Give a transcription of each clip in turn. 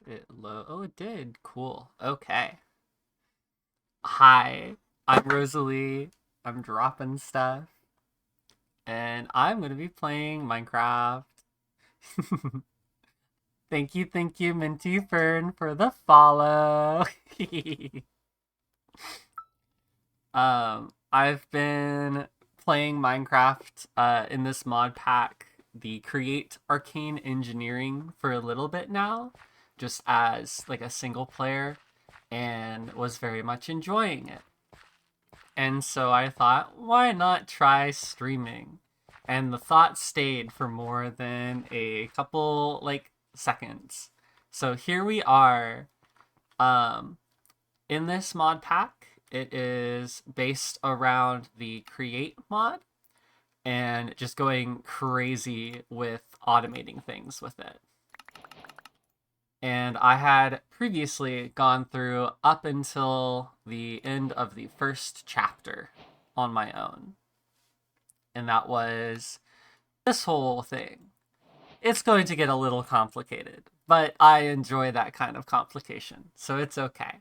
it low? Oh, it did. Cool. Okay. Hi, I'm Rosalie. I'm dropping stuff, and I'm gonna be playing Minecraft. Thank you, Minty Fern, for the follow. I've been playing Minecraft in this mod pack, the Create Arcane Engineering, for a little bit now, just as like a single player, and was very much enjoying it. And so I thought, why not try streaming? And the thought stayed for more than a couple like seconds. So here we are. Um, in this mod pack, it is based around the create mod and just going crazy with automating things with it. And I had previously gone through up until the end of the first chapter on my own. And that was this whole thing. It's going to get a little complicated, but I enjoy that kind of complication, so it's okay.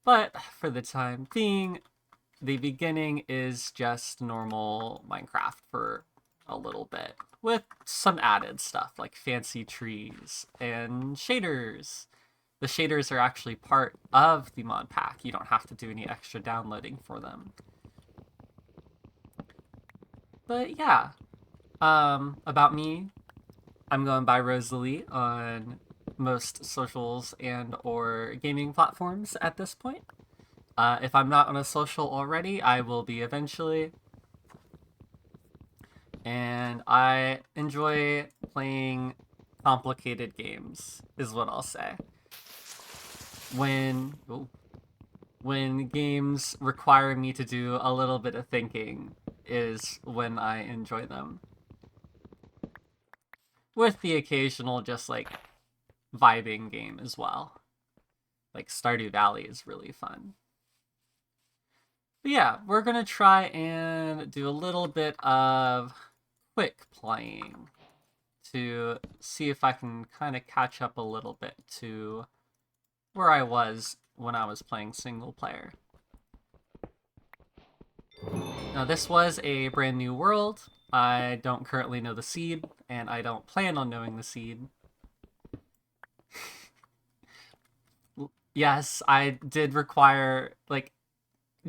But for the time being, the beginning is just normal Minecraft for a little bit, with some added stuff like fancy trees and shaders. The shaders are actually part of the mod pack. You don't have to do any extra downloading for them. But yeah, about me, I'm going by Rosalie on most socials and or gaming platforms at this point. If I'm not on a social already, I will be eventually. And I enjoy playing complicated games, is what I'll say. When when games require me to do a little bit of thinking is when I enjoy them. With the occasional just like vibing game as well. Like Stardew Valley is really fun. But yeah, we're gonna try and do a little bit of quick playing to see if I can kind of catch up a little bit to where I was when I was playing single player. Now, this was a brand new world. I don't currently know the seed, and I don't plan on knowing the seed. Yes, I did require, like,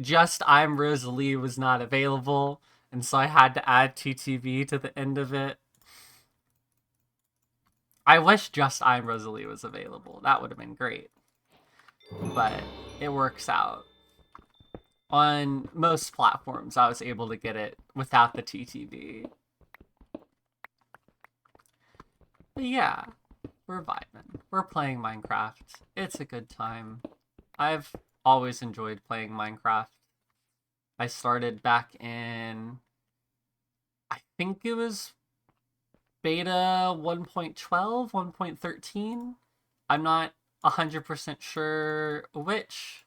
just I'm Rosalie was not available, and so I had to add TTV to the end of it. I wish just I'm Rosalie was available. That would have been great. But it works out. On most platforms, I was able to get it without the TTV. But yeah, we're vibing. We're playing Minecraft. It's a good time. I've always enjoyed playing Minecraft. I started back in, I think it was beta 1.12, 1.13. I'm not 100% sure which.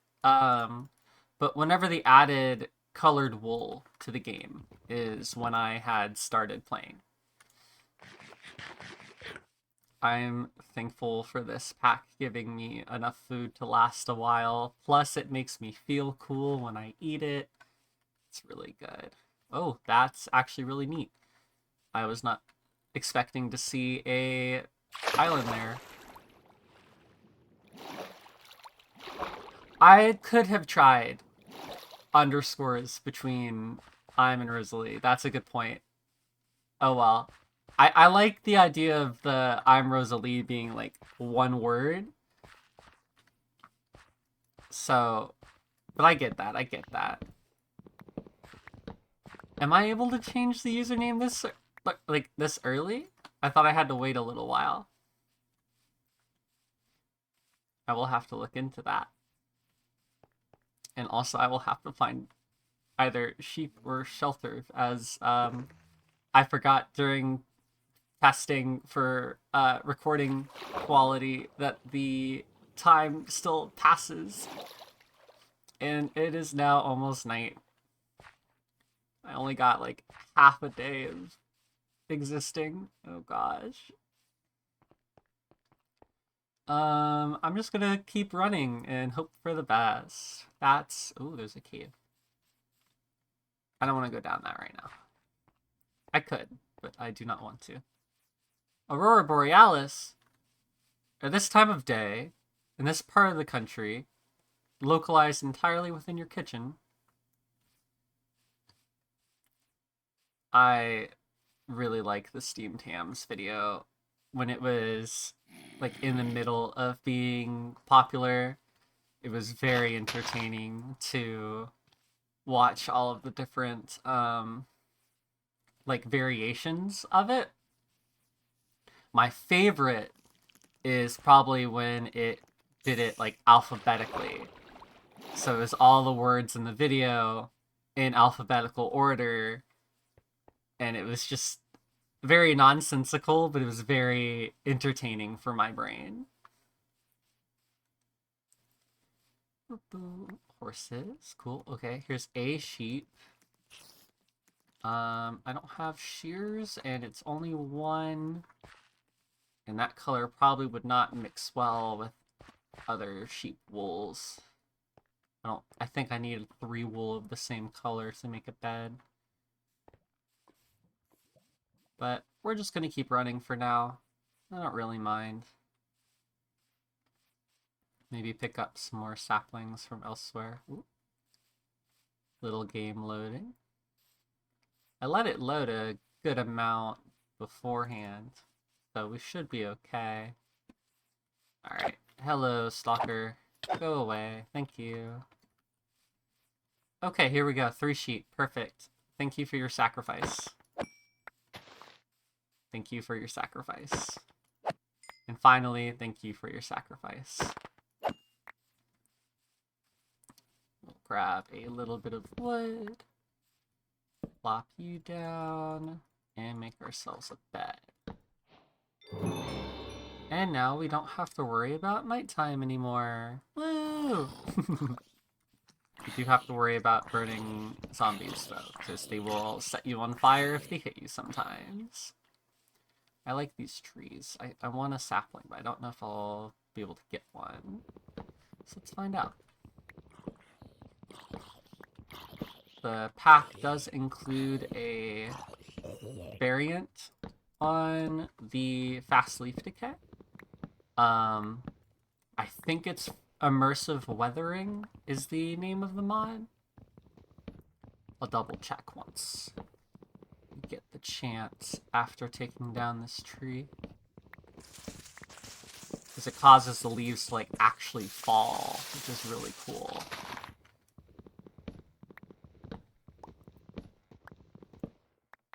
But whenever they added colored wool to the game is when I had started playing. I'm thankful for this pack giving me enough food to last a while. Plus, it makes me feel cool when I eat it. It's really good. Oh, that's actually really neat. I was not expecting to see a island there. I could have tried underscores between I'm and Rosalie. That's a good point. Oh well. I like the idea of the I'm Rosalie being like one word. So, but I get that. I get that. Am I able to change the username this early? I thought I had to wait a little while. I will have to look into that. And also I will have to find either sheep or shelter as I forgot during testing for recording quality that the time still passes. And it is now almost night. I only got like half a day of existing. Oh gosh. I'm just gonna keep running and hope for the best. That's... Ooh, there's a cave. I don't want to go down that right now. I could, but I do not want to. Aurora Borealis, at this time of day, in this part of the country, localized entirely within your kitchen. I really like the Steamed Hams video when it was like in the middle of being popular. It was very entertaining to watch all of the different like variations of it. My favorite is probably when it did it like alphabetically. So it was all the words in the video in alphabetical order, and it was just very nonsensical, but it was very entertaining for my brain. Horses, cool. Okay, here's a sheep. I don't have shears, and it's only one, and that color probably would not mix well with other sheep wools. I think I need 3 wool of the same color to make a bed. But we're just gonna keep running for now. I don't really mind. Maybe pick up some more saplings from elsewhere. Ooh. Little game loading. I let it load a good amount beforehand, so we should be okay. Alright. Hello, stalker. Go away. Thank you. Okay, here we go. 3 sheep. Perfect. Thank you for your sacrifice. Thank you for your sacrifice. And finally, thank you for your sacrifice. We'll grab a little bit of wood, plop you down, and make ourselves a bed. And now we don't have to worry about nighttime anymore. Woo! You do have to worry about burning zombies, though, because they will set you on fire if they hit you sometimes. I like these trees. I want a sapling, but I don't know if I'll be able to get one. So let's find out. The pack does include a variant on the fast leaf decay. I think it's immersive weathering is the name of the mod. I'll double check once. Get the chance after taking down this tree. Because it causes the leaves to like actually fall, which is really cool.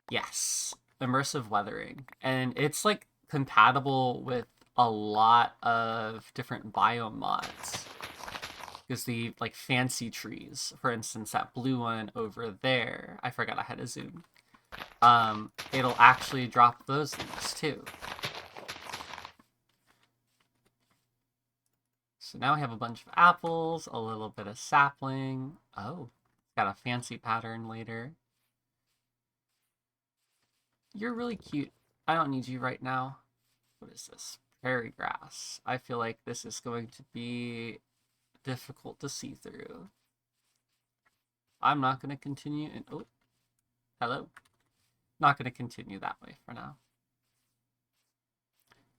Yes, immersive weathering. And it's like compatible with a lot of different biome mods. Because the like fancy trees, for instance, that blue one over there, I forgot I had a zoom. It'll actually drop those leaves too. So now we have a bunch of apples, a little bit of sapling. Oh, got a fancy pattern later. You're really cute. I don't need you right now. What is this? Prairie grass. I feel like this is going to be difficult to see through. I'm not going to continue. And oh, hello. Not going to continue that way for now.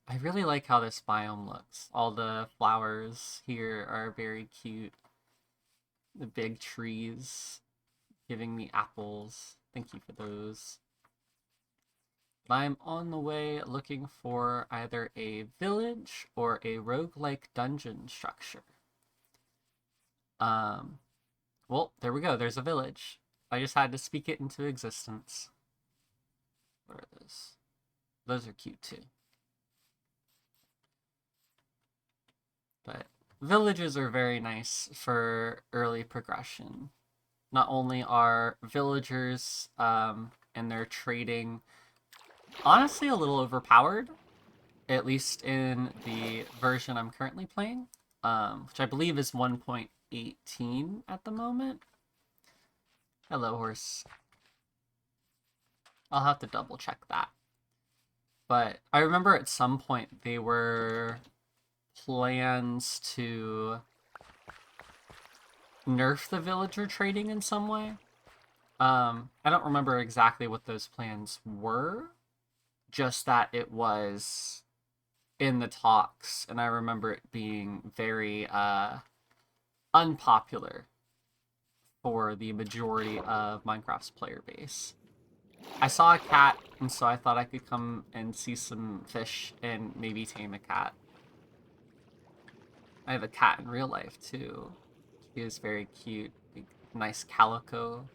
I really like how this biome looks. All the flowers here are very cute. The big trees giving me apples. Thank you for those. I'm on the way looking for either a village or a roguelike dungeon structure. Well, there we go. There's a village. I just had to speak it into existence. What are those? Those are cute too. But villages are very nice for early progression. Not only are villagers and their trading honestly a little overpowered, at least in the version I'm currently playing, which I believe is 1.18 at the moment. Hello, horse. I'll have to double check that. But I remember at some point they were plans to nerf the villager trading in some way. I don't remember exactly what those plans were, just that it was in the talks, and I remember it being very unpopular for the majority of Minecraft's player base. I saw a cat, and so I thought I could come and see some fish and maybe tame a cat. I have a cat in real life, too. She is very cute. Big, nice calico.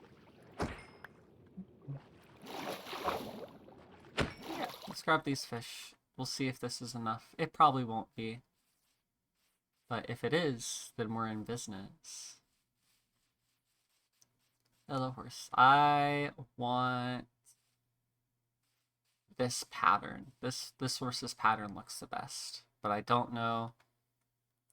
Yeah, let's grab these fish. We'll see if this is enough. It probably won't be. But if it is, then we're in business. Hello, horse. I want this pattern. This horse's pattern looks the best. But I don't know.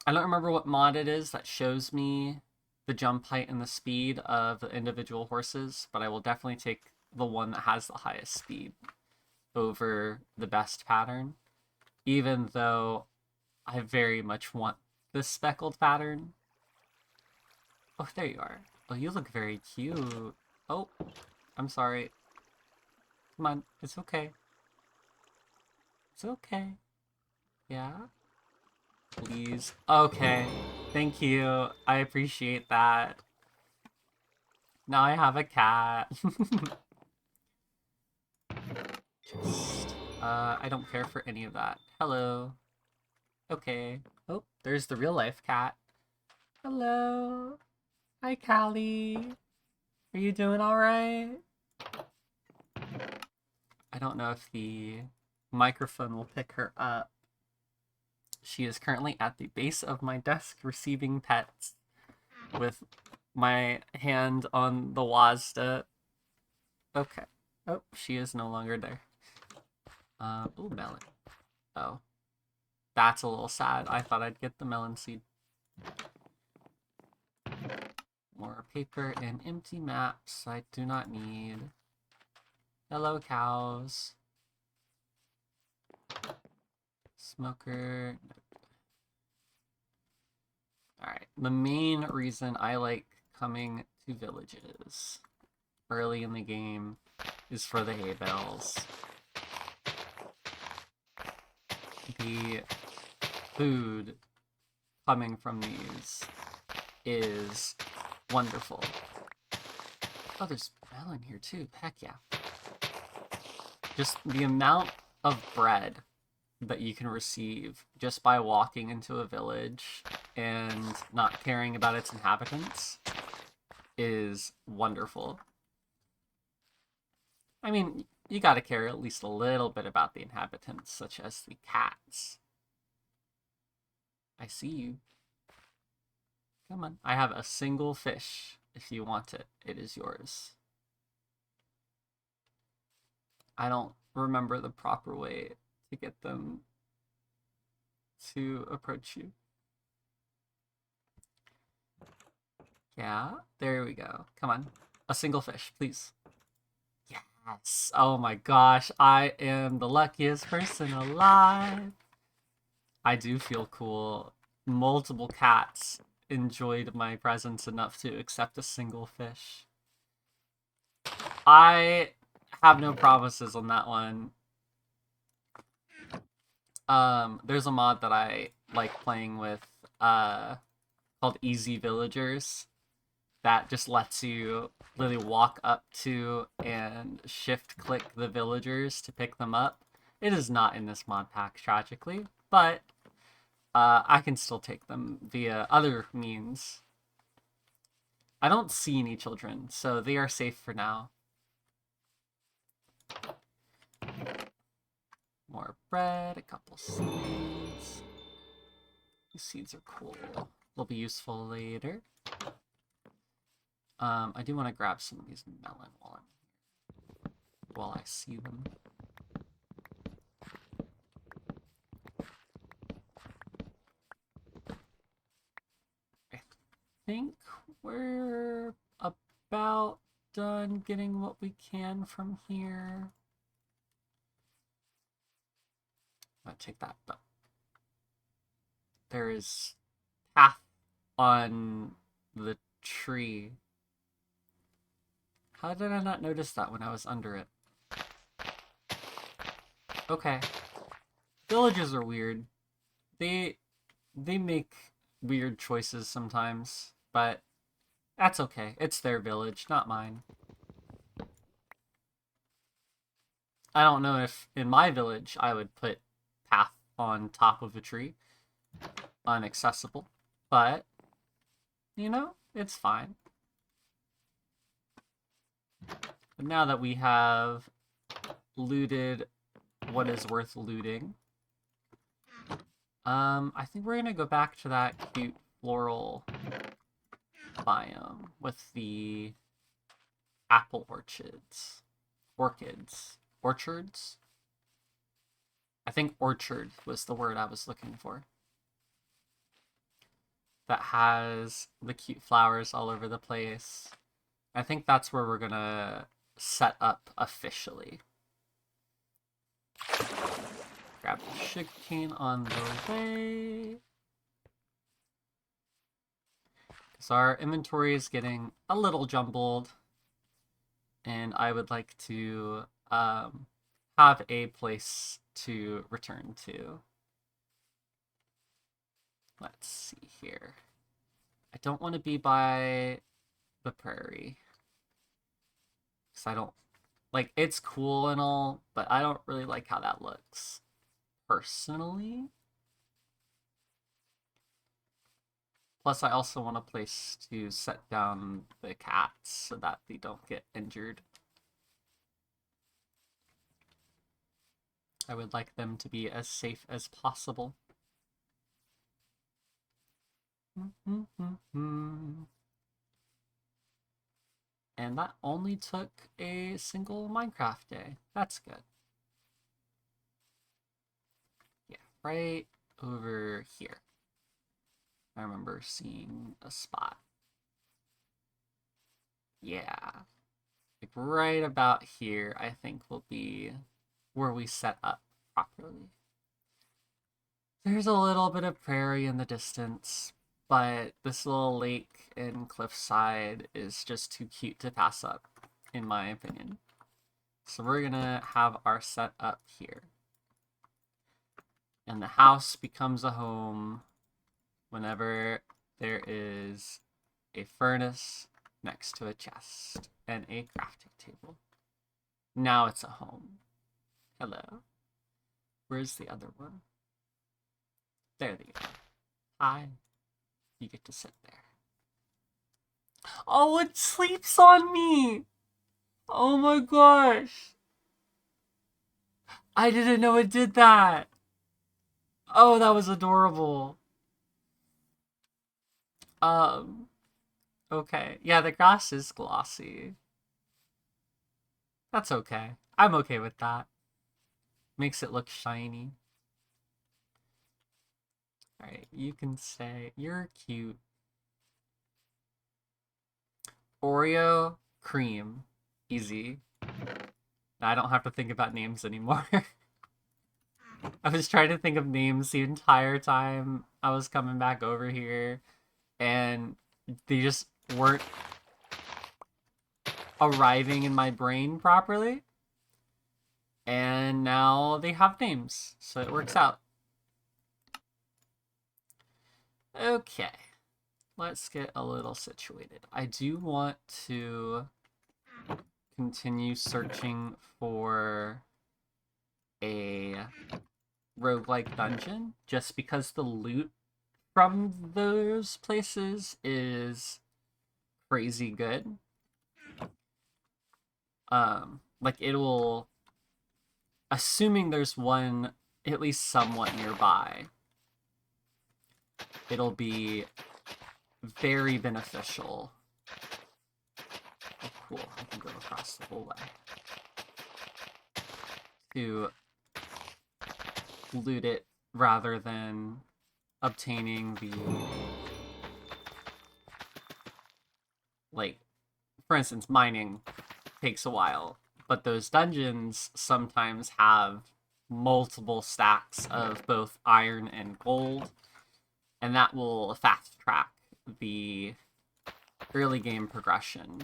I don't remember what mod it is that shows me the jump height and the speed of the individual horses, but I will definitely take the one that has the highest speed over the best pattern, even though I very much want this speckled pattern. Oh, there you are. Oh, you look very cute. Oh, I'm sorry. Come on, it's okay. It's okay. Yeah? Please. Okay. Thank you. I appreciate that. Now I have a cat. Just, I don't care for any of that. Hello. Okay. Oh, there's the real life cat. Hello. Hi, Callie. Are you doing alright? I don't know if the microphone will pick her up. She is currently at the base of my desk receiving pets with my hand on the WASDA. Okay. Oh, she is no longer there. Ooh, melon. Oh. That's a little sad. I thought I'd get the melon seed. More paper and empty maps I do not need. Hello, cows. Smoker. Alright, the main reason I like coming to villages early in the game is for the hay bales. The food coming from these is wonderful. Oh, there's melon here too. Heck yeah. Just the amount of bread that you can receive just by walking into a village and not caring about its inhabitants is wonderful. I mean, you gotta care at least a little bit about the inhabitants, such as the cats. I see you. Come on. I have a single fish. If you want it, it is yours. I don't remember the proper way to get them to approach you. Yeah, there we go. Come on. A single fish, please. Yes. Oh my gosh, I am the luckiest person alive. I do feel cool. Multiple cats enjoyed my presence enough to accept a single fish. I have no promises on that one. There's a mod that I like playing with, called Easy Villagers, that just lets you literally walk up to and shift click the villagers to pick them up. It is not in this mod pack, tragically, but I can still take them via other means. I don't see any children, so they are safe for now. More bread, a couple seeds. These seeds are cool. They'll be useful later. I do want to grab some of these melon while I see them. I think we're about done getting what we can from here. I'm gonna take that, but there is path on the tree. How did I not notice that when I was under it? Okay. Villages are weird. They make weird choices sometimes, but that's okay. It's their village, not mine. I don't know if in my village I would put path on top of a tree. Unaccessible. But, you know, it's fine. But now that we have looted what is worth looting, I think we're gonna go back to that cute floral biome with the apple orchards. Orchards? I think orchard was the word I was looking for. That has the cute flowers all over the place. I think that's where we're gonna set up officially. Grab the sugarcane on the way. Because our inventory is getting a little jumbled. And I would like to have a place to return to. Let's see here. I don't want to be by the prairie. Because I don't... Like, it's cool and all, but I don't really like how that looks. Personally. Plus, I also want a place to set down the cats so that they don't get injured. I would like them to be as safe as possible. And that only took a single Minecraft day. That's good. Yeah, right over here. I remember seeing a spot. Yeah. Like right about here, I think will be where we set up properly. There's a little bit of prairie in the distance, but this little lake and cliffside is just too cute to pass up, in my opinion. So we're gonna have our set up here. And the house becomes a home whenever there is a furnace next to a chest and a crafting table. Now it's a home. Hello. Where's the other one? There they are. Hi. You get to sit there. Oh, it sleeps on me! Oh my gosh! I didn't know it did that! Oh, that was adorable. Okay. Yeah, the grass is glossy. That's okay. I'm okay with that. Makes it look shiny. Alright, you can say you're cute. Oreo cream. Easy. I don't have to think about names anymore. I was trying to think of names the entire time I was coming back over here, and they just weren't arriving in my brain properly. And now they have names, so it works out. Okay, let's get a little situated. I do want to continue searching for a roguelike dungeon, just because the loot from those places is crazy good. Like it'll, assuming there's one at least somewhat nearby, it'll be very beneficial. Oh, cool. I can go across the whole way to loot it rather than obtaining the, like, for instance, mining takes a while, but those dungeons sometimes have multiple stacks of both iron and gold, and that will fast track the early game progression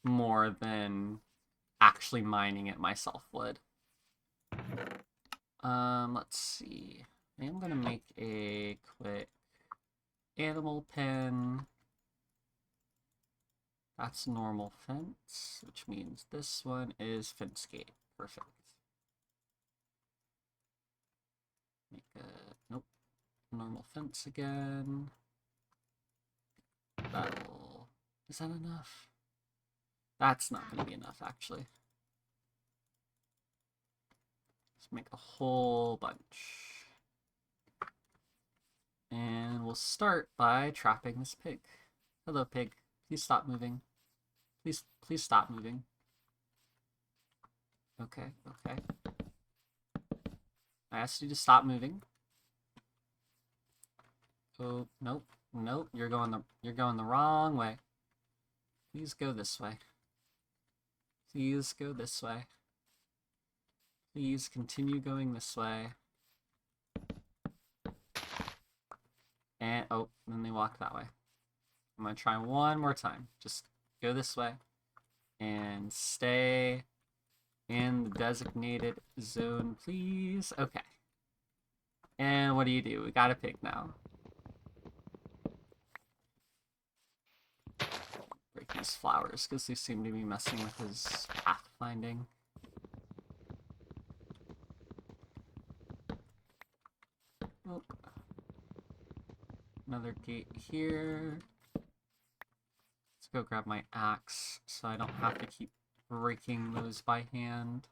more than actually mining it myself would. Let's see. I am gonna make a quick animal pen. That's normal fence, which means this one is fence gate. Perfect. Make a, nope, normal fence again. That'll, is that enough? That's not gonna be enough, actually. Let's make a whole bunch. And we'll start by trapping this pig. Hello, pig. Please stop moving. Please stop moving. Okay, okay. I asked you to stop moving. Oh, nope, nope. You're going the wrong way. Please go this way. Please go this way. Please continue going this way. And oh, then they walk that way. I'm gonna try one more time. Just go this way and stay in the designated zone, please. Okay. And what do? We got a pig now. Break these flowers because they seem to be messing with his pathfinding. Oh. Another gate here. Let's go grab my axe so I don't have to keep breaking those by hand.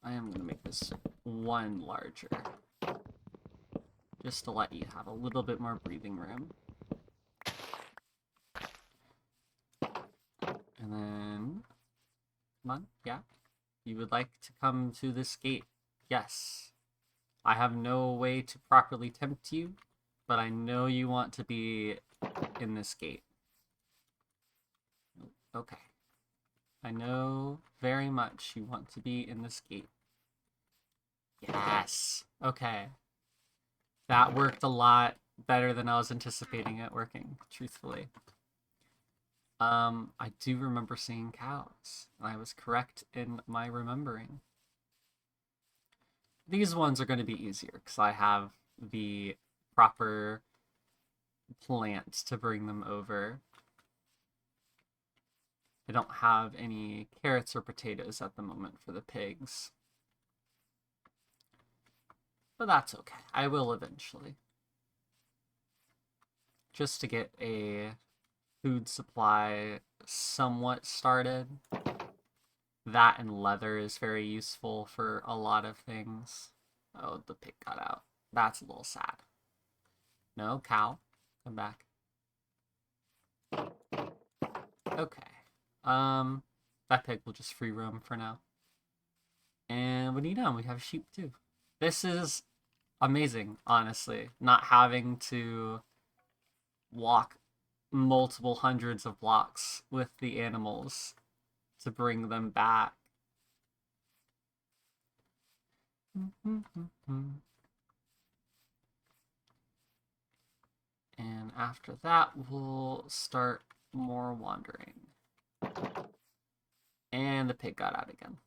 I am going to make this one larger, just to let you have a little bit more breathing room. And then, come on, yeah. You would like to come to this gate? Yes. I have no way to properly tempt you, but I know you want to be in this gate. Okay. I know very much you want to be in this gate. Yes. Okay. That worked a lot better than I was anticipating it working, truthfully. I do remember seeing cows, and I was correct in my remembering. These ones are going to be easier, because I have the proper plants to bring them over. I don't have any carrots or potatoes at the moment for the pigs. But that's okay. I will eventually. Just to get a food supply somewhat started. That and leather is very useful for a lot of things. Oh, the pig got out. That's a little sad. No, cow. Come back. Okay. That pig will just free roam for now. And what do you know? We have sheep too. This is amazing, honestly. Not having to walk multiple hundreds of blocks with the animals to bring them back. And after that, we'll start more wandering. And the pig got out again.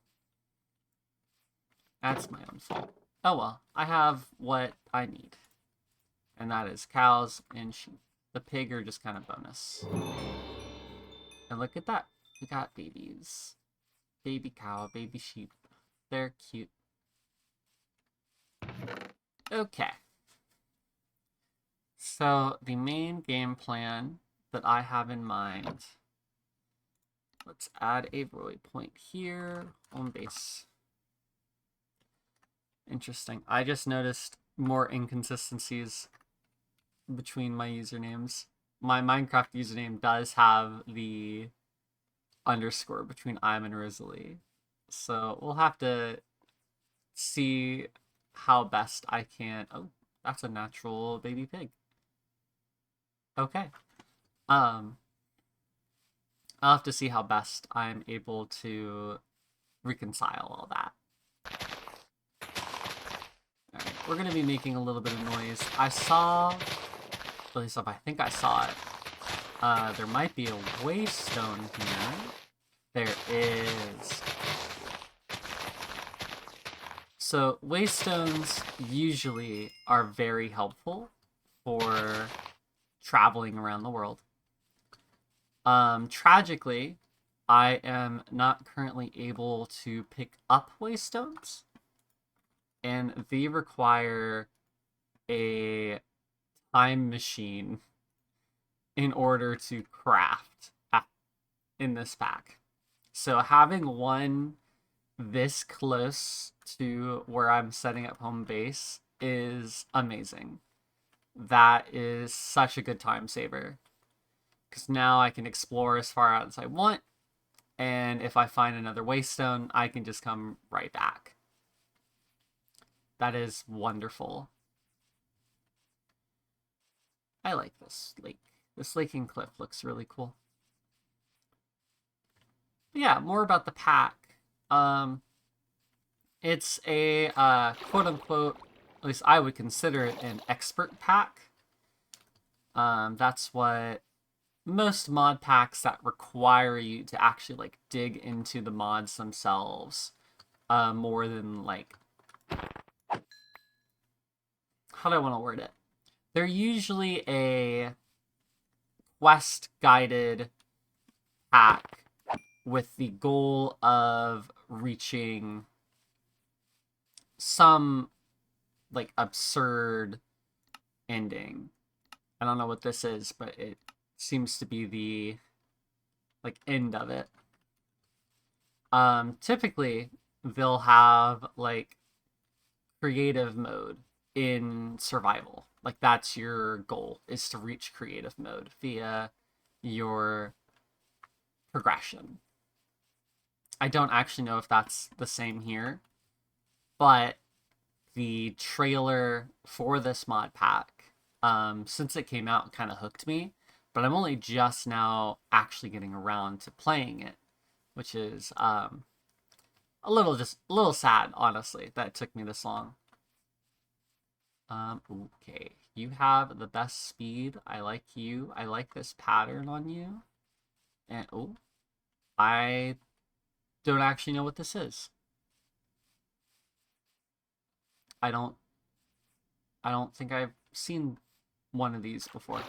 That's my own fault. Oh well, I have what I need. And that is cows and sheep. The pig are just kind of bonus. And look at that. We got babies. Baby cow, baby sheep. They're cute. Okay. So the main game plan that I have in mind. Let's add a waypoint here. Home base. Interesting. I just noticed more inconsistencies between my usernames. My Minecraft username does have the underscore between I'm and Rosalie. So we'll have to see how best I can... Oh, that's a natural baby pig. Okay. I'll have to see how best I'm able to reconcile all that. Alright, we're gonna be making a little bit of noise. I saw, at least I think I saw it. There might be a waystone here. There is. So waystones usually are very helpful for traveling around the world. Tragically, I am not currently able to pick up waystones, and they require a time machine in order to craft in this pack. So having one this close to where I'm setting up home base is amazing. That is such a good time saver. Because now I can explore as far out as I want, and if I find another waystone, I can just come right back. That is wonderful. I like this lake. This lake and cliff looks really cool. But yeah, more about the pack. It's a quote-unquote, at least I would consider it an expert pack. That's what most mod packs that require you to actually like dig into the mods themselves more than like, how do I want to word it? They're usually a quest guided pack with the goal of reaching some like absurd ending. I don't know what this is, but it seems to be the like end of it. Typically they'll have like creative mode in survival. Like that's your goal, is to reach creative mode via your progression. I don't actually know if that's the same here, but the trailer for this mod pack, since it came out, kind of hooked me, but I'm only just now actually getting around to playing it, which is a little sad, honestly, that it took me this long. Okay, you have the best speed. I like you. I like this pattern on you. And oh, I don't actually know what this is. I don't think I've seen one of these before.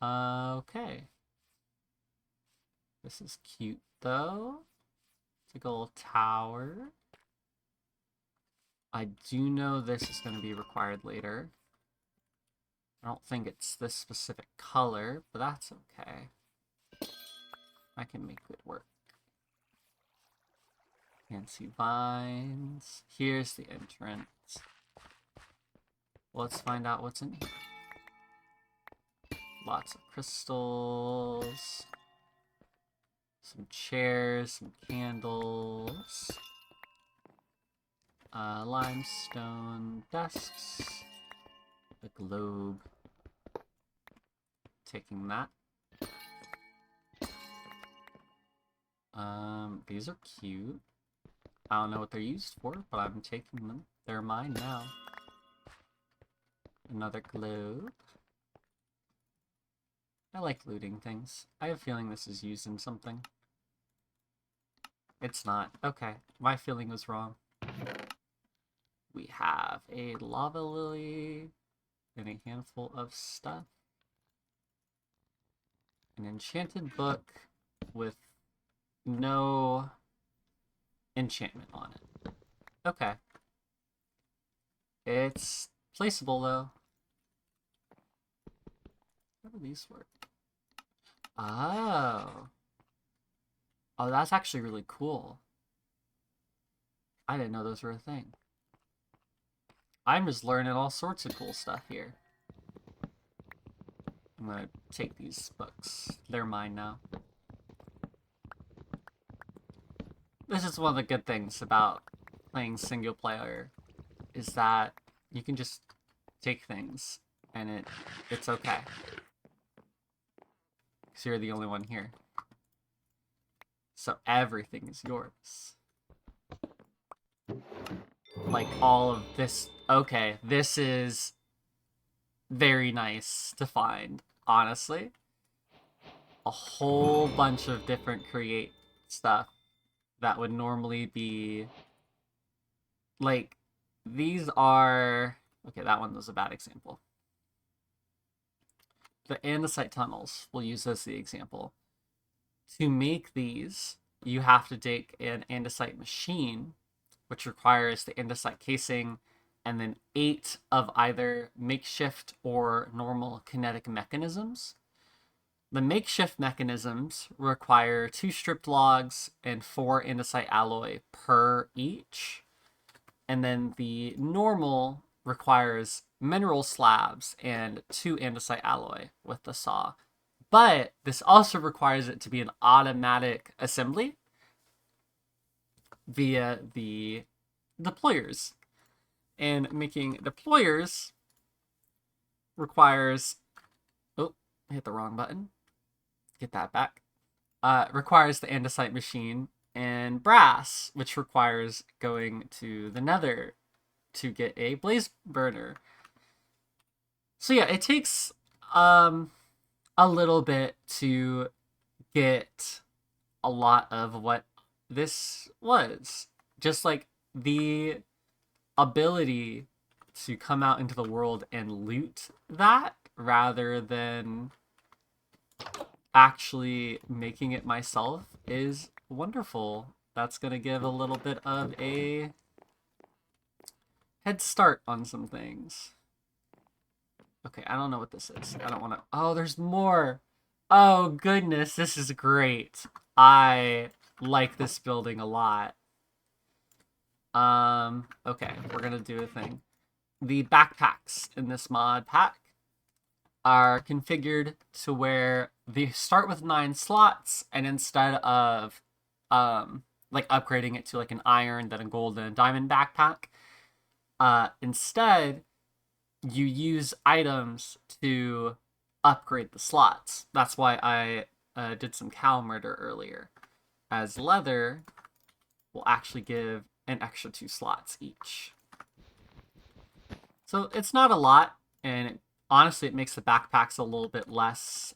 Okay. This is cute though. It's like a little tower. I do know this is going to be required later. I don't think it's this specific color, but that's okay. I can make it work. Fancy vines. Here's the entrance. Let's find out what's in here. Lots of crystals. Some chairs, some candles. Limestone desks. A globe. Taking that. These are cute. I don't know what they're used for, but I'm taking them. They're mine now. Another globe. I like looting things. I have a feeling this is used in something. It's not. Okay, my feeling was wrong. We have a lava lily and a handful of stuff. An enchanted book with no enchantment on it. Okay. It's placeable though. How do these work? Oh. Oh, that's actually really cool. I didn't know those were a thing. I'm just learning all sorts of cool stuff here. I'm gonna take these books. They're mine now. This is one of the good things about playing single player, is that you can just take things and it's okay. Because you're the only one here. So everything is yours. Like all of this. Okay, this is very nice to find, honestly. A whole bunch of different create stuff that would normally be like these are okay, that one was a bad example. The andesite tunnels, we'll use as the example. To make these, you have to take an andesite machine, which requires the andesite casing and then 8 of either makeshift or normal kinetic mechanisms. The makeshift mechanisms require 2 stripped logs and 4 andesite alloy per each. And then the normal requires mineral slabs and 2 andesite alloy with the saw. But this also requires it to be an automatic assembly via the deployers. And making deployers requires... Oh, I hit the wrong button. Get that back. Requires the andesite machine and brass, which requires going to the nether to get a blaze burner. So yeah, it takes a little bit to get a lot of what this was. Just like the ability to come out into the world and loot that rather than actually making it myself is wonderful. That's going to give a little bit of a head start on some things. Okay, I don't know what this is. I don't want to... Oh, there's more! Oh, goodness, this is great. I like this building a lot. Okay, we're gonna do a thing. The backpacks in this mod pack are configured to where they start with 9 slots, and instead of like upgrading it to like an iron, then a gold, and a diamond backpack, instead you use items to upgrade the slots. That's why I did some cow murder earlier, as leather will actually give an extra 2 slots each. So it's not a lot, and honestly, it makes the backpacks a little bit less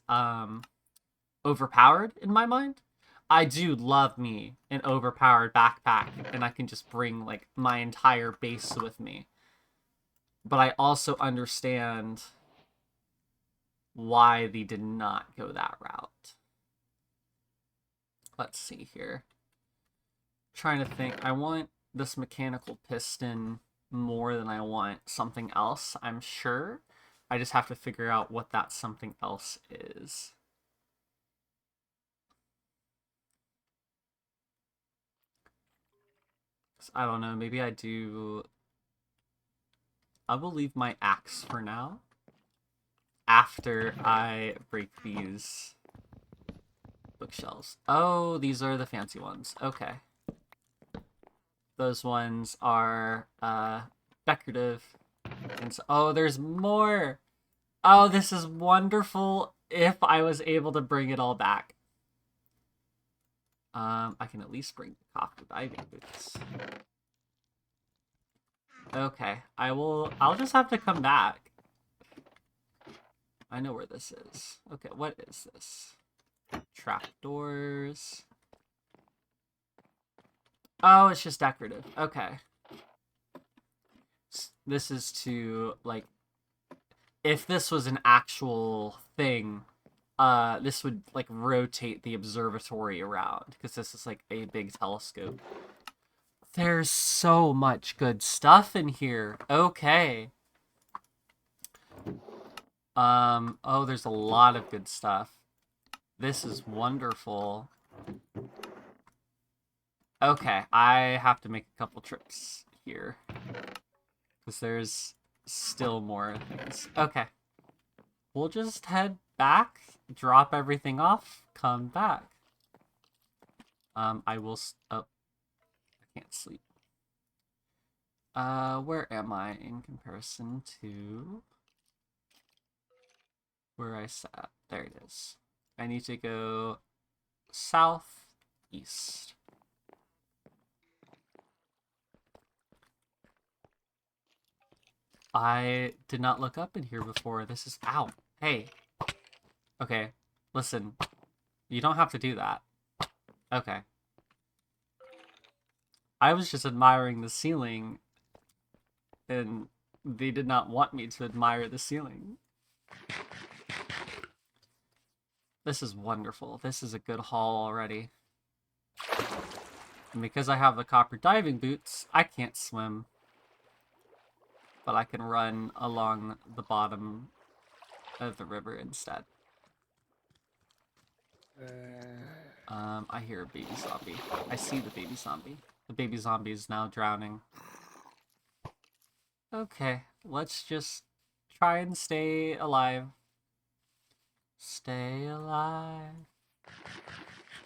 overpowered in my mind. I do love me an overpowered backpack, and I can just bring like my entire base with me. But I also understand why they did not go that route. Let's see here. Trying to think. I want this mechanical piston more than I want something else, I'm sure. I just have to figure out what that something else is. I don't know, maybe I do... I will leave my axe for now. After I break these bookshelves. Oh, these are the fancy ones. Okay. Those ones are decorative. And so, oh, there's more! Oh, this is wonderful if I was able to bring it all back. I can at least bring the copper diving boots. Okay, I'll just have to come back. I know where this is. Okay, what is this? Trapdoors. Oh, it's just decorative. Okay. This is to, like, if this was an actual thing, this would, like, rotate the observatory around, because this is, like, a big telescope. There's so much good stuff in here. Okay. Oh, there's a lot of good stuff. This is wonderful. Okay, I have to make a couple trips here. Because there's still more things. Okay. We'll just head back, drop everything off, come back. I will... Oh. I can't sleep. Where am I in comparison to... where I sat? There it is. I need to go south, east. I did not look up in here before. This is... Ow. Hey. Okay. Listen. You don't have to do that. Okay. I was just admiring the ceiling, and they did not want me to admire the ceiling. This is wonderful. This is a good haul already. And because I have the copper diving boots, I can't swim. But I can run along the bottom of the river instead. I hear a baby zombie. I see the baby zombie. The baby zombie is now drowning. Okay, let's just try and stay alive. Stay alive.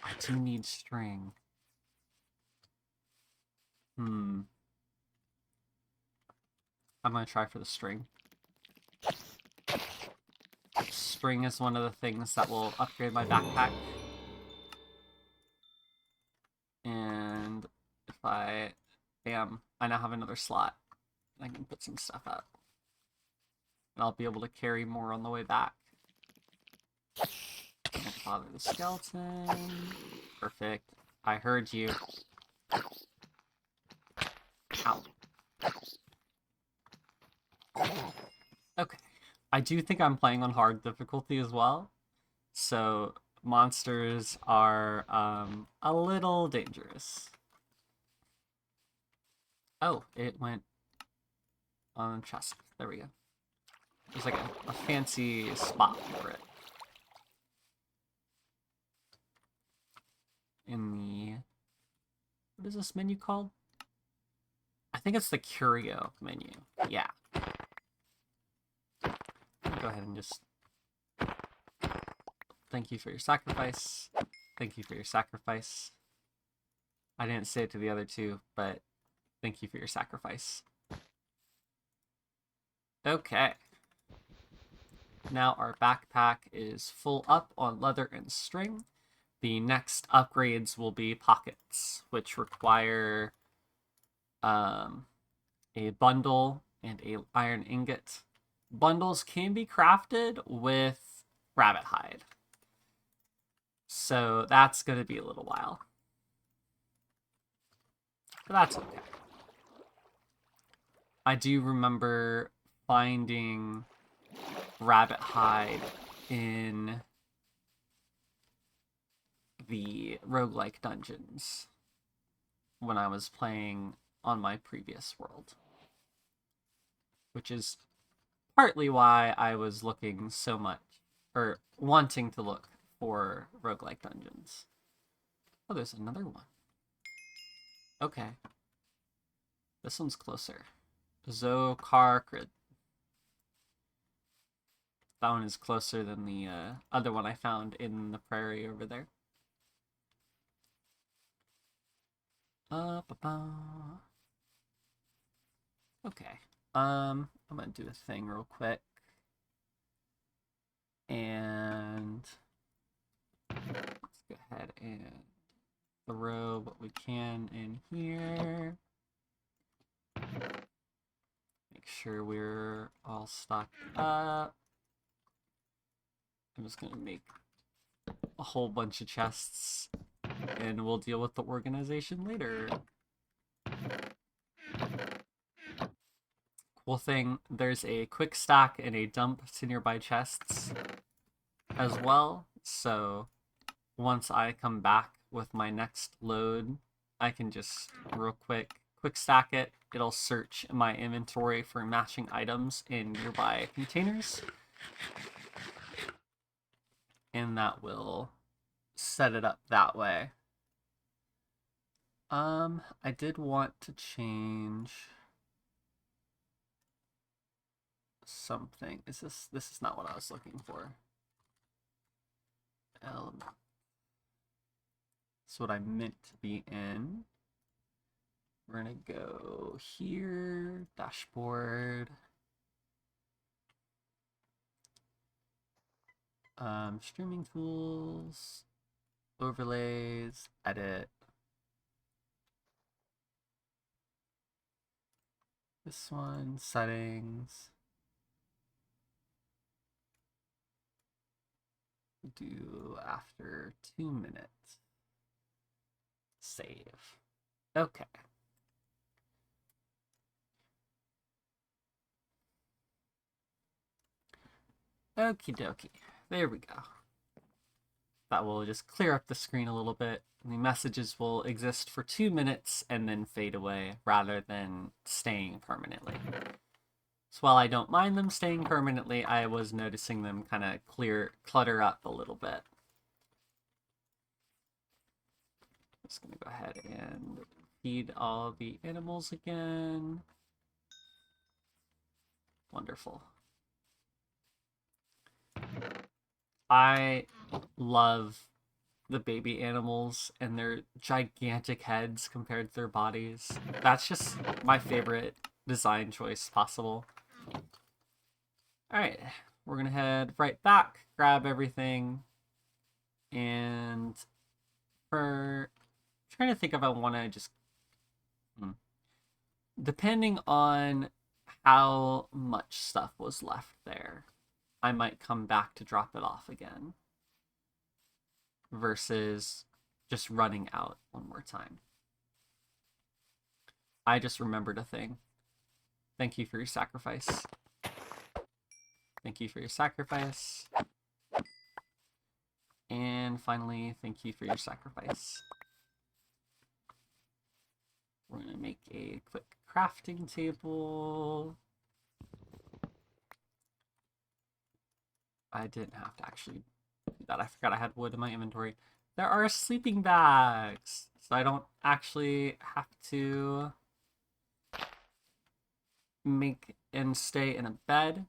I do need string. I'm gonna try for the string. String is one of the things that will upgrade my backpack. And if I... Bam, I now have another slot. I can put some stuff up. And I'll be able to carry more on the way back. Don't bother the skeleton. Perfect. I heard you. Ow. Okay. I do think I'm playing on hard difficulty as well. So monsters are a little dangerous. Oh, it went on chest. There we go. There's like a fancy spot for it. In the... What is this menu called? I think it's the Curio menu. Yeah. Go ahead and just... Thank you for your sacrifice. Thank you for your sacrifice. I didn't say it to the other two, but thank you for your sacrifice. Okay. Now our backpack is full up on leather and string. The next upgrades will be pockets, which require a bundle and a iron ingot. Bundles can be crafted with rabbit hide. So that's going to be a little while. But that's okay. I do remember finding rabbit hide in the roguelike dungeons when I was playing on my previous world. Which is partly why I was looking so much, or wanting to look for roguelike dungeons. Oh, there's another one. Okay. This one's closer. Zokarkrid. That one is closer than the other one I found in the prairie over there. Okay. I'm gonna do a thing real quick. And let's go ahead and throw what we can in here. Make sure we're all stocked up. I'm just gonna make a whole bunch of chests and we'll deal with the organization later. Cool thing, there's a quick stack and a dump to nearby chests as well. So once I come back with my next load, I can just real quick stack it. It'll search my inventory for matching items in nearby containers. And that will set it up that way. I did want to change something. This is not what I was looking for. Element. That's what I meant to be in. We're gonna go here, dashboard. Streaming tools. Overlays, edit. This one, settings. Do after 2 minutes. Save. Okay. Okie dokie. There we go. That will just clear up the screen a little bit. The messages will exist for 2 minutes and then fade away rather than staying permanently. So while I don't mind them staying permanently, I was noticing them kind of clutter up a little bit. Just gonna go ahead and feed all the animals again. Wonderful. I love the baby animals and their gigantic heads compared to their bodies. That's just my favorite design choice possible. Alright, we're gonna head right back, grab everything, and for trying to think if I want to just depending on how much stuff was left there, I might come back to drop it off again versus just running out one more time. I just remembered a thing. Thank you for your sacrifice. Thank you for your sacrifice. And finally, thank you for your sacrifice. We're going to make a quick crafting table. I didn't have to actually do that. I forgot I had wood in my inventory. There are sleeping bags, so I don't actually have to make and stay in a bed.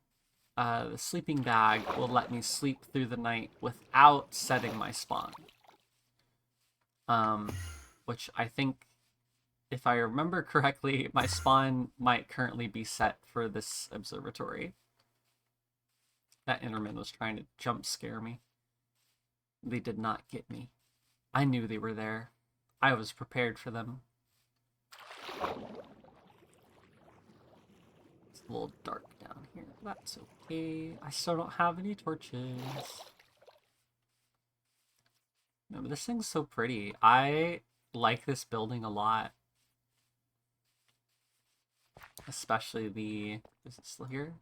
The sleeping bag will let me sleep through the night without setting my spawn. Which I think, if I remember correctly, my spawn might currently be set for this observatory. That Enderman was trying to jump scare me. They did not get me. I knew they were there. I was prepared for them. It's a little dark down here. That's okay. I still don't have any torches. No, but this thing's so pretty. I like this building a lot. Especially the... Is it still here?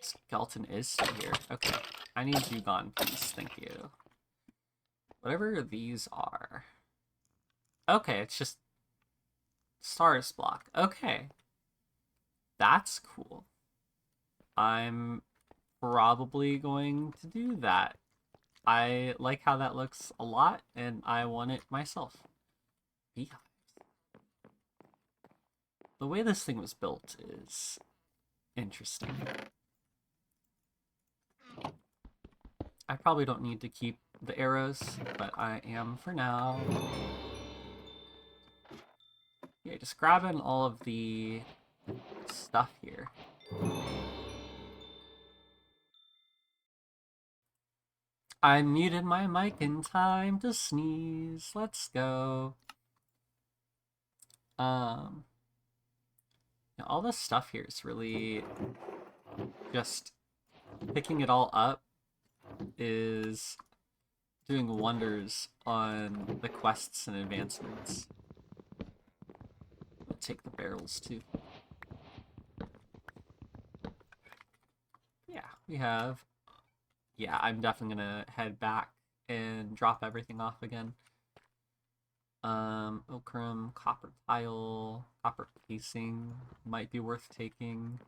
Skeleton is still here. Okay. I need you gone, please. Thank you. Whatever these are. Okay, it's just... Stars block. Okay. That's cool. I'm probably going to do that. I like how that looks a lot, and I want it myself. Beehives. The way this thing was built is interesting. I probably don't need to keep the arrows, but I am for now. Yeah, just grabbing all of the stuff here. I muted my mic in time to sneeze. Let's go. All this stuff here is really just picking it all up is doing wonders on the quests and advancements. I'll take the barrels too. Yeah, we have... Yeah, I'm definitely gonna head back and drop everything off again. Ochrum, copper tile, copper casing might be worth taking.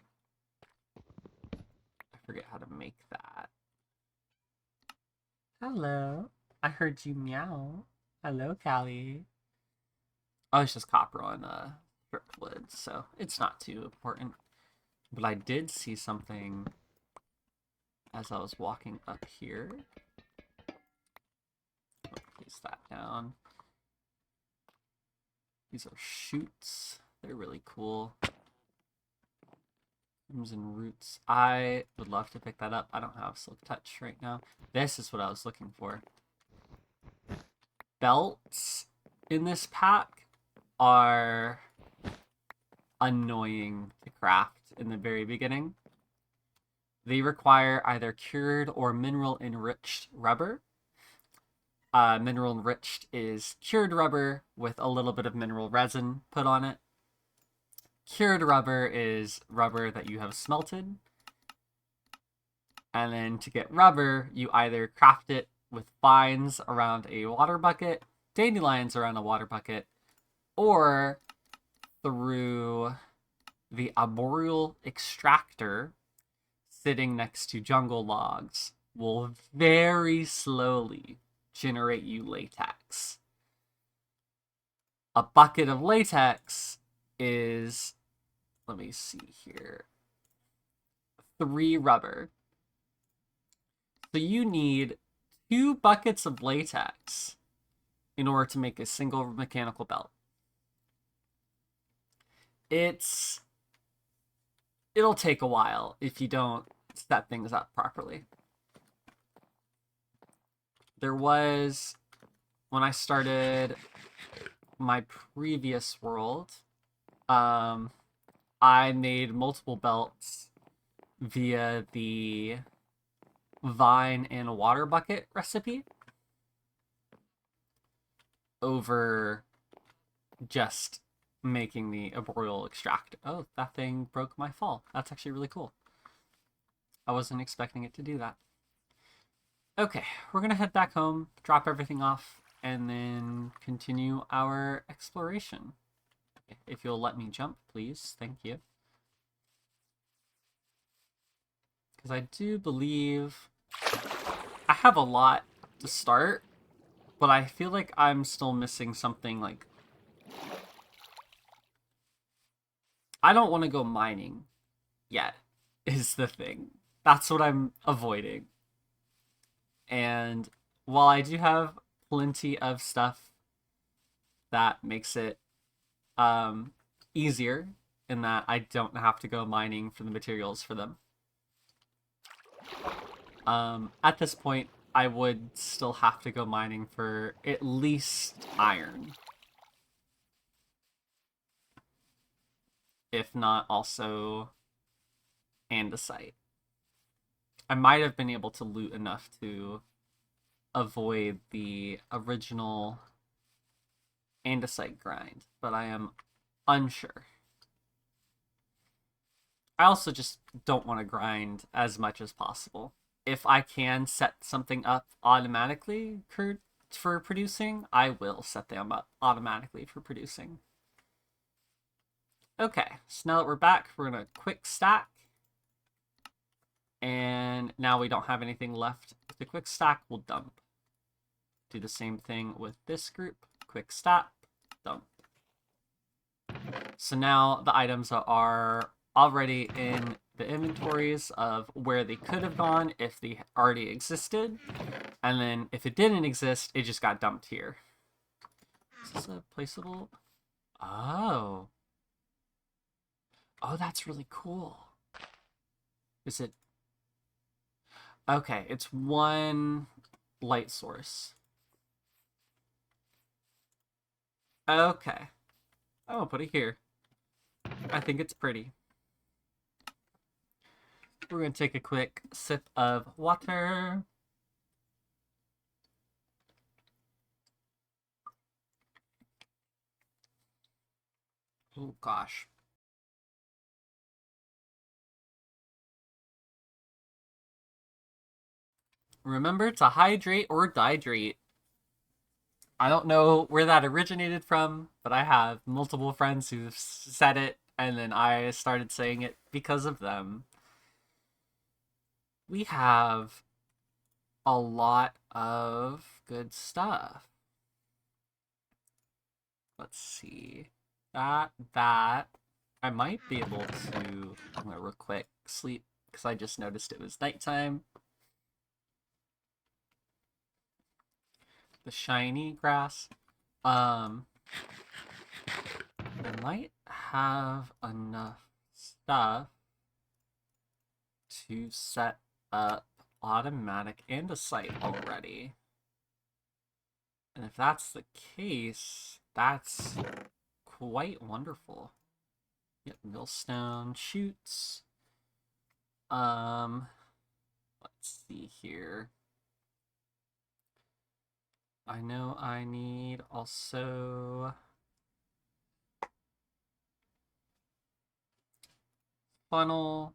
I forget how to make that. Hello. I heard you meow. Hello, Callie. Oh, it's just copper on stripped wood, so it's not too important. But I did see something as I was walking up here. Place that down. These are shoots. They're really cool. Crimson roots. I would love to pick that up. I don't have silk touch right now. This is what I was looking for. belts in this pack are annoying to craft in the very beginning. They require either cured or mineral enriched rubber. Mineral enriched is cured rubber with a little bit of mineral resin put on it. Cured rubber is rubber that you have smelted. And then to get rubber, you either craft it with vines around a water bucket, dandelions around a water bucket, or through the arboreal extractor sitting next to jungle logs will very slowly generate you latex. A bucket of latex is, let me see here, 3 rubber. So you need 2 buckets of latex in order to make a single mechanical belt. It'll take a while if you don't set things up properly. There was, when I started my previous world, I made multiple belts via the vine and water bucket recipe over just making the arboreal extractor. Oh, that thing broke my fall. That's actually really cool. I wasn't expecting it to do that. Okay, we're gonna head back home, drop everything off, and then continue our exploration. If you'll let me jump, please. Thank you. Because I do believe I have a lot to start, but I feel like I'm still missing something. Like, I don't want to go mining yet, is the thing. That's what I'm avoiding. And while I do have plenty of stuff that makes it easier in that I don't have to go mining for the materials for them, at this point, I would still have to go mining for at least iron. If not also andesite. I might have been able to loot enough to avoid the original andesite grind, but I am unsure. I also just don't want to grind as much as possible. If I can set something up automatically for producing, I will set them up automatically for producing. Okay, so now that we're back, we're gonna quick stack. And now we don't have anything left. With the quick stack, we'll dump. Do the same thing with this group. Quick stack, dump. So now the items are already in the inventories of where they could have gone if they already existed. And then if it didn't exist, it just got dumped here. Is this a placeable? Oh. Oh, that's really cool. Is it? Okay, it's 1 light source. Okay. Oh, I'll put it here. I think it's pretty. We're going to take a quick sip of water. Oh, gosh. Remember to hydrate or dihydrate. I don't know where that originated from, but I have multiple friends who've said it, and then I started saying it because of them. We have a lot of good stuff. Let's see. That. I might be able to, I'm gonna real quick sleep, because I just noticed it was nighttime. The shiny grass. I might have enough stuff to set up automatic andesite already. And if that's the case, that's quite wonderful. Yep, millstone shoots. Let's see here. I know I need also funnel.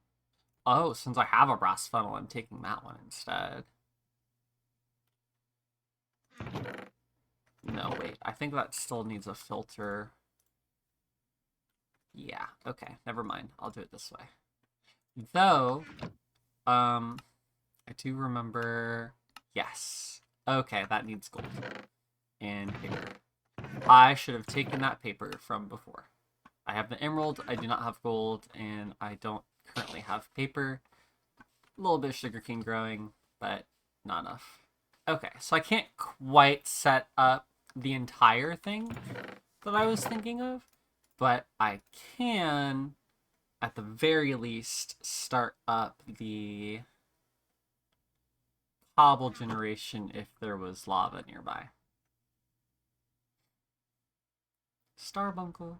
Oh, since I have a brass funnel, I'm taking that one instead. No, wait. I think that still needs a filter. Yeah, okay. Never mind. I'll do it this way. Though, I do remember... Yes. Okay, that needs gold. And paper. I should have taken that paper from before. I have the emerald, I do not have gold, and I don't currently have paper. A little bit of sugarcane growing, but not enough. Okay, so I can't quite set up the entire thing that I was thinking of, but I can, at the very least, start up the cobble generation if there was lava nearby. Starbuncle.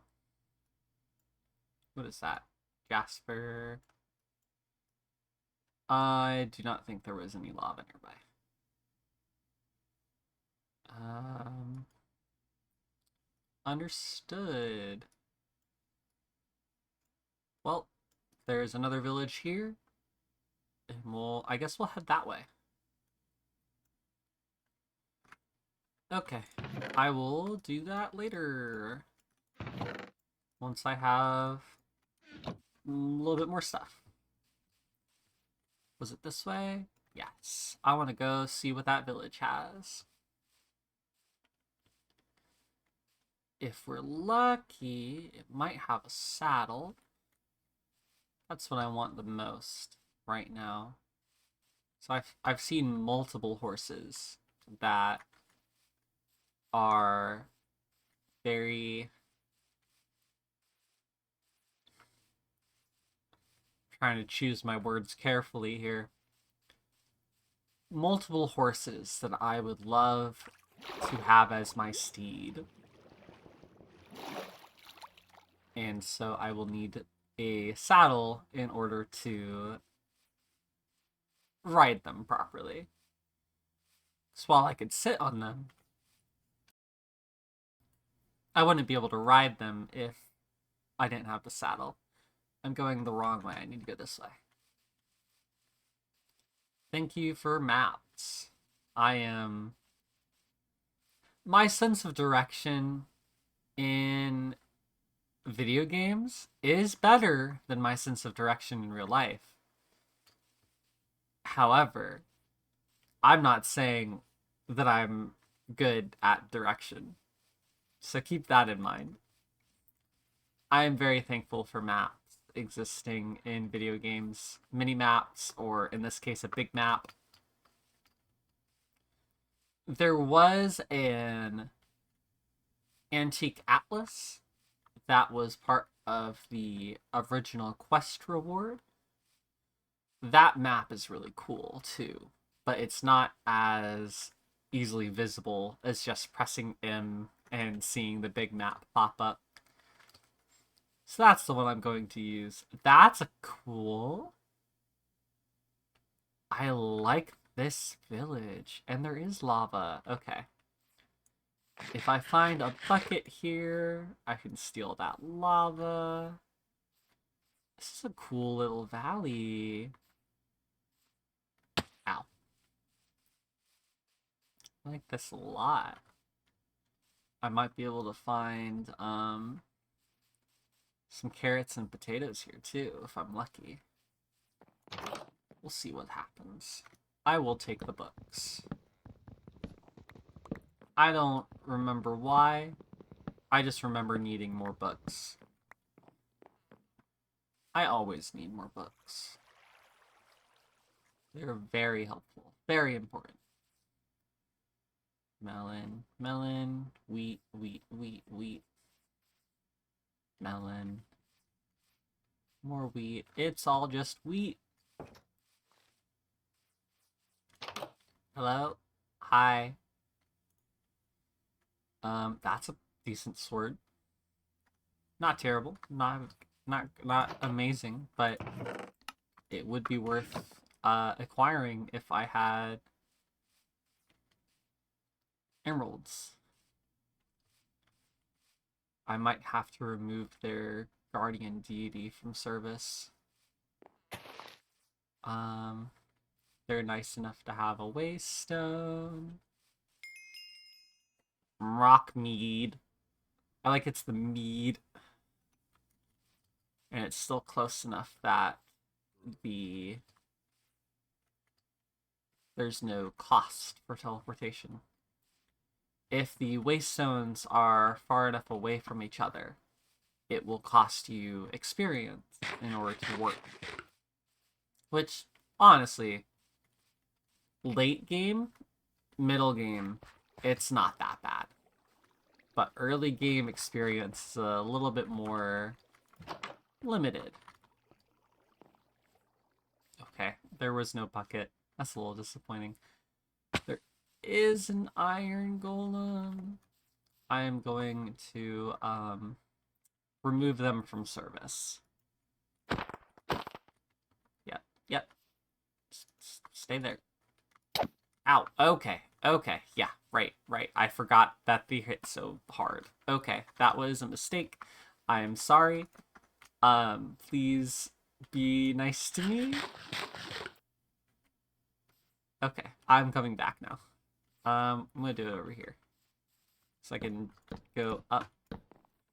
What is that? Jasper. I do not think there was any lava nearby. Understood. Well, there's another village here. And I guess we'll head that way. Okay, I will do that later. Once I have a little bit more stuff. Was it this way? Yes. I want to go see what that village has. If we're lucky, it might have a saddle. That's what I want the most right now. So I've seen multiple horses that are very... trying to choose my words carefully here. Multiple horses that I would love to have as my steed. And so I will need a saddle in order to ride them properly. So while I could sit on them, I wouldn't be able to ride them if I didn't have the saddle. I'm going the wrong way. I need to go this way. Thank you for maps. My sense of direction in video games is better than my sense of direction in real life. However, I'm not saying that I'm good at direction. So keep that in mind. I am very thankful for maps existing in video games, mini maps, or in this case, a big map. There was an antique atlas that was part of the original quest reward. That map is really cool too, but it's not as easily visible as just pressing M and seeing the big map pop up. So that's the one I'm going to use. That's a cool. I like this village. And there is lava. Okay. If I find a bucket here, I can steal that lava. This is a cool little valley. Ow. I like this a lot. I might be able to find some carrots and potatoes here too, if I'm lucky. We'll see what happens. I will take the books. I don't remember why. I just remember needing more books. I always need more books. They're very helpful. Very important. Melon, melon, wheat, wheat, wheat, wheat. Melon. More wheat. It's all just wheat. Hello? Hi. That's a decent sword. Not terrible. Not amazing, but it would be worth acquiring if I had emeralds. I might have to remove their guardian deity from service. They're nice enough to have a waystone. Rock mead. I like it's the mead. And it's still close enough that there's no cost for teleportation. If the waystones are far enough away from each other, it will cost you experience in order to work. Which, honestly, late game, middle game, it's not that bad. But early game experience is a little bit more limited. Okay, there was no bucket. That's a little disappointing. There is an iron golem. I am going to remove them from service. Yep. Stay there. Ow. Okay. Yeah, right. I forgot that they hit so hard. Okay, that was a mistake. I am sorry. Please be nice to me. Okay, I'm coming back now. I'm gonna do it over here. So I can go up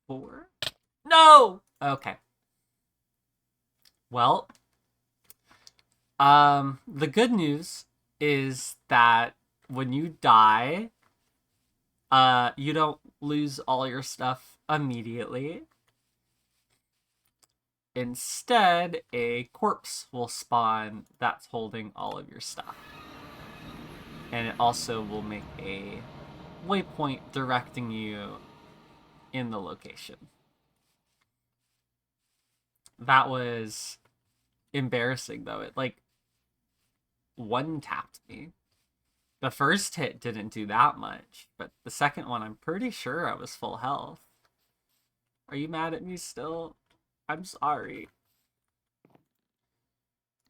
4. No! Okay. Well, the good news is that when you die, you don't lose all your stuff immediately. Instead, a corpse will spawn that's holding all of your stuff. And it also will make a waypoint directing you in the location. That was embarrassing, though. It, like, one-tapped me. The first hit didn't do that much, but the second one, I'm pretty sure I was full health. Are you mad at me still? I'm sorry.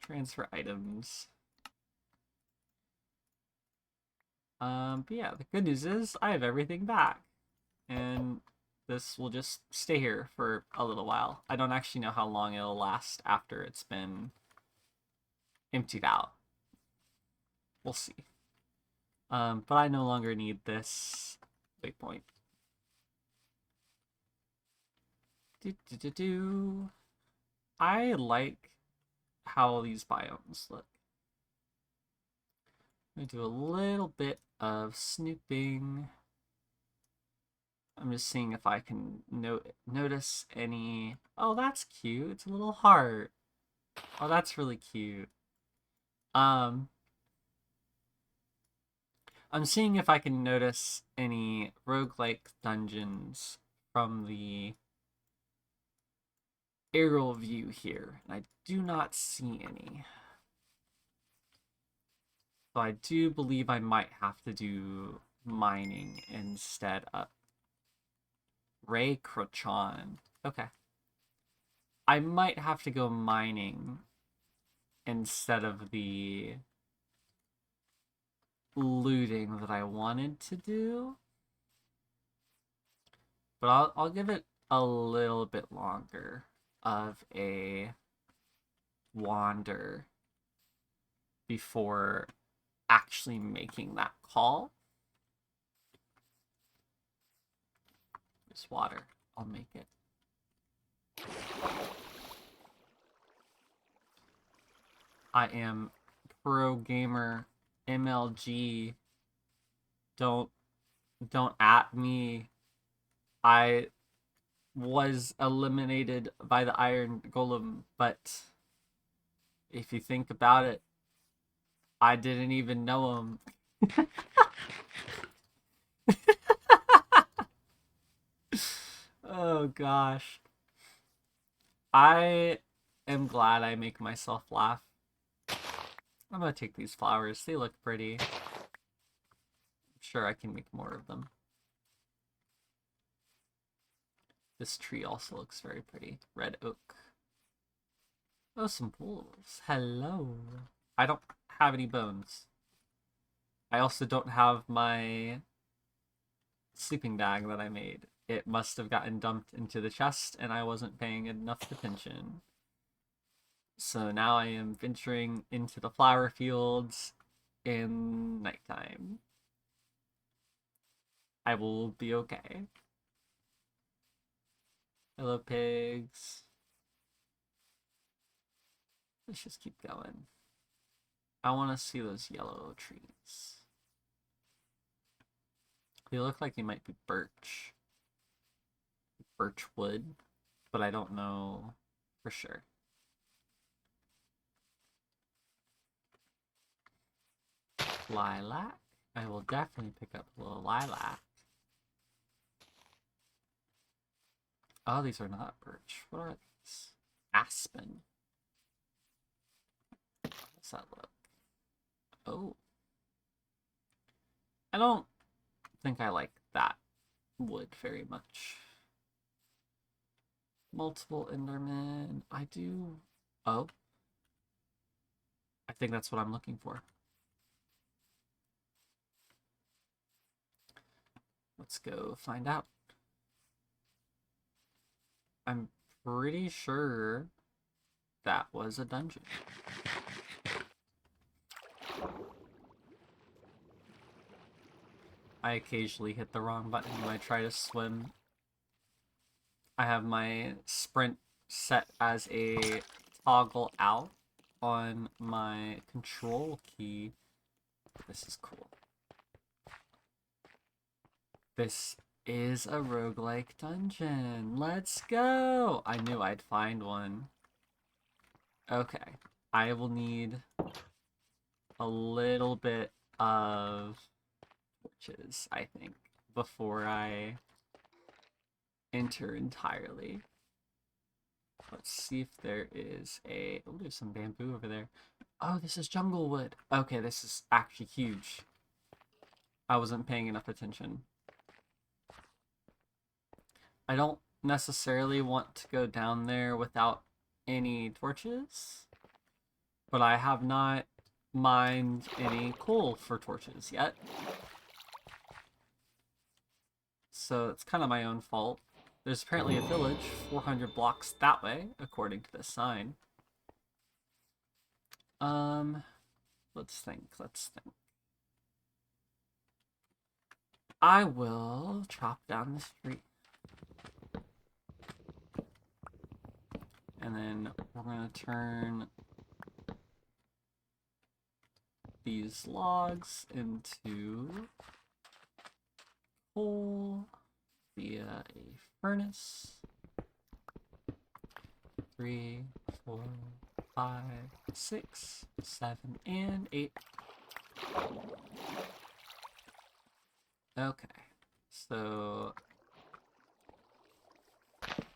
Transfer items. But yeah, the good news is I have everything back. And this will just stay here for a little while. I don't actually know how long it'll last after it's been emptied out. We'll see. But I no longer need this waypoint. I like how these biomes look. I'm gonna do a little bit of snooping. I'm just seeing if I can notice any... Oh, that's cute. It's a little heart. Oh, that's really cute. I'm seeing if I can notice any roguelike dungeons from the aerial view here, and I do not see any. So I do believe I might have to do mining instead of Ray Crochon. Okay. I might have to go mining instead of the looting that I wanted to do. But I'll give it a little bit longer of a wander before actually making that call. This water, I'll make it. I am pro gamer MLG. Don't at me. I was eliminated by the Iron Golem, but if you think about it, I didn't even know him. Oh gosh. I am glad I make myself laugh. I'm gonna take these flowers. They look pretty. I'm sure I can make more of them. This tree also looks very pretty. Red oak. Oh, some pools. Hello. I don't have any bones. I also don't have my sleeping bag that I made. It must have gotten dumped into the chest and I wasn't paying enough attention. So now I am venturing into the flower fields in nighttime. I will be okay. Hello, pigs. Let's just keep going. I want to see those yellow trees. They look like they might be birch. Birch wood, but I don't know for sure. Lilac. I will definitely pick up a little lilac. Oh, these are not birch. What are these? Aspen. How does that look? Oh. I don't think I like that wood very much. Multiple Endermen. I do... Oh. I think that's what I'm looking for. Let's go find out. I'm pretty sure that was a dungeon. I occasionally hit the wrong button when I try to swim. I have my sprint set as a toggle out on my control key. This is cool. This is a roguelike dungeon. Let's go! I knew I'd find one. Okay. I will need a little bit of torches, I think, before I enter entirely. Let's see if there is a... Oh, there's some bamboo over there. Oh, this is jungle wood. Okay, this is actually huge. I wasn't paying enough attention. I don't necessarily want to go down there without any torches, but I have not mined any coal for torches yet. So it's kind of my own fault. There's apparently a village 400 blocks that way, according to this sign. Let's think. I will chop down this tree. And then we're going to turn these logs into coal via a furnace. 3, 4, 5, 6, 7, and 8. Okay, so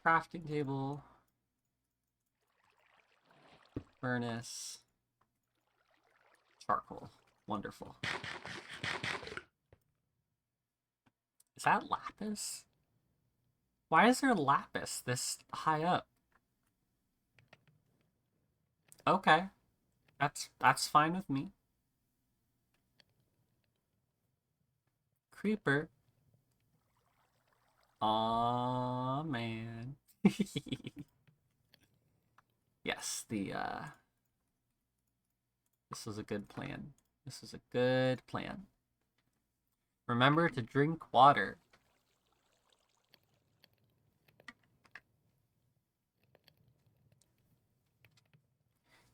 crafting table, furnace, charcoal. Wonderful. Is that lapis? Why is there lapis this high up? Okay, that's fine with me. Creeper. Aw, man. Yes, this was a good plan. This is a good plan. Remember to drink water.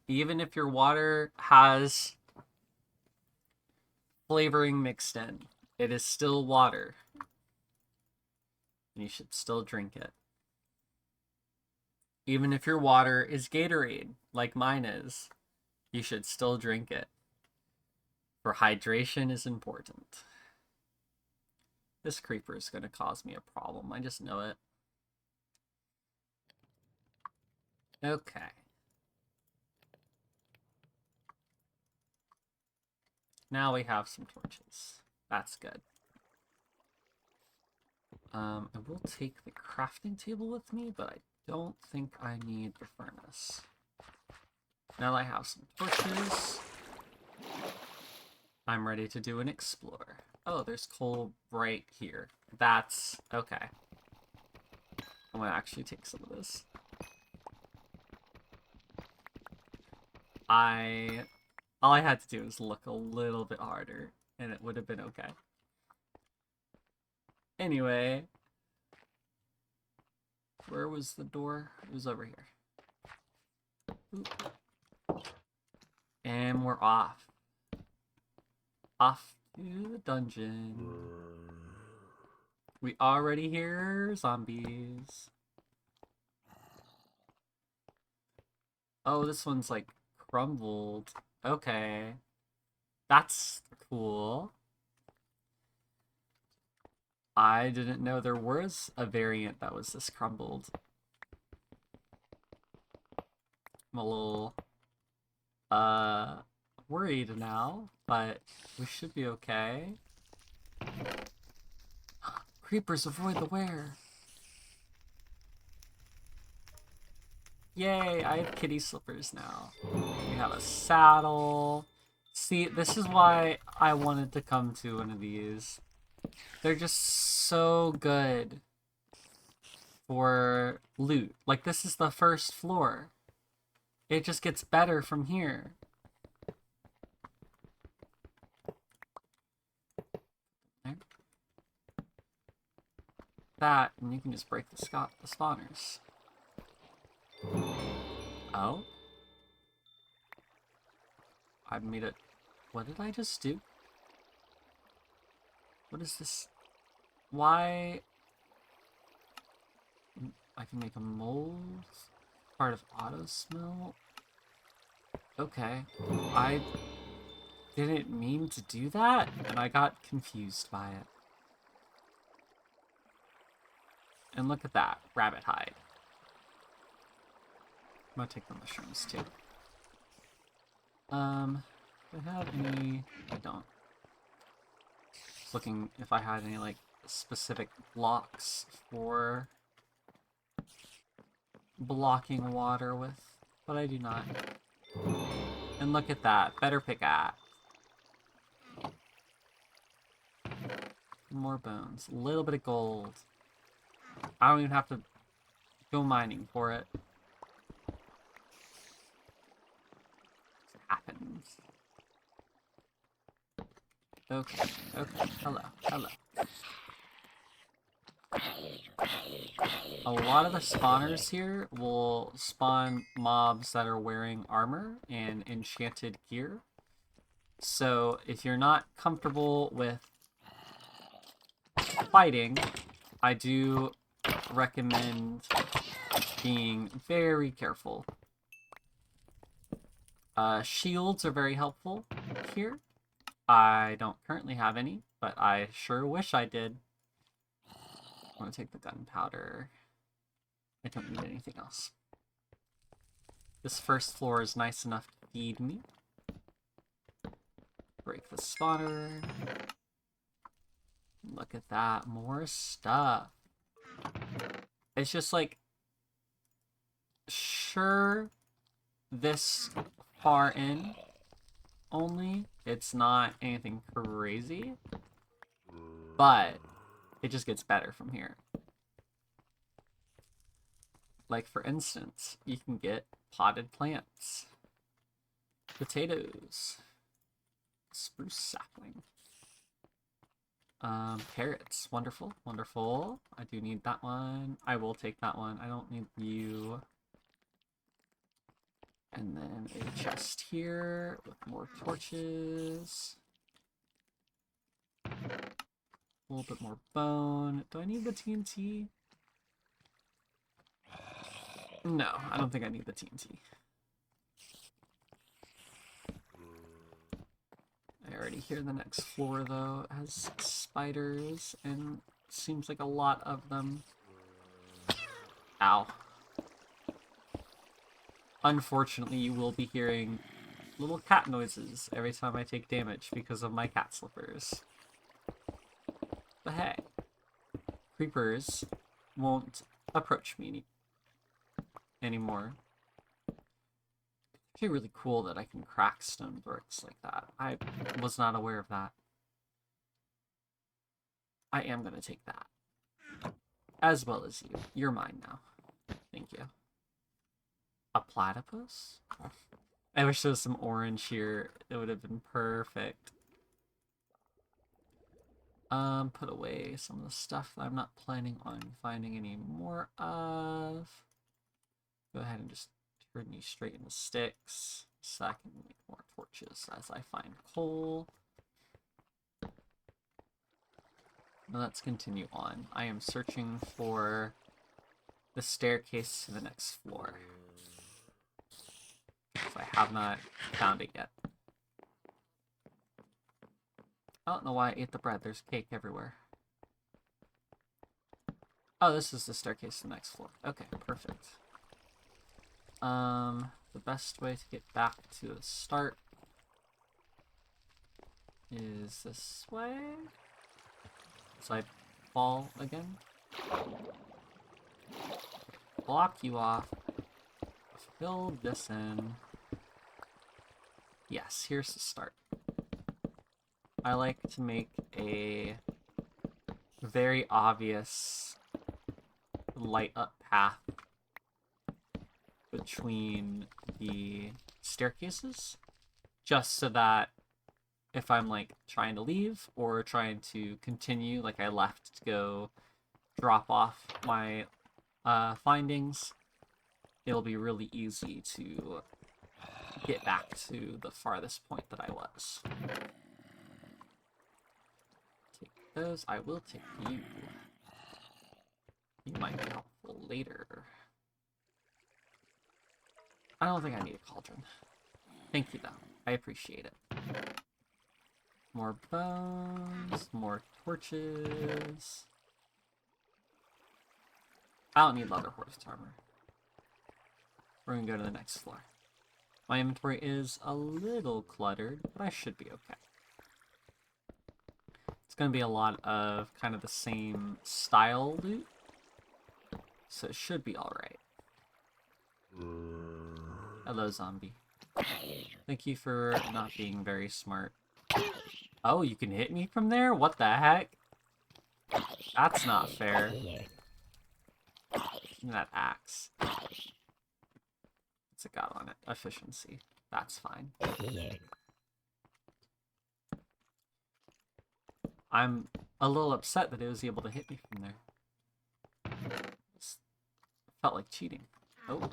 Even if your water has flavoring mixed in, it is still water. And you should still drink it. Even if your water is Gatorade, like mine is, you should still drink it. For hydration is important. This creeper is going to cause me a problem. I just know it. Okay. Now we have some torches. That's good. I will take the crafting table with me, but I don't think I need the furnace. Now I have some torches. I'm ready to do an explore. Oh, there's coal right here. That's okay. I'm gonna actually take some of this. All I had to do was look a little bit harder, and it would have been okay. Anyway, where was the door? It was over here. Oop. And we're off. Off to the dungeon. We already hear zombies. Oh, this one's like crumbled. Okay. That's cool. I didn't know there was a variant that was this crumbled. I'm a little worried now, but we should be okay. Creepers, avoid the wear. Yay, I have kitty slippers now. We have a saddle. See, this is why I wanted to come to one of these. They're just so good for loot. Like, this is the first floor. It just gets better from here. There. That, and you can just break the spawners. Oh? I made it. What did I just do? What is this? Why? I can make a mold. Part of auto smell. Okay. I didn't mean to do that, and I got confused by it. And look at that. Rabbit hide. I'm gonna take the mushrooms too. Do I have any? I don't. Just looking if I had any like specific blocks for blocking water with, but I do not. And look at that, better pickaxe. More bones, a little bit of gold. I don't even have to go mining for it. It happens. Okay, okay, hello, hello. A lot of the spawners here will spawn mobs that are wearing armor and enchanted gear. So if you're not comfortable with fighting, I do recommend being very careful. Shields are very helpful here. I don't currently have any, but I sure wish I did. I'm gonna take the gunpowder. I don't need anything else. This first floor is nice enough to feed me. Break the spawner. Look at that, more stuff. It's just like, sure, this far in only, it's not anything crazy, but it just gets better from here. Like, for instance, you can get potted plants, potatoes, spruce sapling, carrots. Wonderful, wonderful. I do need that one. I will take that one. I don't need you. And then a chest here with more torches. A little bit more bone. Do I need the TNT? No, I don't think I need the TNT. I already hear the next floor, though. It has spiders, and seems like a lot of them. Ow. Unfortunately, you will be hearing little cat noises every time I take damage because of my cat slippers. But hey, creepers won't approach me anymore. It's actually really cool that I can crack stone bricks like that. I was not aware of that. I am going to take that. As well as you. You're mine now. Thank you. A platypus? I wish there was some orange here. It would have been perfect. Put away some of the stuff that I'm not planning on finding any more of. Go ahead and just turn you straight into sticks so I can make more torches as I find coal. Now let's continue on. I am searching for the staircase to the next floor. So I have not found it yet. I don't know why I ate the bread. There's cake everywhere. Oh, this is the staircase to the next floor. Okay, perfect. The best way to get back to the start is this way. So I fall again. Block you off. Fill this in. Yes, here's the start. I like to make a very obvious light up path between the staircases, just so that if I'm like trying to leave or trying to continue, like I left to go drop off my findings, it'll be really easy to get back to the farthest point that I was. Take those. I will take you. You might be helpful later. I don't think I need a cauldron. Thank you, though. I appreciate it. More bones, more torches. I don't need leather horse armor. We're gonna go to the next floor. My inventory is a little cluttered, but I should be okay. It's gonna be a lot of kind of the same style loot, so it should be alright. Hello, zombie. Thank you for not being very smart. Oh, you can hit me from there? What the heck? That's not fair. Give me that axe. What's it got on it? Efficiency. That's fine. I'm a little upset that it was able to hit me from there. It felt like cheating. Oh.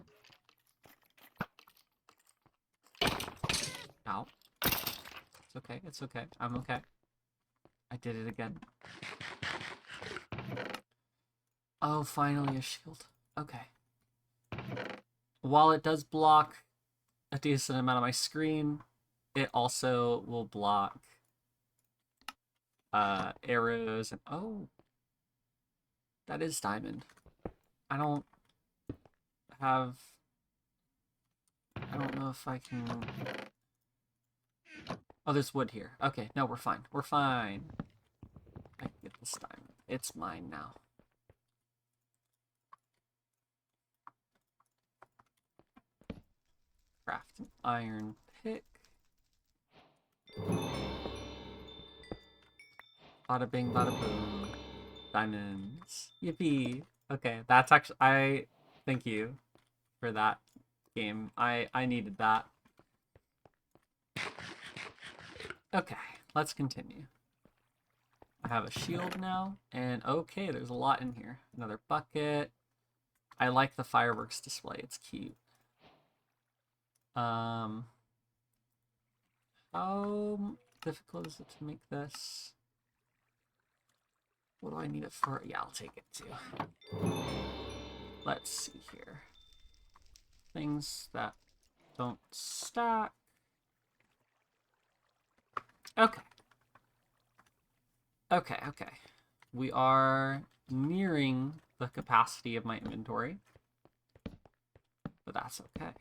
Ow. It's okay, it's okay. I'm okay. I did it again. Oh, finally a shield. Okay. While it does block a decent amount of my screen, it also will block arrows and... Oh! That is diamond. I don't know if I can... Oh, there's wood here. Okay, no, we're fine. We're fine. I can get this diamond. It's mine now. Craft an iron pick. Bada bing, bada boom. Diamonds. Yippee. Okay, that's actually... Thank you for that game. I needed that. Okay, let's continue. I have a shield now, and okay, there's a lot in here. Another bucket. I like the fireworks display. It's cute. How difficult is it to make this? What do I need it for? Yeah, I'll take it too. Let's see here. Things that don't stack. Okay. Okay. We are nearing the capacity of my inventory. But that's okay.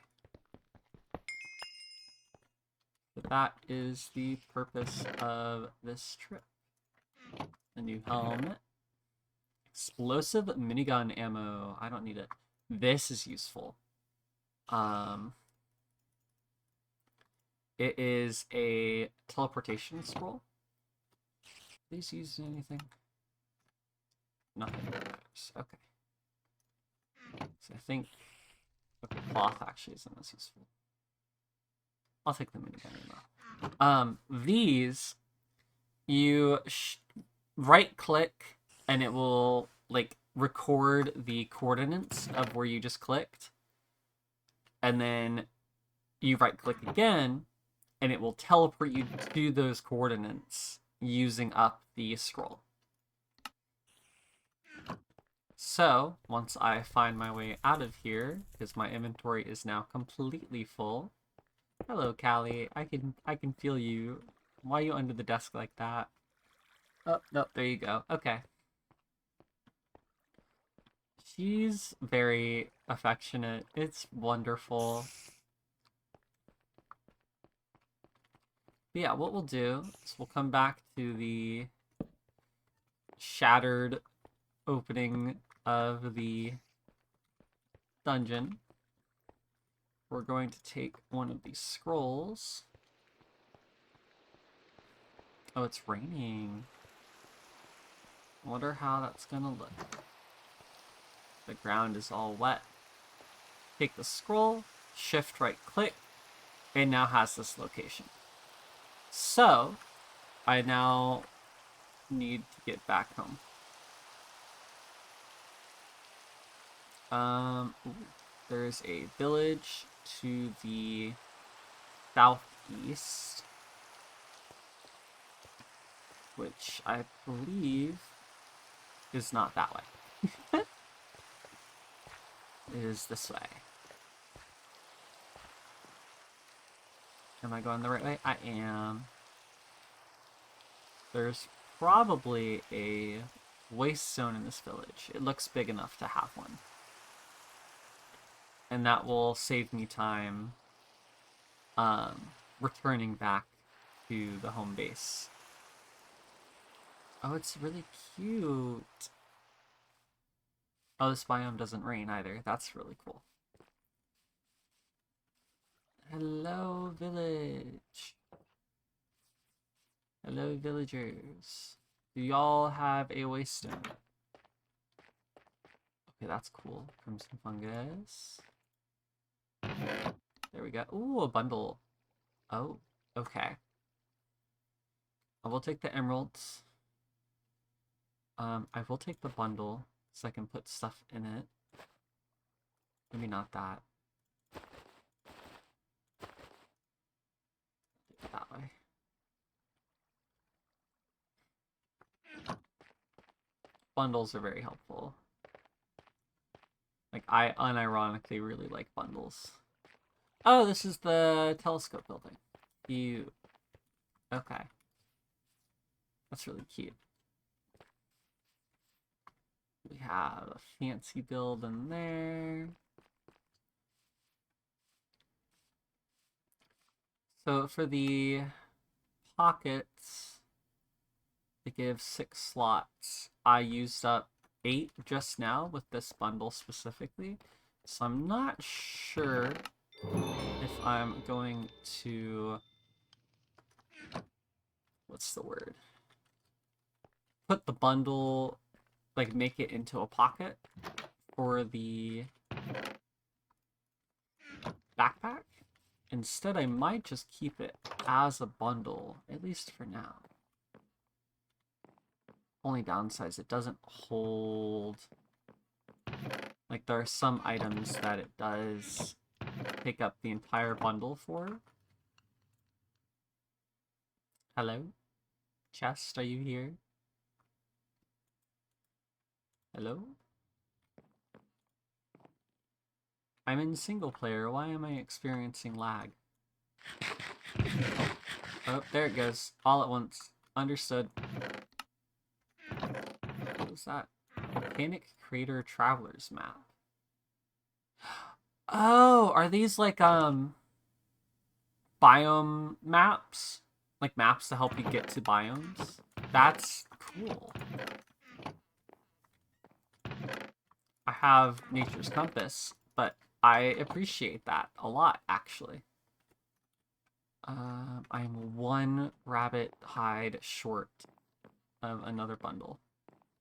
But that is the purpose of this trip. A new helmet. Explosive minigun ammo. I don't need it. This is useful. It is a teleportation scroll. These use anything? Nothing matters. Okay. So I think cloth actually isn't as useful. I'll take the minigun ammo. These you right click and it will like record the coordinates of where you just clicked, and then you right click again and it will teleport you to those coordinates using up the scroll. So once I find my way out of here, because my inventory is now completely full. Hello, Callie. I can feel you. Why are you under the desk like that? Oh, no, there you go. Okay. She's very affectionate. It's wonderful. But yeah, what we'll do is we'll come back to the shattered opening of the dungeon. We're going to take one of these scrolls. Oh, it's raining. I wonder how that's gonna look. The ground is all wet. Take the scroll, shift right click, it now has this location. So, I now need to get back home. There's a village to the southeast, which I believe is not that way. It is this way. Am I going the right way? I am. There's probably a waste zone in this village. It looks big enough to have one. And that will save me time returning back to the home base. Oh, it's really cute. Oh, this biome doesn't rain either. That's really cool. Hello, village. Hello, villagers. Do y'all have a waste stone? Okay, that's cool. Crimson fungus. There we go. Ooh, a bundle. Oh, okay. I will take the emeralds. I will take the bundle so I can put stuff in it. Maybe not that. That way. Bundles are very helpful. Like, I unironically really like bundles. Oh, this is the telescope building. Cute. Okay. That's really cute. We have a fancy build in there. So for the pockets, it gives 6 slots. I used up 8 just now with this bundle specifically. So I'm not sure if I'm going to... What's the word? Put the bundle, like make it into a pocket for the backpack. Instead, I might just keep it as a bundle, at least for now. Only downside is it doesn't hold... Like, there are some items that it does take up the entire bundle for. Hello? Chest, are you here? Hello? I'm in single player. Why am I experiencing lag? Oh, there it goes. All at once. Understood. What was that? Volcanic Crater Traveler's Map. Oh, are these like, biome maps? Like maps to help you get to biomes? That's cool. I have Nature's Compass, but I appreciate that a lot, actually. I'm one rabbit hide short of another bundle.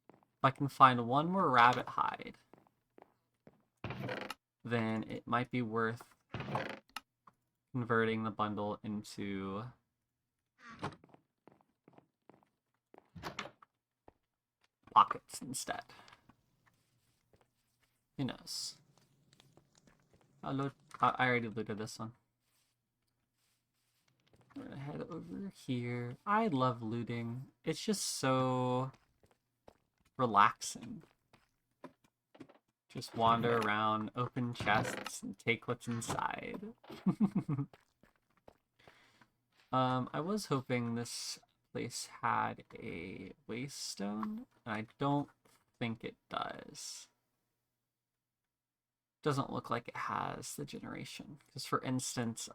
If I can find one more rabbit hide, then it might be worth converting the bundle into pockets instead. Who knows? I already looted this one. We're gonna head over here. I love looting. It's just so relaxing. Just wander around, open chests, and take what's inside. I was hoping this place had a waystone, and I don't think it does. Doesn't look like it has the generation. Because for instance,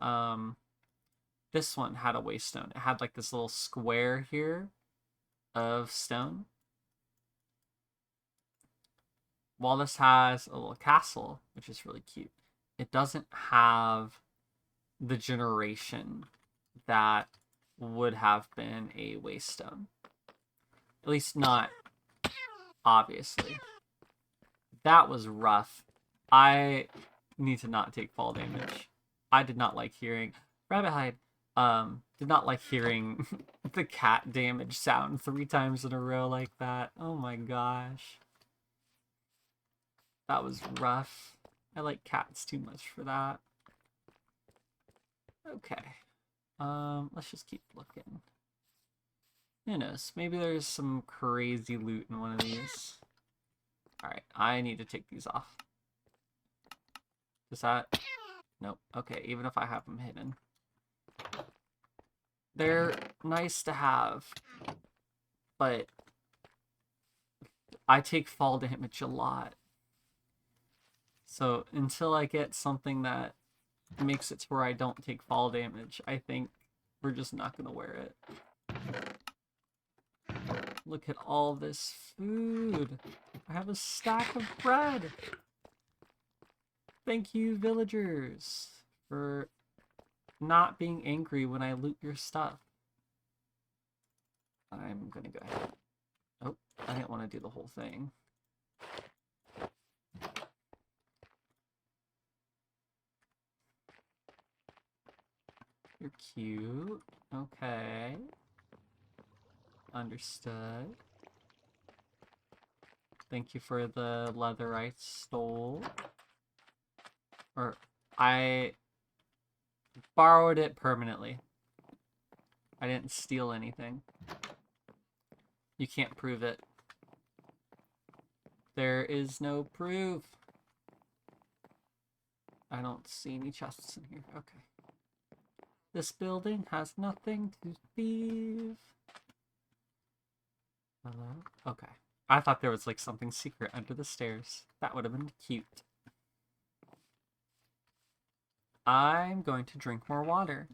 this one had a waystone. It had like this little square here of stone. While this has a little castle, which is really cute, it doesn't have the generation that would have been a waystone. At least not obviously. That was rough. I need to not take fall damage. I did not like hearing Rabbit Hide. Did not like hearing the cat damage sound 3 times in a row like that. Oh my gosh. That was rough. I like cats too much for that. Okay. Let's just keep looking. Who knows? Maybe there's some crazy loot in one of these. Alright, I need to take these off. Is that... Nope. Okay, even if I have them hidden. They're nice to have, but I take fall damage a lot. So until I get something that makes it to where I don't take fall damage, I think we're just not going to wear it. Look at all this food. I have a stack of bread. Thank you, villagers, for not being angry when I loot your stuff. I'm gonna go ahead. Oh, I didn't want to do the whole thing. You're cute. Okay. Understood. Thank you for the leather I stole. Or, I borrowed it permanently. I didn't steal anything. You can't prove it. There is no proof. I don't see any chests in here. Okay. This building has nothing to thieve. Hello? Okay. I thought there was like something secret under the stairs. That would have been cute. I'm going to drink more water.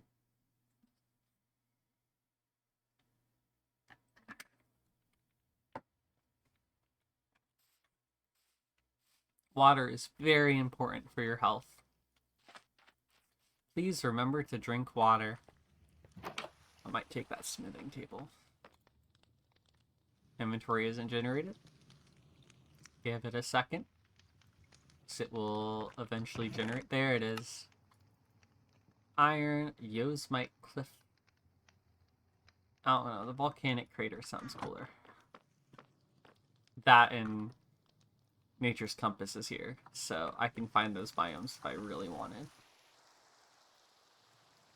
Water is very important for your health. Please remember to drink water. I might take that smithing table. Inventory isn't generated. Give it a second. It will eventually generate. There it is. Iron, Yosemite Cliff. I don't know, the volcanic crater sounds cooler. That and Nature's Compass is here, so I can find those biomes if I really wanted.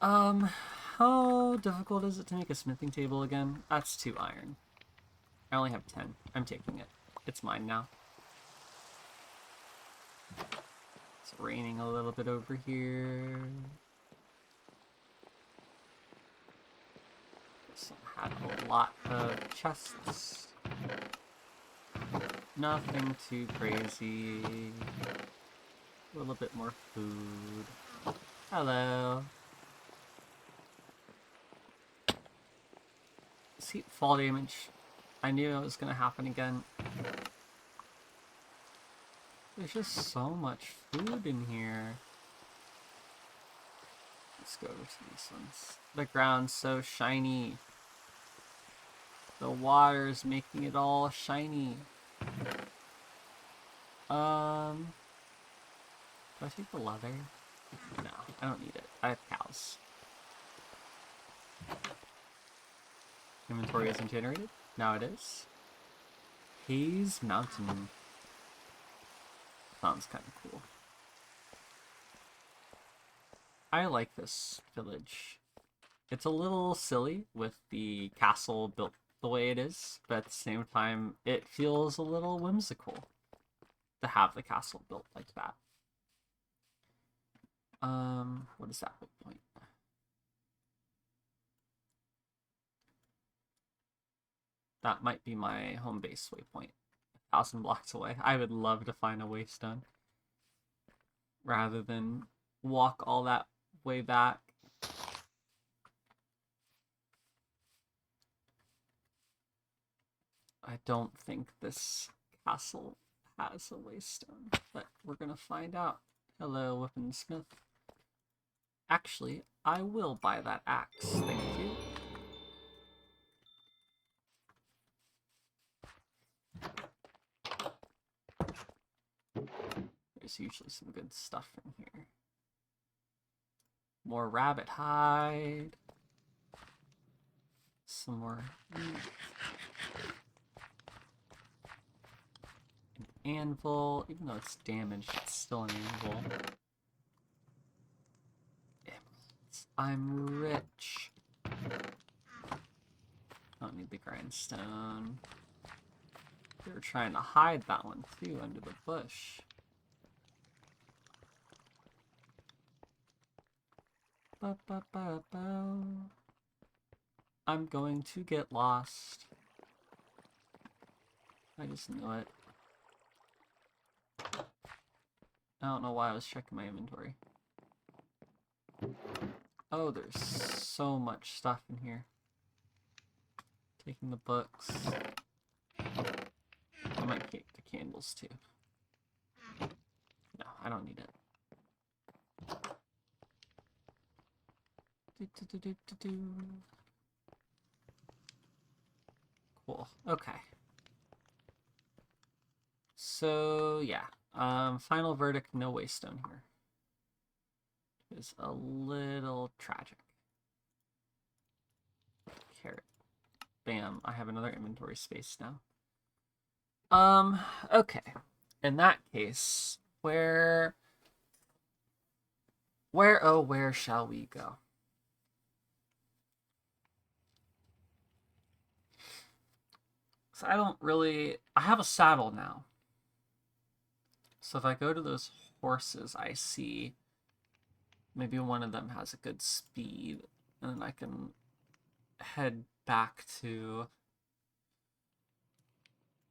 How difficult is it to make a smithing table again? That's 2 iron. I only have 10. I'm taking it. It's mine now. It's raining a little bit over here. This one had a lot of chests. Nothing too crazy. A little bit more food. Hello. See, fall damage. I knew it was gonna happen again. There's just so much food in here. Let's go to these ones. The ground's so shiny. The water's making it all shiny. Do I take the leather? No, I don't need it. I have cows. Inventory isn't generated? Now it is. Haze Mountain. Sounds kind of cool. I like this village. It's a little silly with the castle built the way it is, but at the same time, it feels a little whimsical to have the castle built like that. What is that waypoint? That might be my home base waypoint. 1,000 blocks away. I would love to find a waystone rather than walk all that way back. I don't think this castle has a waystone, but we're gonna find out. Hello, Whippensmith. Actually, I will buy that axe, thank you. There's usually some good stuff in here. More rabbit hide. Some more meat. An anvil, even though it's damaged, it's still an anvil. Emeralds. I'm rich. I don't need the grindstone. They were trying to hide that one too under the bush. I'm going to get lost. I just know it. I don't know why I was checking my inventory. Oh, there's so much stuff in here. Taking the books. I might take the candles too. No, I don't need it. Cool. Okay. So yeah. Final verdict, no waystone here. Is a little tragic. Carrot. Bam, I have another inventory space now. Okay. In that case, where shall we go? So I have a saddle now. So if I go to those horses, I see maybe one of them has a good speed, and then I can head back to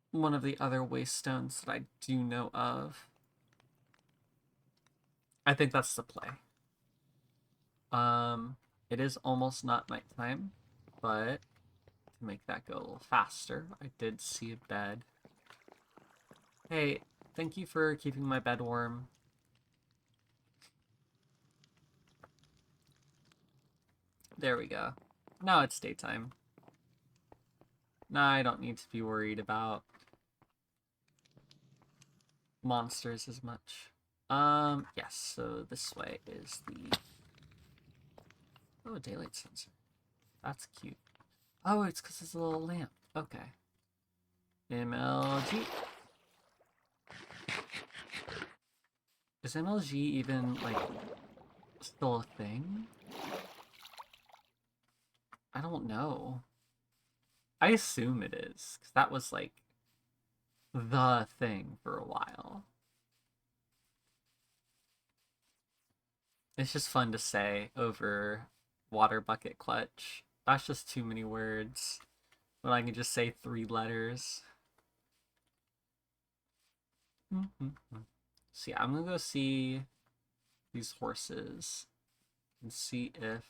one of the other waystones that I do know of. I think that's the play. It is almost not nighttime, but to make that go a little faster, I did see a bed. Hey, thank you for keeping my bed warm. There we go. Now it's daytime. Now I don't need to be worried about monsters as much. Yes, so this way is the... Oh, a daylight sensor. That's cute. Oh, it's because it's a little lamp. Okay. MLG. Is MLG even, like, still a thing? I don't know. I assume it is, because that was, like, the thing for a while. It's just fun to say over water bucket clutch. That's just too many words. When I can just say 3 letters. So yeah, I'm gonna go see these horses and see if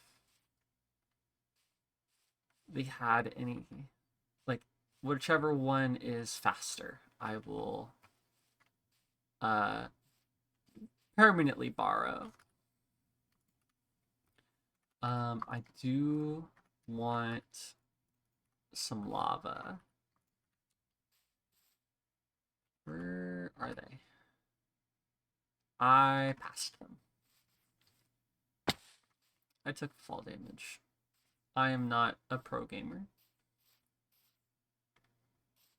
they had any, like, whichever one is faster, I will uh, permanently borrow. I do want some lava. Where are they? I passed them. I took fall damage. I am not a pro gamer.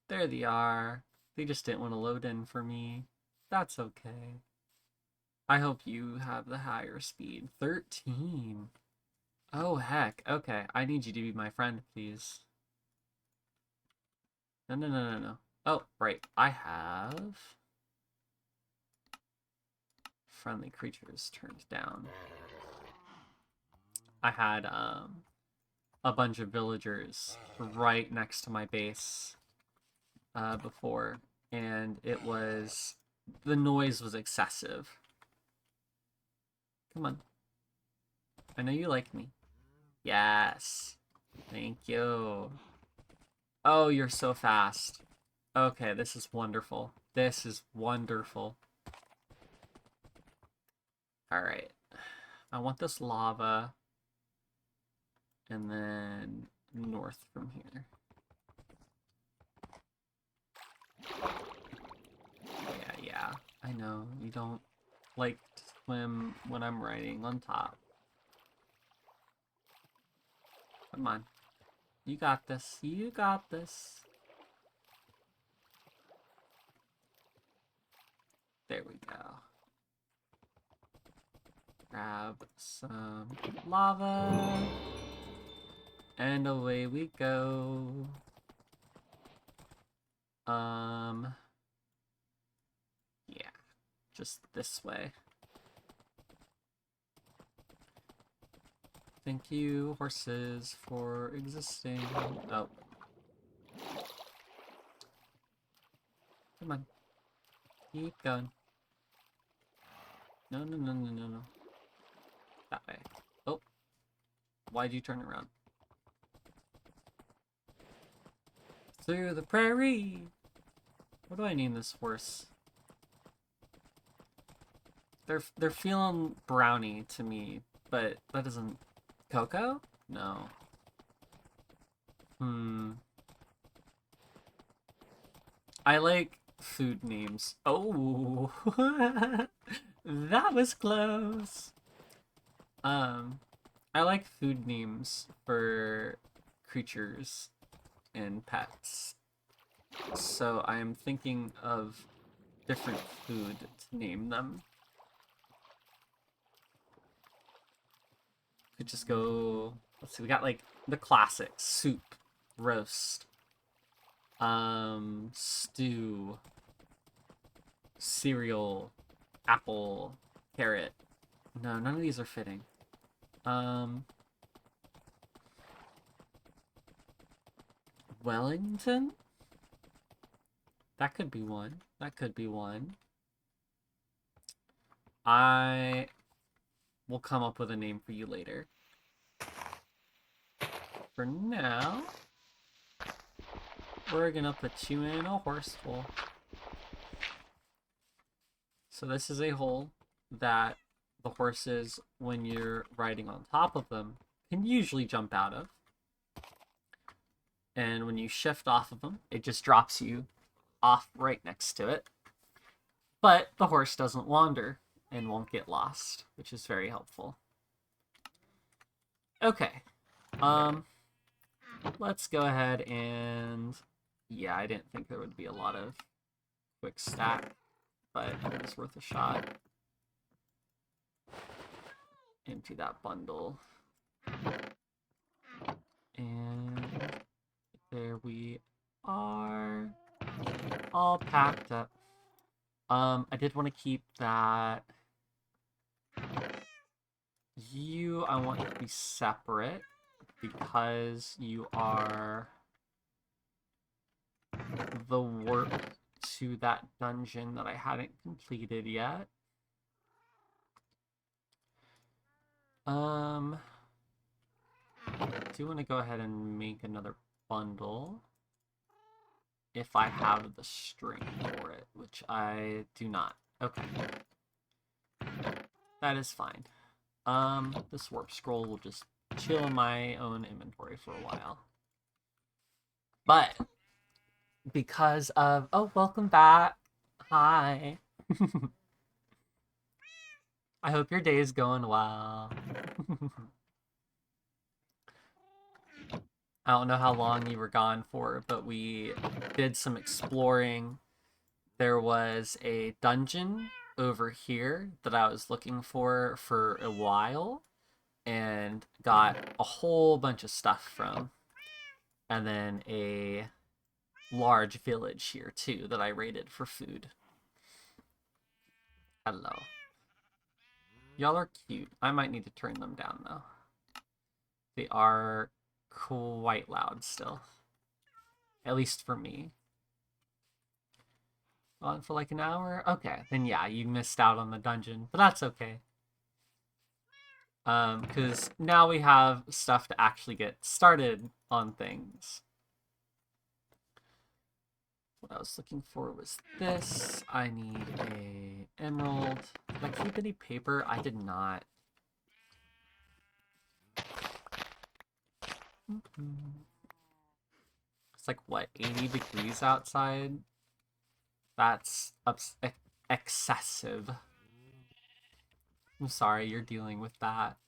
There they are. They just didn't want to load in for me. That's okay. I hope you have the higher speed. 13. Oh, heck. Okay, I need you to be my friend, please. No, no, no, no, no. Oh, right. I have friendly creatures turned down. I had a bunch of villagers right next to my base before, and the noise was excessive. Come on. I know you like me. Yes. Thank you. Oh, you're so fast. Okay, this is wonderful. This is wonderful. Alright. I want this lava. And then north from here. Yeah. I know. You don't like to swim when I'm riding on top. Come on. You got this. You got this. There we go. Grab some lava. And away we go. Yeah. Just this way. Thank you, horses, for existing. Oh. Come on. Keep going. No, no, no, no, no, no. That way. Oh. Why'd you turn around? Through the prairie! What do I name this horse? They're feeling brownie to me, but that isn't... Coco? No. I like food names. Oh! That was close! I like food names for creatures and pets. So I am thinking of different food to name them. Could just go... Let's see, we got like the classics. Soup, roast, stew, cereal, apple, carrot. No, none of these are fitting. Wellington? That could be one. That could be one. I will come up with a name for you later. For now, we're gonna put you in a horse hole. So this is a hole that the horses, when you're riding on top of them, can usually jump out of. And when you shift off of them, it just drops you off right next to it. But the horse doesn't wander and won't get lost, which is very helpful. Okay. Let's go ahead and... Yeah, I didn't think there would be a lot of quick stack, but it's worth a shot. Empty that bundle. And there we are. All packed up. I did want to keep that. I want to be separate because you are the work to that dungeon that I hadn't completed yet. I do want to go ahead and make another bundle if I have the string for it, which I do not. Okay. That is fine. This warp scroll will just chill in my own inventory for a while. But because of... Oh, welcome back. Hi. I hope your day is going well. I don't know how long you were gone for, but we did some exploring. There was a dungeon over here that I was looking for a while and got a whole bunch of stuff from. And then a large village here too that I raided for food. Hello. Y'all are cute. I might need to turn them down though. They are quite loud still. At least for me. On for like an hour? Okay, then yeah, you missed out on the dungeon, but that's okay. Because now we have stuff to actually get started on things. What I was looking for was this. I need a emerald. Did I keep any paper? I did not. It's like, what, 80 degrees outside? That's excessive. I'm sorry you're dealing with that.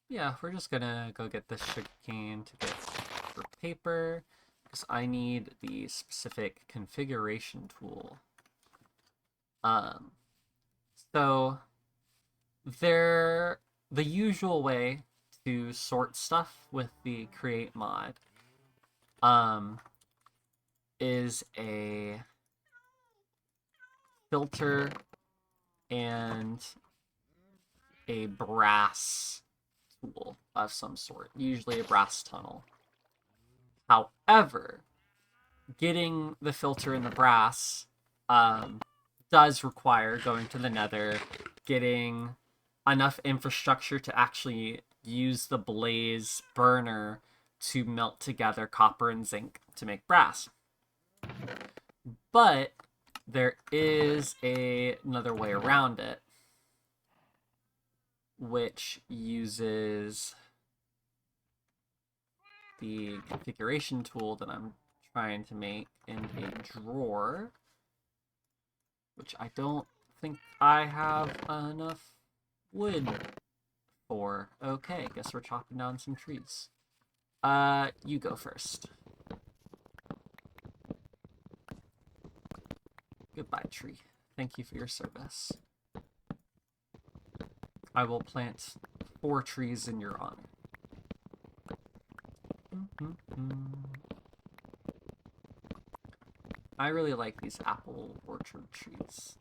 Yeah, we're just gonna go get this sugarcane to get for paper, because I need the specific configuration tool. So the usual way to sort stuff with the create mod is a filter and a brass tool of some sort, usually a brass tunnel. However, getting the filter and the brass does require going to the nether, getting enough infrastructure to actually use the blaze burner to melt together copper and zinc to make brass. But there is another way around it, which uses the configuration tool that I'm trying to make in a drawer, which I don't think I have enough wood for. Okay, guess we're chopping down some trees. You go first. Goodbye, tree. Thank you for your service. I will plant 4 trees in your honor. I really like these apple orchard trees.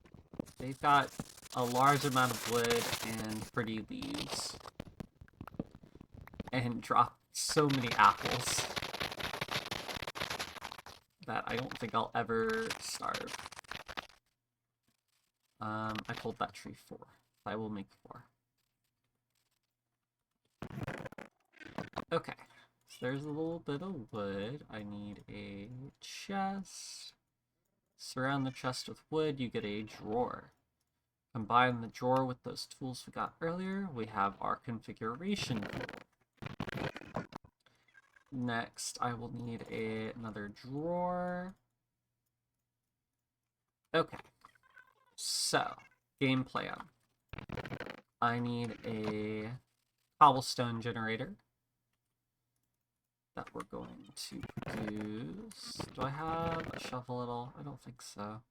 They've got a large amount of wood and pretty leaves. And drop so many apples that I don't think I'll ever starve. I told that tree 4. I will make 4. Okay. So there's a little bit of wood. I need a chest. Surround the chest with wood, you get a drawer. Combine the drawer with those tools we got earlier, we have our configuration tool. Next, I will need another drawer. Okay. So, game plan. I need a cobblestone generator that we're going to produce. Do I have a shovel at all? I don't think so.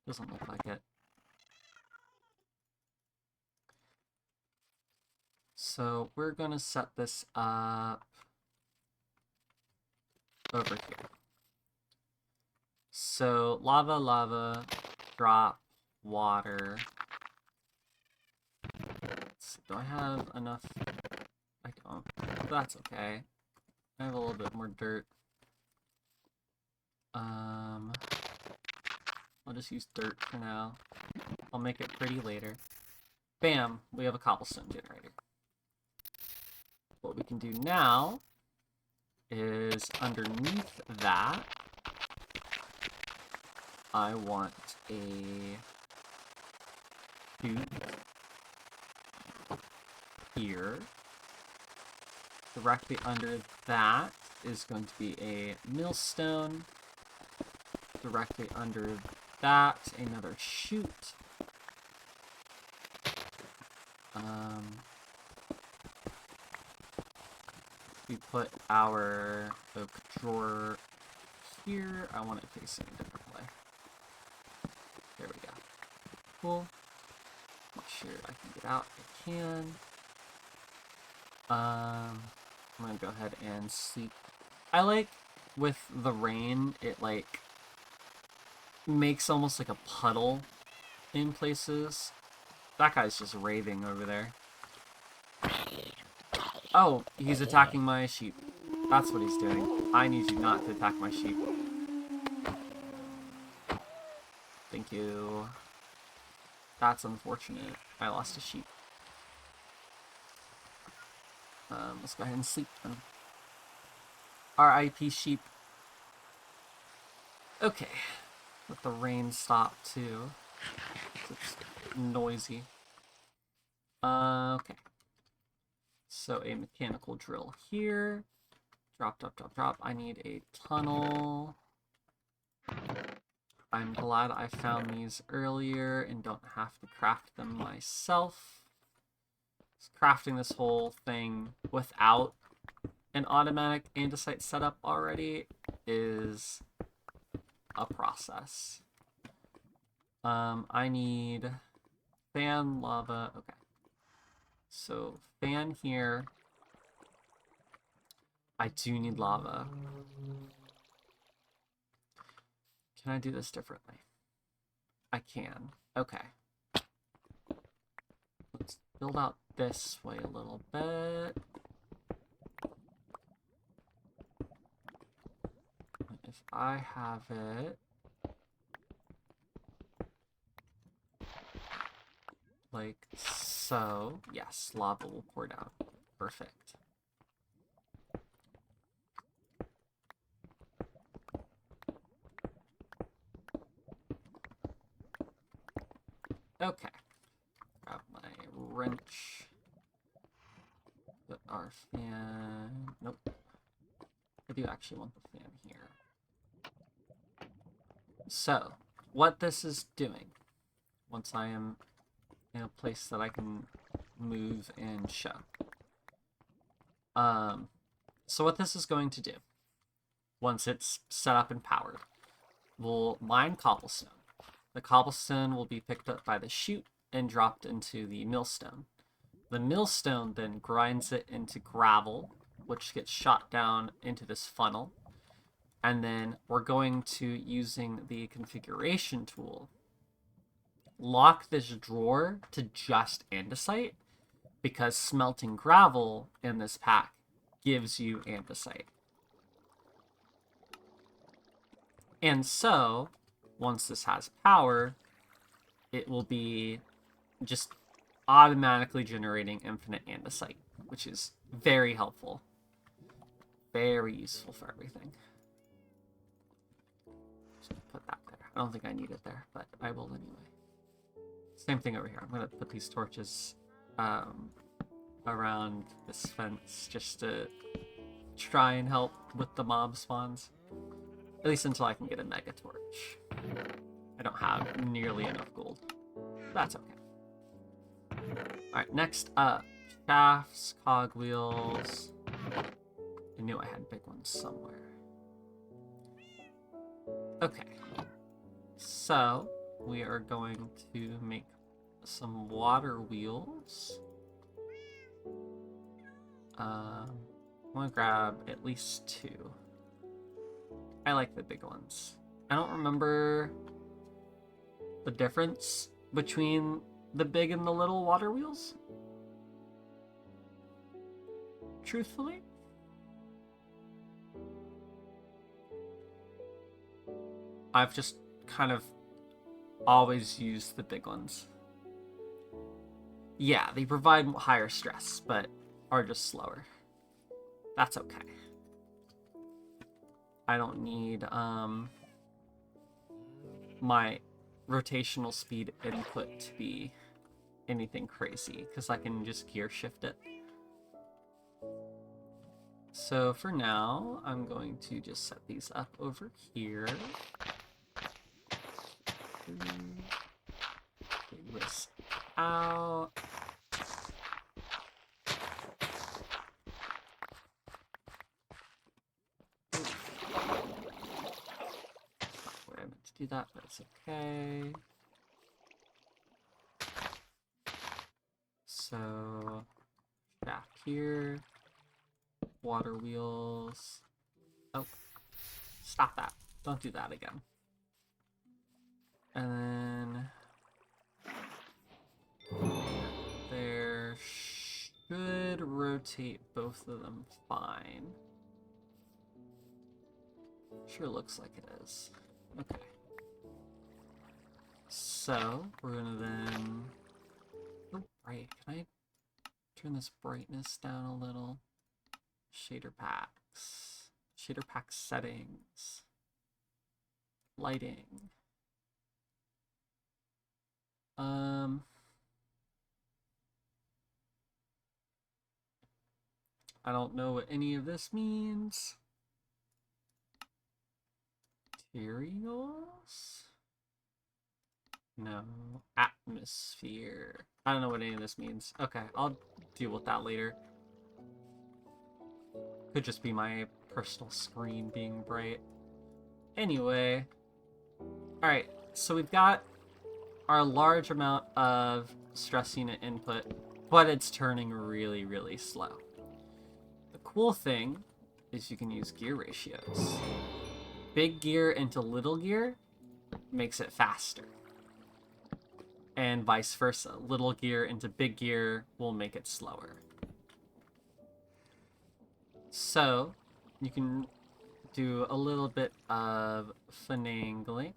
Doesn't look like it. So we're gonna set this up over here. So lava, drop, water. Do I have enough? I don't. That's okay. I have a little bit more dirt. I'll just use dirt for now. I'll make it pretty later. Bam! We have a cobblestone generator. What we can do now is underneath that, I want a chute here. Directly under that is going to be a millstone. Directly under that, another chute. We put our oak drawer here. I want it facing a different way. There we go. Cool. Make sure I can get out. I can. I'm gonna go ahead and sleep. I like with the rain, it like makes almost like a puddle in places. That guy's just raving over there. Oh, he's attacking my sheep. That's what he's doing. I need you not to attack my sheep. Thank you. That's unfortunate. I lost a sheep. Let's go ahead and sleep then. R.I.P. sheep. Okay. Let the rain stop too. It's noisy. Okay. So a mechanical drill here. Drop, drop, drop, drop. I need a tunnel. I'm glad I found these earlier and don't have to craft them myself. Crafting this whole thing without an automatic andesite setup already is a process. I need fan, lava. Okay. So fan here. I do need lava. Can I do this differently? I can. Okay. Let's build out this way a little bit. If I have it like so, yes, lava will pour down. Perfect. Okay. Grab my wrench. Put our fan. Nope. I do actually want the fan here. So, what this is doing, once I am in a place that I can move and show. So what this is going to do, once it's set up and powered, we'll mine cobblestone. The cobblestone will be picked up by the chute and dropped into the millstone. The millstone then grinds it into gravel, which gets shot down into this funnel. And then we're going to, using the configuration tool, lock this drawer to just andesite, because smelting gravel in this pack gives you andesite. And so, once this has power, it will be just automatically generating infinite andesite, which is very helpful. Very useful for everything. Just put that there. I don't think I need it there, but I will anyway. Same thing over here. I'm going to put these torches around this fence just to try and help with the mob spawns. At least until I can get a mega torch. I don't have nearly enough gold. That's okay. Alright, next up. Shafts, cogwheels. I knew I had big ones somewhere. Okay. So, we are going to make some water wheels. I'm gonna grab at least 2. I like the big ones. I don't remember the difference between the big and the little water wheels. Truthfully. I've just kind of always used the big ones. Yeah, they provide higher stress, but are just slower. That's okay. I don't need my rotational speed input to be anything crazy, because I can just gear shift it. So for now, I'm going to just set these up over here. Take this out. I meant to do that, but it's okay. So, shaft here, water wheels. Oh, stop that. Don't do that again. And then there should rotate both of them fine. Sure looks like it is. Okay. So, we're gonna then... Oh, bright. Can I turn this brightness down a little? Shader packs. Shader pack settings. Lighting. I don't know what any of this means. Materials? No. Atmosphere. I don't know what any of this means. Okay, I'll deal with that later. Could just be my personal screen being bright. Anyway. Alright, so we've got our large amount of stress unit input, but it's turning really, really slow. The cool thing is you can use gear ratios. Big gear into little gear makes it faster. And vice versa. Little gear into big gear will make it slower. So, you can do a little bit of finagling.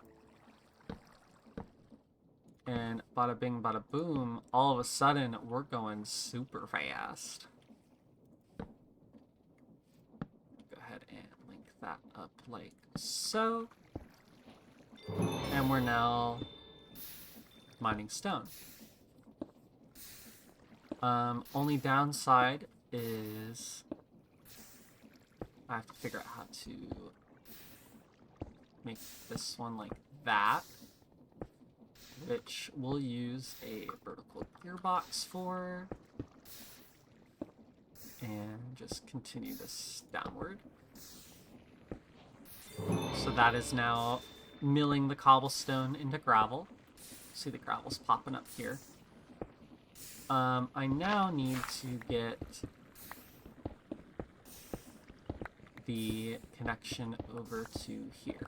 And bada bing, bada boom, all of a sudden, we're going super fast. Go ahead and link that up like so. And we're now mining stone. Only downside is I have to figure out how to make this one like that, which we'll use a vertical gearbox for, and just continue this downward. So that is now milling the cobblestone into gravel. See the gravel's popping up here. I now need to get the connection over to here.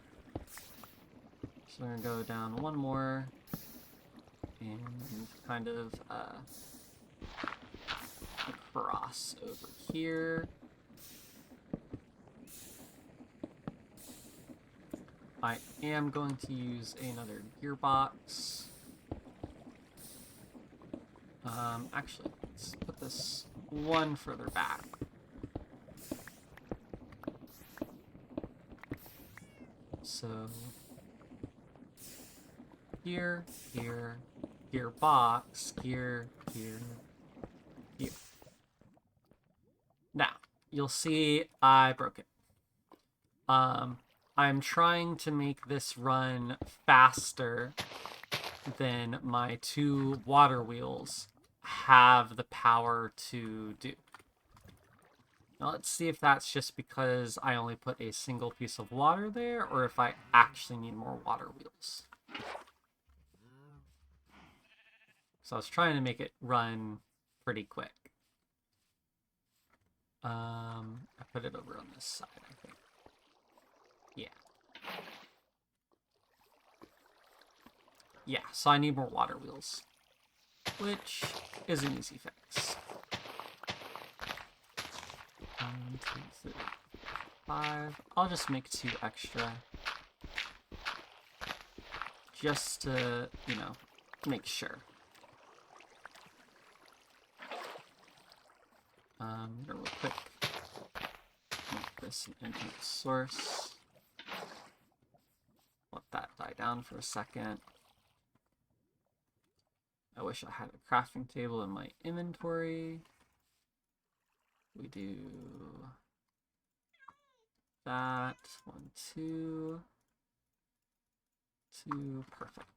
So we're gonna go down one more and kind of across over here. I am going to use another gearbox. Actually, let's put this one further back. So, here, here, gearbox, here, here, here. Now, you'll see I broke it. I'm trying to make this run faster than my two water wheels have the power to do. Now let's see if that's just because I only put a single piece of water there, or if I actually need more water wheels. So I was trying to make it run pretty quick. I put it over on this side, I think. Yeah. Yeah, so I need more water wheels, which is an easy fix. 1, 2, 3, 5. I'll just make 2 extra. Just to, you know, make sure. Real quick, make this an input source. let that die down for a second. I wish I had a crafting table in my inventory. We do that. 1, 2, 2, perfect.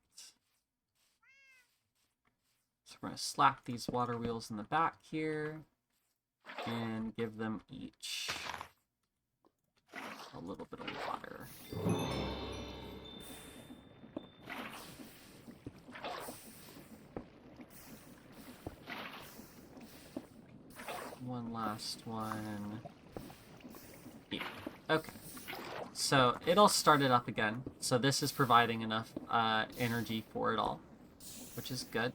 So we're going to slap these water wheels in the back here and give them each a little bit of water. One last one. Here. Okay. So it'll start it up again. So this is providing enough energy for it all, which is good.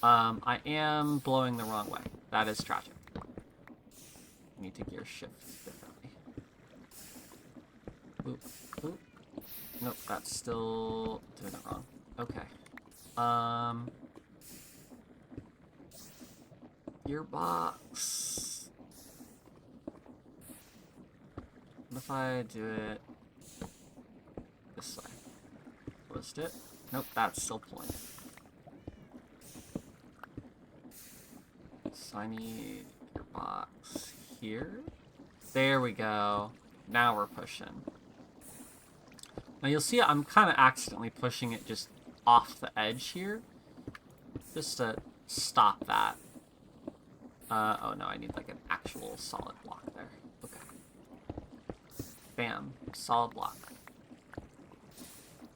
I am blowing the wrong way. That is tragic. I need to gear shift differently. Oop, oop. Nope, that's still doing it wrong. Okay. Gearbox. What if I do it this way? Closed it. Nope, that's still pulling. So I need gearbox here. There we go. Now we're pushing. Now you'll see I'm kind of accidentally pushing it just off the edge here. Just to stop that. Oh no, I need like an actual solid block there. Okay. Bam. Solid block.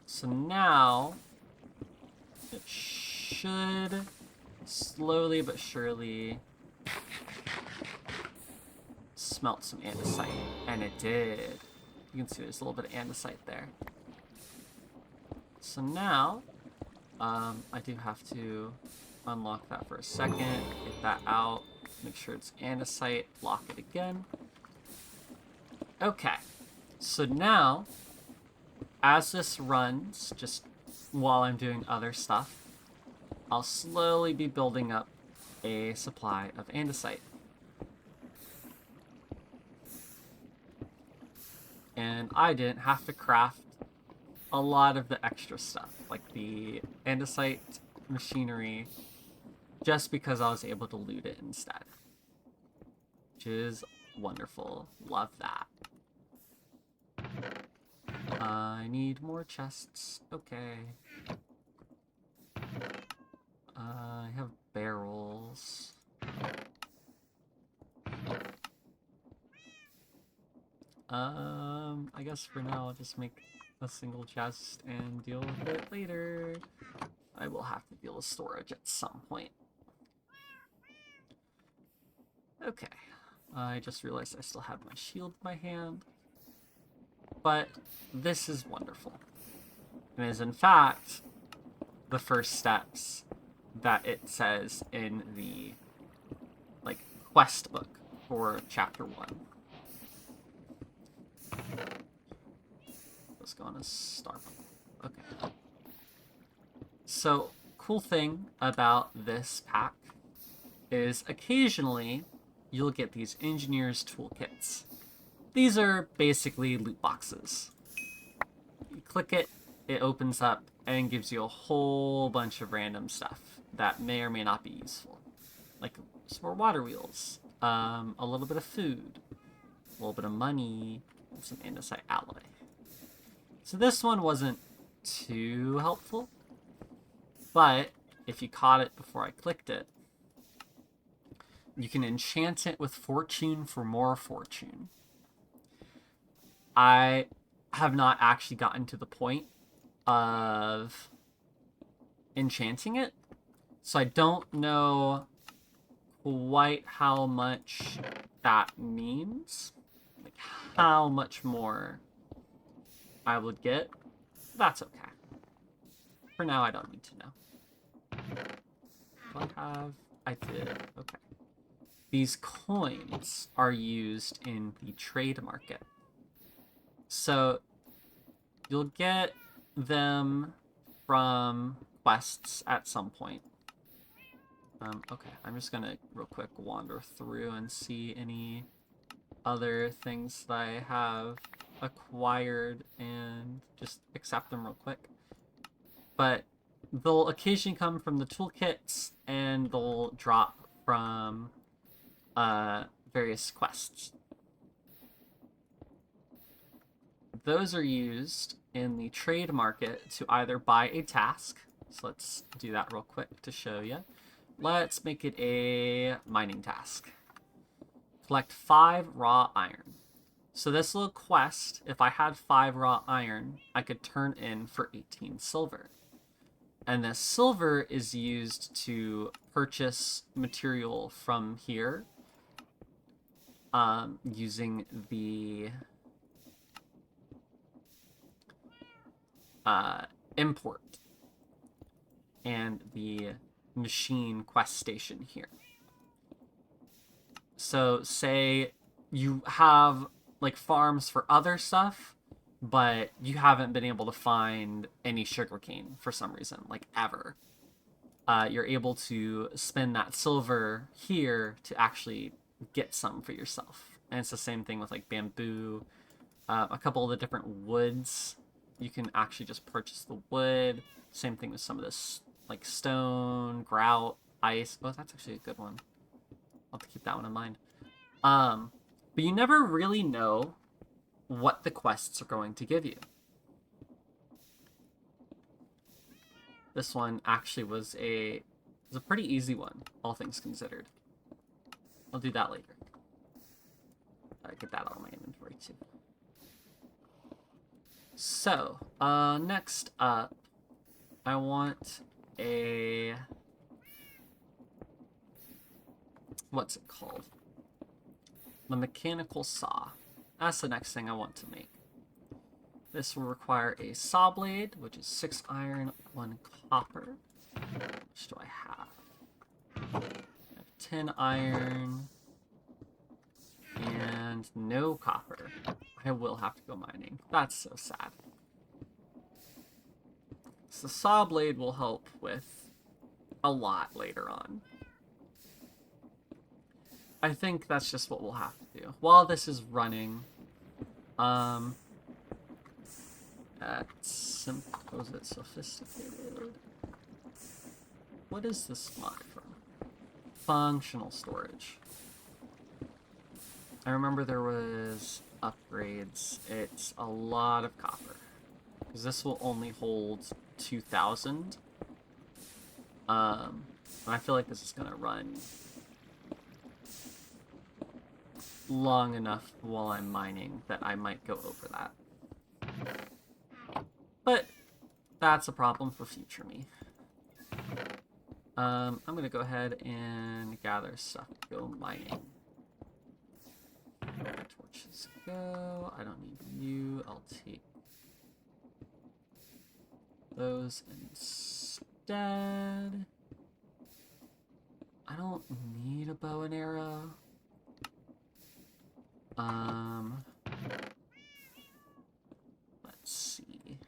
So now it should slowly but surely smelt some andesite. And it did. You can see there's a little bit of andesite there. So now, I do have to unlock that for a second, get that out, make sure it's andesite, lock it again. Okay, so now, as this runs, just while I'm doing other stuff, I'll slowly be building up a supply of andesite. And I didn't have to craft a lot of the extra stuff, like the andesite machinery, just because I was able to loot it instead. Which is wonderful. Love that. I need more chests. Okay. I have barrels. I guess for now I'll just make a single chest and deal with it later. I will have to deal with storage at some point. Okay. I just realized I still have my shield in my hand. But this is wonderful. It is in fact the first steps that it says in the quest book for chapter 1. Let's go on a Starbucks. Okay. So, cool thing about this pack is occasionally you'll get these engineer's toolkits. These are basically loot boxes. You click it, it opens up and gives you a whole bunch of random stuff that may or may not be useful. Like some more water wheels, a little bit of food, a little bit of money, and some andesite alloy. So this one wasn't too helpful, but if you caught it before I clicked it, you can enchant it with fortune for more fortune. I have not actually gotten to the point of enchanting it, so I don't know quite how much that means, like how much more I would get. That's okay. For now, I don't need to know. Do I have? I did. Okay. These coins are used in the trade market. So you'll get them from quests at some point. Okay, I'm just gonna real quick wander through and see any other things that I have acquired and just accept them real quick. But they'll occasionally come from the toolkits, and they'll drop from various quests. Those are used in the trade market to either buy a task. So let's do that real quick to show you. Let's make it a mining task. Collect 5 raw iron. So this little quest, if I had 5 raw iron, I could turn in for 18 silver. And this silver is used to purchase material from here using the import and the machine quest station here. So say you have like farms for other stuff, but you haven't been able to find any sugarcane for some reason, like ever. You're able to spend that silver here to actually get some for yourself. And it's the same thing with like bamboo, a couple of the different woods. You can actually just purchase the wood. Same thing with some of this, like stone, grout, ice. Oh, that's actually a good one. I'll have to keep that one in mind. But you never really know what the quests are going to give you. This one actually was a pretty easy one, all things considered. I'll do that later. Get that out of my inventory too. So, next up, I want a... what's it called? The mechanical saw. That's the next thing I want to make. This will require a saw blade, which is 6 iron, 1 copper. Which do I have? I have 10 iron and no copper. I will have to go mining. That's so sad. So the saw blade will help with a lot later on. I think that's just what we'll have to do. While this is running, that's composite sophisticated. What is this mod from? Functional storage. I remember there was upgrades. It's a lot of copper. Because this will only hold 2,000. I feel like this is going to run long enough while I'm mining that I might go over that. But that's a problem for future me. I'm going to go ahead and gather stuff to go mining. Torches go. I don't need you. I'll take those instead. I don't need a bow and arrow. Let's see.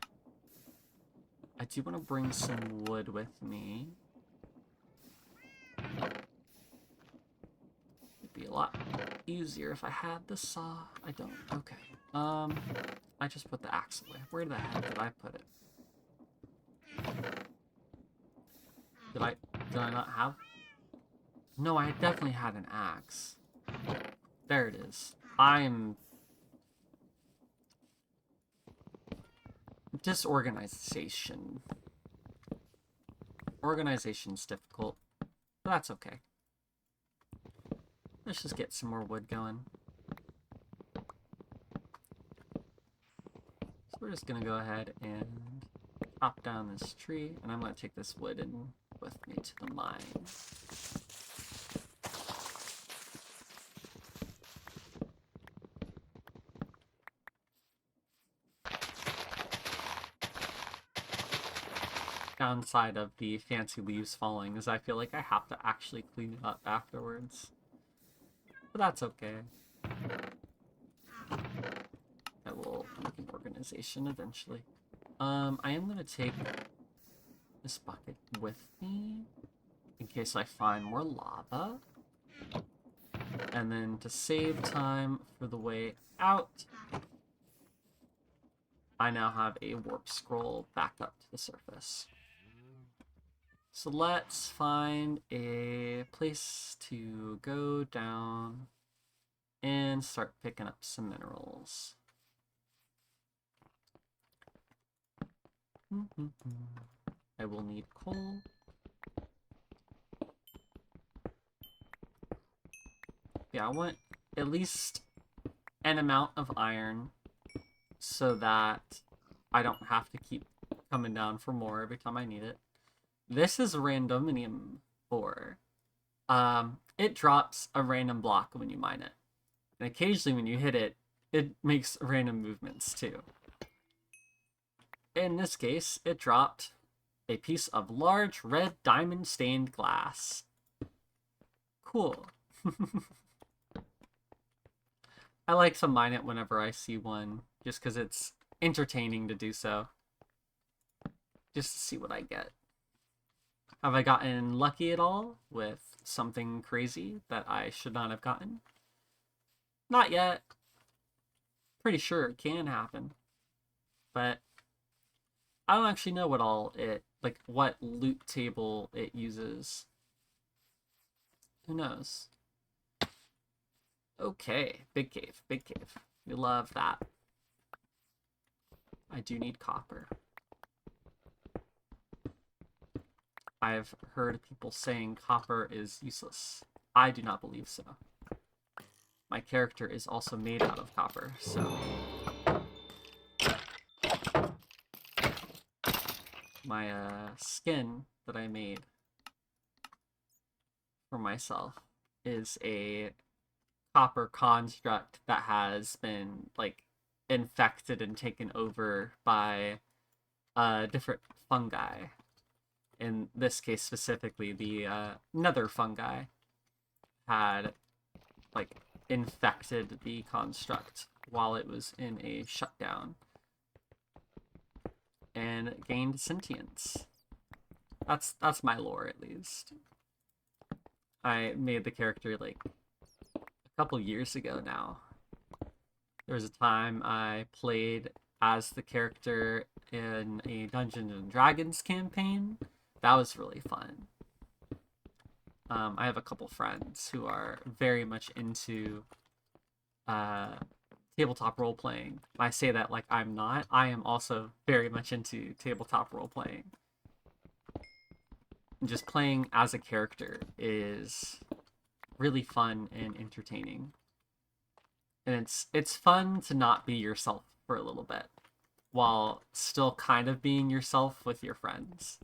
I do want to bring some wood with me. It'd be a lot easier if I had the saw. I don't. Okay. I just put the axe away. Where the heck did I put it? Did I not have? No, I definitely had an axe. There it is. I'm disorganization. Organization's difficult, but that's okay. Let's just get some more wood going. So we're just gonna go ahead and chop down this tree, and I'm gonna take this wood in with me to the mine. Downside of the fancy leaves falling is I feel like I have to actually clean it up afterwards. But that's okay. I will make an organization eventually. I am going to take this bucket with me in case I find more lava. And then to save time for the way out, I now have a warp scroll back up to the surface. So let's find a place to go down and start picking up some minerals. I will need coal. Yeah, I want at least an amount of iron so that I don't have to keep coming down for more every time I need it. This is randominium ore. It drops a random block when you mine it. And occasionally when you hit it, it makes random movements too. In this case, it dropped a piece of large red diamond stained glass. Cool. I like to mine it whenever I see one, just because it's entertaining to do so. Just to see what I get. Have I gotten lucky at all with something crazy that I should not have gotten? Not yet. Pretty sure it can happen. But I don't actually know what loot table it uses. Who knows? Okay, big cave, big cave. We love that. I do need copper. I've heard people saying copper is useless. I do not believe so. My character is also made out of copper, so... My skin that I made for myself is a copper construct that has been, like, infected and taken over by different fungi. In this case specifically, the nether fungi had, like, infected the construct while it was in a shutdown and gained sentience. That's my lore, at least. I made the character like a couple years ago now. There was a time I played as the character in a Dungeons and Dragons campaign. That was really fun. I have a couple friends who are very much into tabletop role-playing. I say that like I'm not. I am also very much into tabletop role-playing. And just playing as a character is really fun and entertaining. And it's fun to not be yourself for a little bit, while still kind of being yourself with your friends.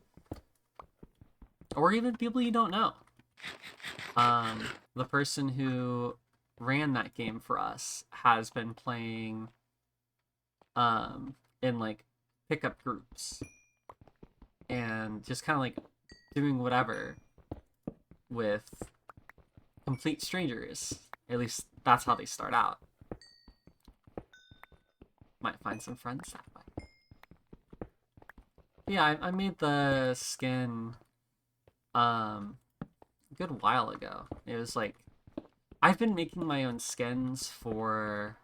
Or even people you don't know. The person who ran that game for us has been playing in like pickup groups and just kind of like doing whatever with complete strangers. At least that's how they start out. Might find some friends that way. Yeah, I made the skin a good while ago. It was like, I've been making my own skins for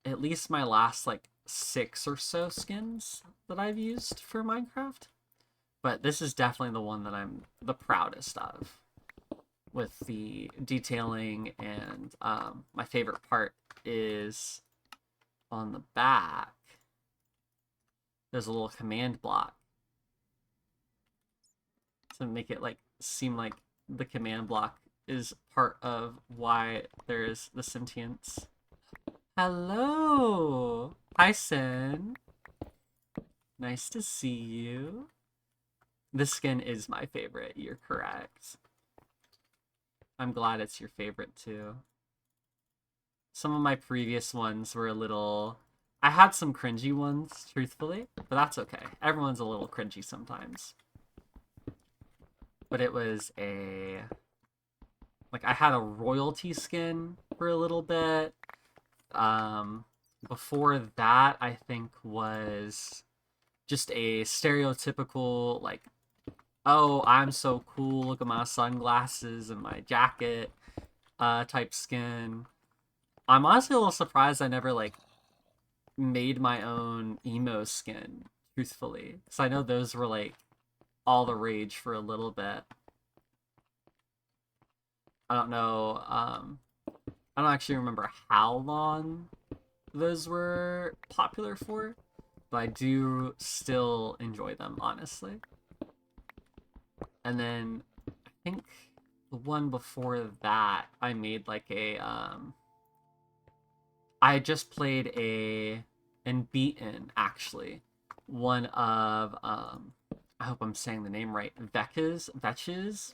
at least my last like 6 or so skins that I've used for Minecraft. But this is definitely the one that I'm the proudest of, with the detailing, and my favorite part is on the back. There's a little command block to make it like seem like the command block is part of why there's the sentience. Hello! Hi, Sin. Nice to see you. This skin is my favorite, you're correct. I'm glad it's your favorite too. Some of my previous ones were a little... I had some cringy ones, truthfully, but that's okay. Everyone's a little cringy sometimes. But it was a... like, I had a royalty skin for a little bit. Before that, I think was just a stereotypical, like, oh, I'm so cool, look at my sunglasses and my jacket type skin. I'm honestly a little surprised I never, like, made my own emo skin, truthfully. Because I know those were like all the rage for a little bit. I don't know, I don't actually remember how long those were popular for, but I do still enjoy them, honestly. And then I think the one before that, I made like a I just played a and beaten actually one of I hope I'm saying the name right. Vetches.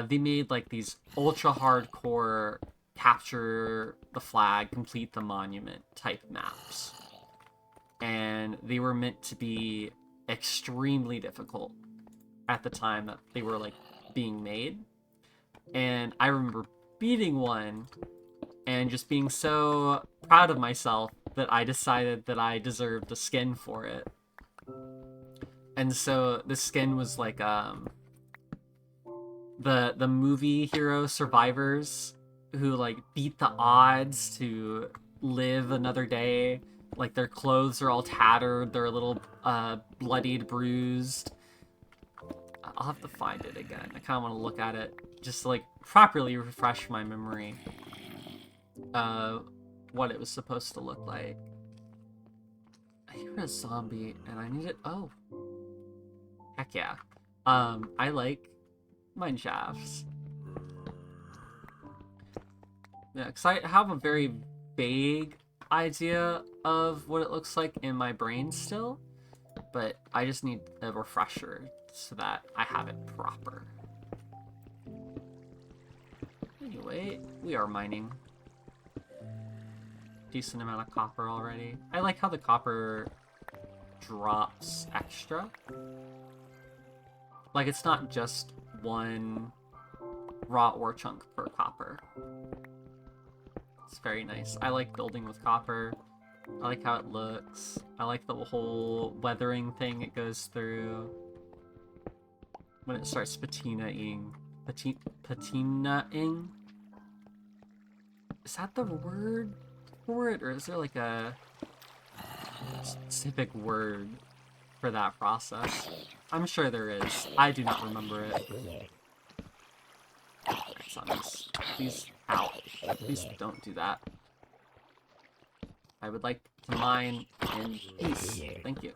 They made like these ultra hardcore capture the flag, complete the monument type maps. And they were meant to be extremely difficult at the time that they were like being made. And I remember beating one and just being so proud of myself that I decided that I deserved a skin for it. And so the skin was like the movie hero survivors who like beat the odds to live another day. Like their clothes are all tattered, they're a little bloodied, bruised. I'll have to find it again. I kind of want to look at it just to like properly refresh my memory what it was supposed to look like. I hear a zombie and I need it. Oh, heck yeah. I like mine shafts. Yeah, because I have a very vague idea of what it looks like in my brain still, but I just need a refresher so that I have it proper. Anyway, we are mining. Decent amount of copper already. I like how the copper drops extra. Like, it's not just one raw ore chunk per copper. It's very nice. I like building with copper. I like how it looks. I like the whole weathering thing it goes through. When it starts patinaing. Patinaing? Is that the word for it? Or is there like a specific word for that process? I'm sure there is. I do not remember it. Sons. Please, ow. Please don't do that. I would like to mine in peace. Thank you.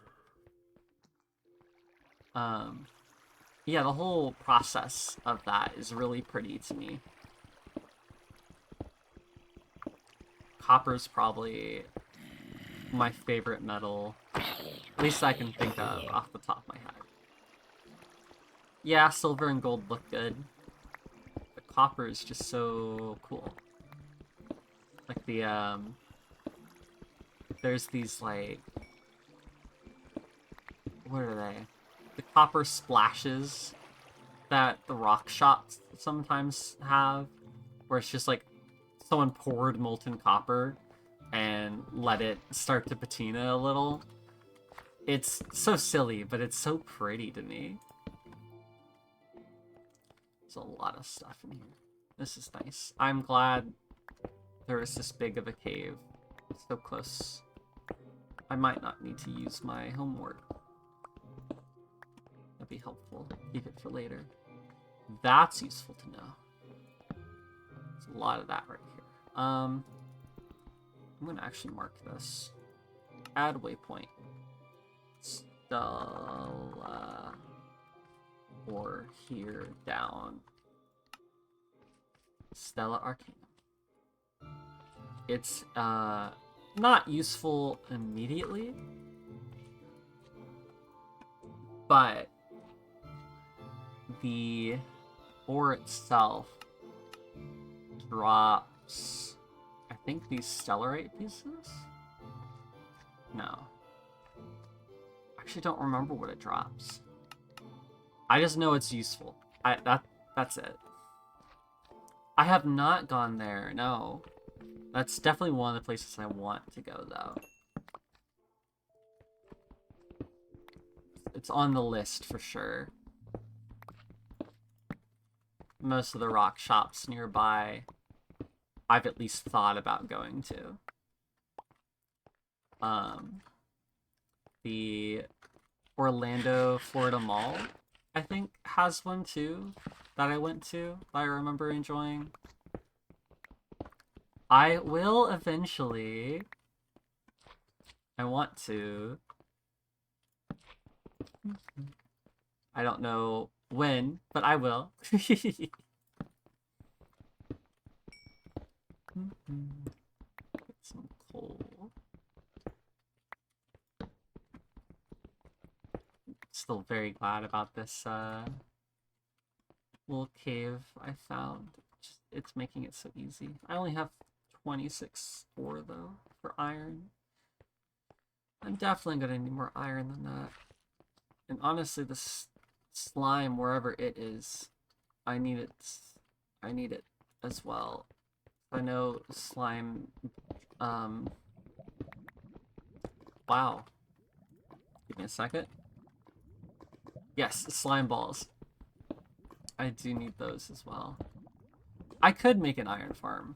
Yeah, the whole process of that is really pretty to me. Copper's probably my favorite metal, at least I can think of off the top of my head. Yeah, silver and gold look good, but copper is just so cool. Like the, there's these, like, what are they? The copper splashes that the rock shops sometimes have, where it's just like someone poured molten copper and let it start to patina a little. It's so silly, but it's so pretty to me. There's a lot of stuff in here. This is nice. I'm glad there is this big of a cave. It's so close. I might not need to use my homework. That'd be helpful. Keep it for later. That's useful to know. There's a lot of that right here. I'm gonna actually mark this. Add waypoint. Stella. Or here down. Stella Arcane. It's not useful immediately, but the ore itself drops, I think, these stellarite pieces? No. I actually don't remember what it drops. I just know it's useful. That's it. I have not gone there, no. That's definitely one of the places I want to go, though. It's on the list for sure. Most of the rock shops nearby, I've at least thought about going to. Um, the Orlando, Florida Mall, I think, has one too that I went to that I remember enjoying. I will eventually. I want to. I don't know when, but I will. Get some coal. Still very glad about this little cave I found. It's making it so easy. I only have 26 ore though for iron. I'm definitely gonna need more iron than that. And honestly, this slime, wherever it is, I need it. I need it as well. I know slime. Wow. Give me a second. Yes, slime balls. I do need those as well. I could make an iron farm.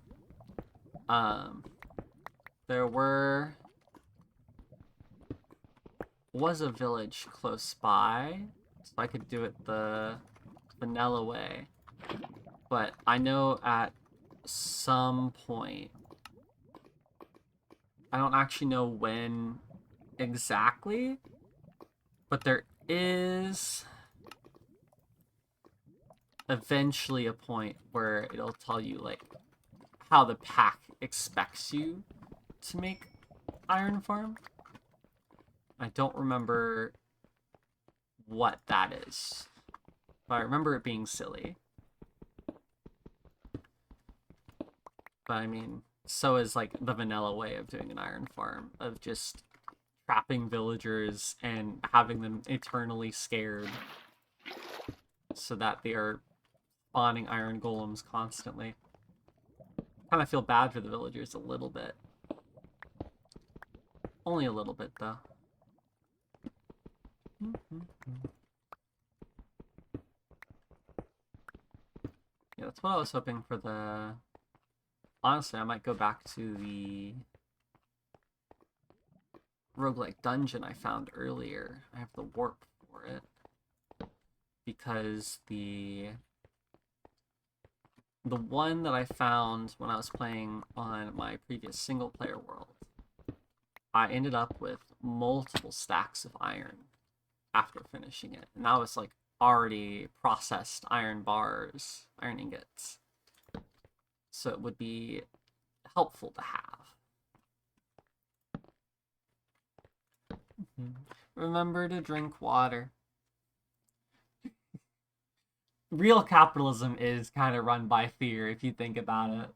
There was a village close by, so I could do it the vanilla way. But I know at some point, I don't actually know when exactly, but there is eventually a point where it'll tell you like how the pack expects you to make iron farm. I don't remember what that is, but I remember it being silly. But I mean, so is like the vanilla way of doing an iron farm, of just trapping villagers and having them eternally scared so that they are spawning iron golems constantly. Kind of feel bad for the villagers a little bit. Only a little bit, though. Yeah, that's what I was hoping for the... Honestly, I might go back to the roguelike dungeon I found earlier. I have the warp for it. Because the one that I found when I was playing on my previous single-player world, I ended up with multiple stacks of iron after finishing it. And that was like already processed iron bars, iron ingots. So it would be helpful to have. Remember to drink water. Real capitalism is kind of run by fear if you think about it.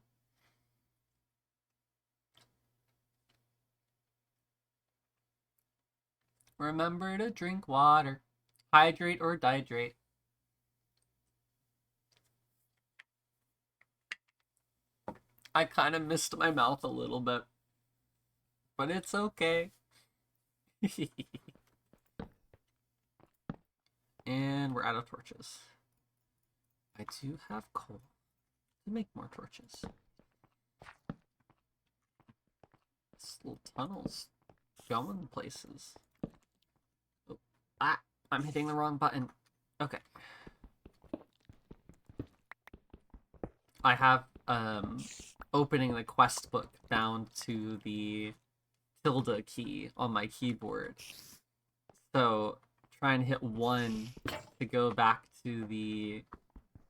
Remember to drink water. Hydrate or dihydrate. I kind of missed my mouth a little bit. But it's okay. And we're out of torches. I do have coal to make more torches. These little tunnels going places. Oh, I'm hitting the wrong button. Okay. I have opening the quest book down to the tilde key on my keyboard. So try and hit 1 to go back to the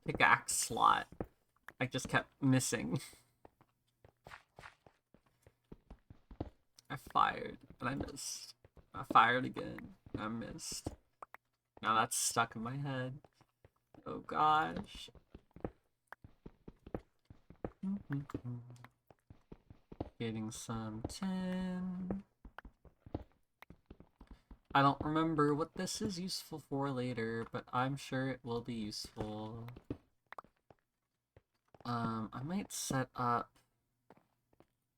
pickaxe slot. I just kept missing. I fired and I missed. I fired again and I missed. Now that's stuck in my head. Oh gosh. Getting some tin. I don't remember what this is useful for later, but I'm sure it will be useful. I might set up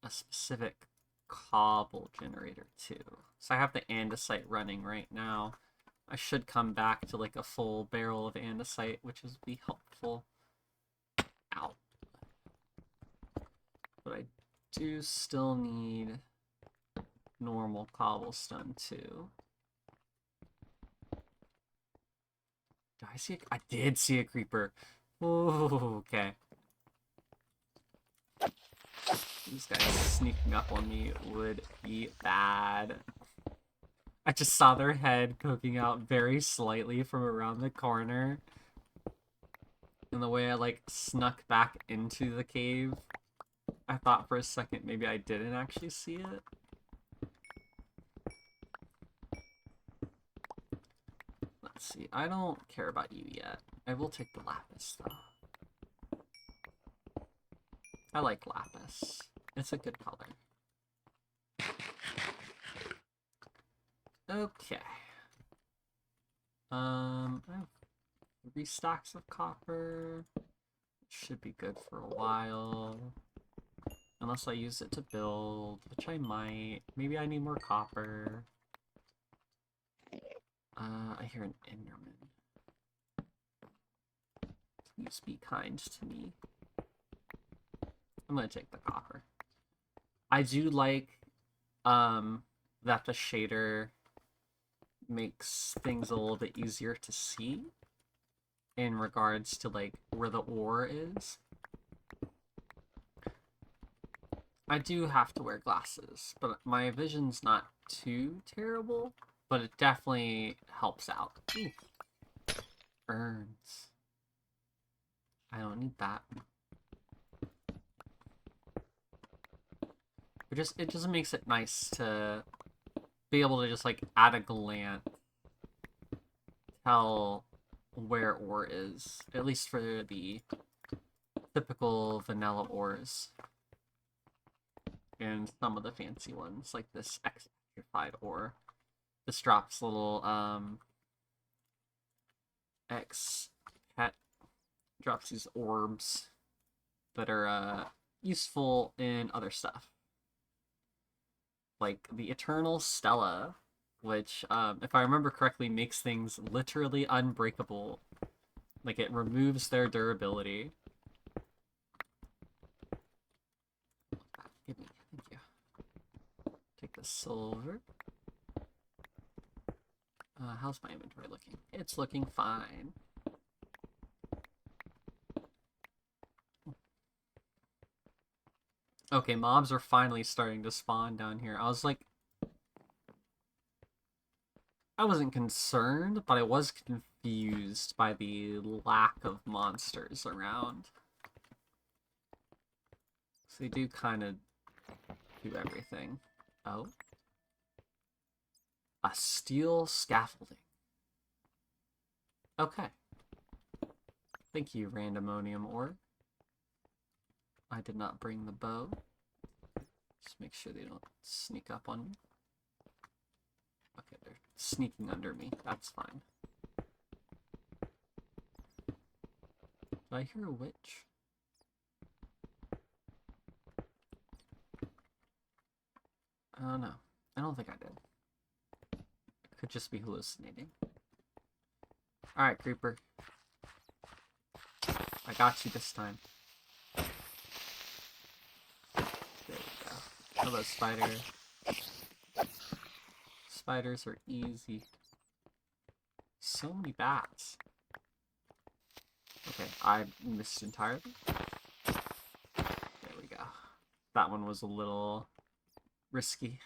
a specific cobble generator too. So I have the andesite running right now. I should come back to like a full barrel of andesite, which would be helpful. Ow. But I do still need normal cobblestone too. Did I see I did see a creeper. Oh, okay. These guys sneaking up on me would be bad. I just saw their head poking out very slightly from around the corner. And the way I, like, snuck back into the cave, I thought for a second maybe I didn't actually see it. Let's see. I don't care about you yet. I will take the lapis, though. I like lapis. It's a good color. Okay. I have 3 stacks of copper. Should be good for a while. Unless I use it to build, which I might. Maybe I need more copper. I hear an Enderman. Please be kind to me. I'm gonna take the copper. I do like that the shader makes things a little bit easier to see in regards to, like, where the ore is. I do have to wear glasses, but my vision's not too terrible, but it definitely helps out. Ooh. Urns. I don't need that. It just makes it nice to be able to just, like, at a glance tell where ore is, at least for the typical vanilla ores. And some of the fancy ones, like this extrified ore. This drops little, X-pet drops these orbs that are, useful in other stuff. Like the Eternal Stella, which, if I remember correctly, makes things literally unbreakable. Like, it removes their durability. Give me, thank you. Take the silver. How's my inventory looking? It's looking fine. Okay, mobs are finally starting to spawn down here. I was like, I wasn't concerned, but I was confused by the lack of monsters around. So they do kind of do everything. Oh. A steel scaffolding. Okay. Thank you, randomonium ore. I did not bring the bow. Just make sure they don't sneak up on me. Okay, they're sneaking under me. That's fine. Did I hear a witch? I don't know. I don't think I did. It could just be hallucinating. Alright, creeper. I got you this time. There we go. Hello, spider. Spiders are easy. So many bats. Okay, I missed entirely. There we go. That one was a little risky.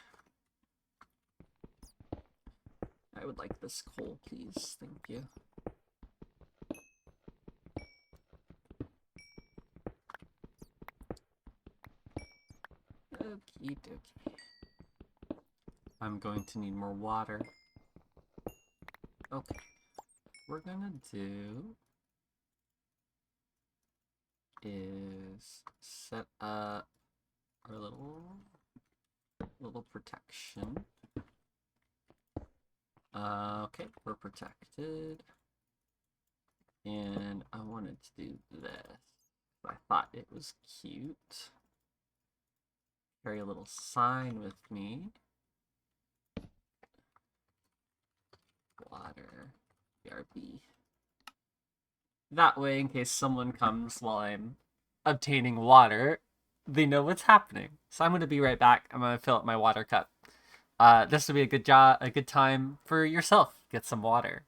I would like this coal, please. Thank you. Okie dokie. I'm going to need more water. Okay. What we're gonna do is set up our little protection. Okay, we're protected. And I wanted to do this. I thought it was cute. Carry a little sign with me. Water. BRB. That way, in case someone comes while I'm obtaining water, they know what's happening. So I'm going to be right back. I'm going to fill up my water cup. This would be a good time for yourself. Get some water.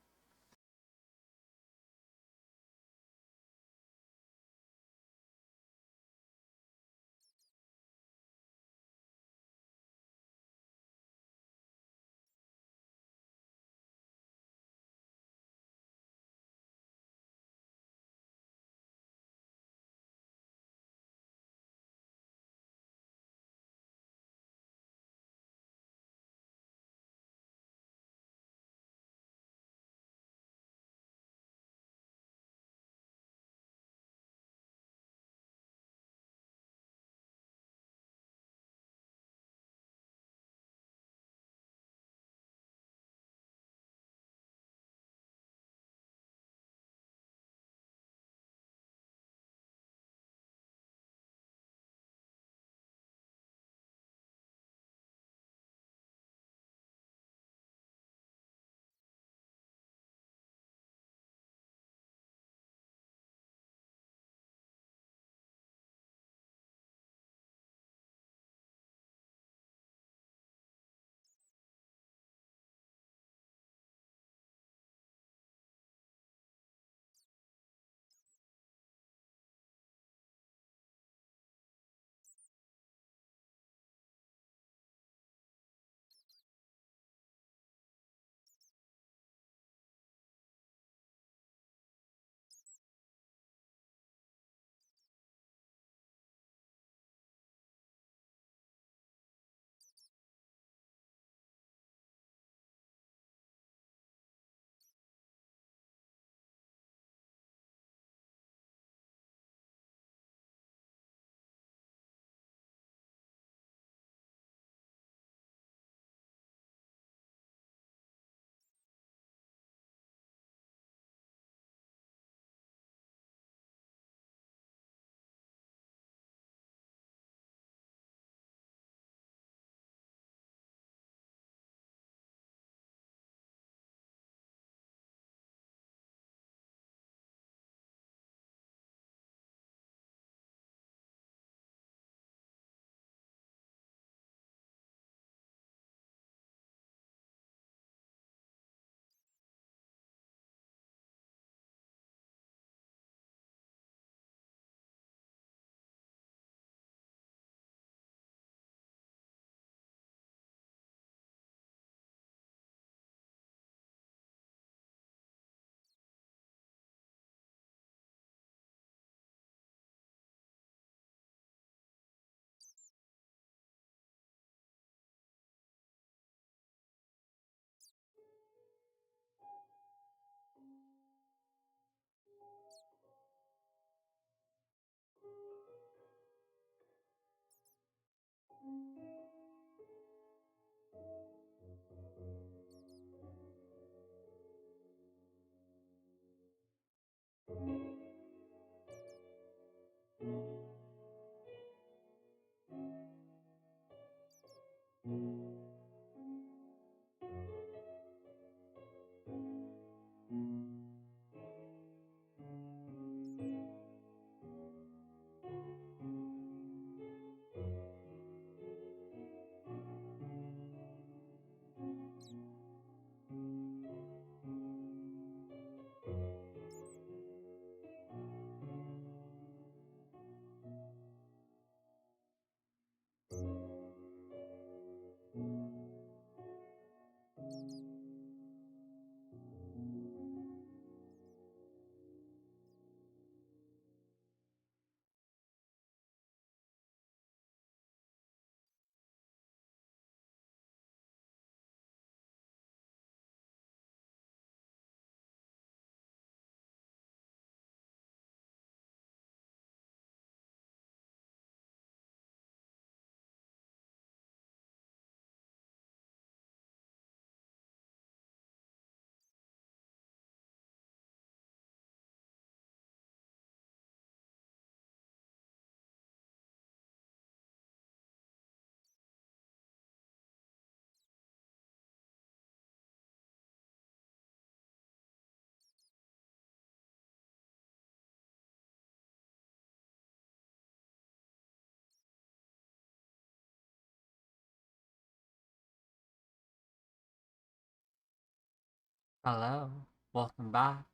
Hello, welcome back.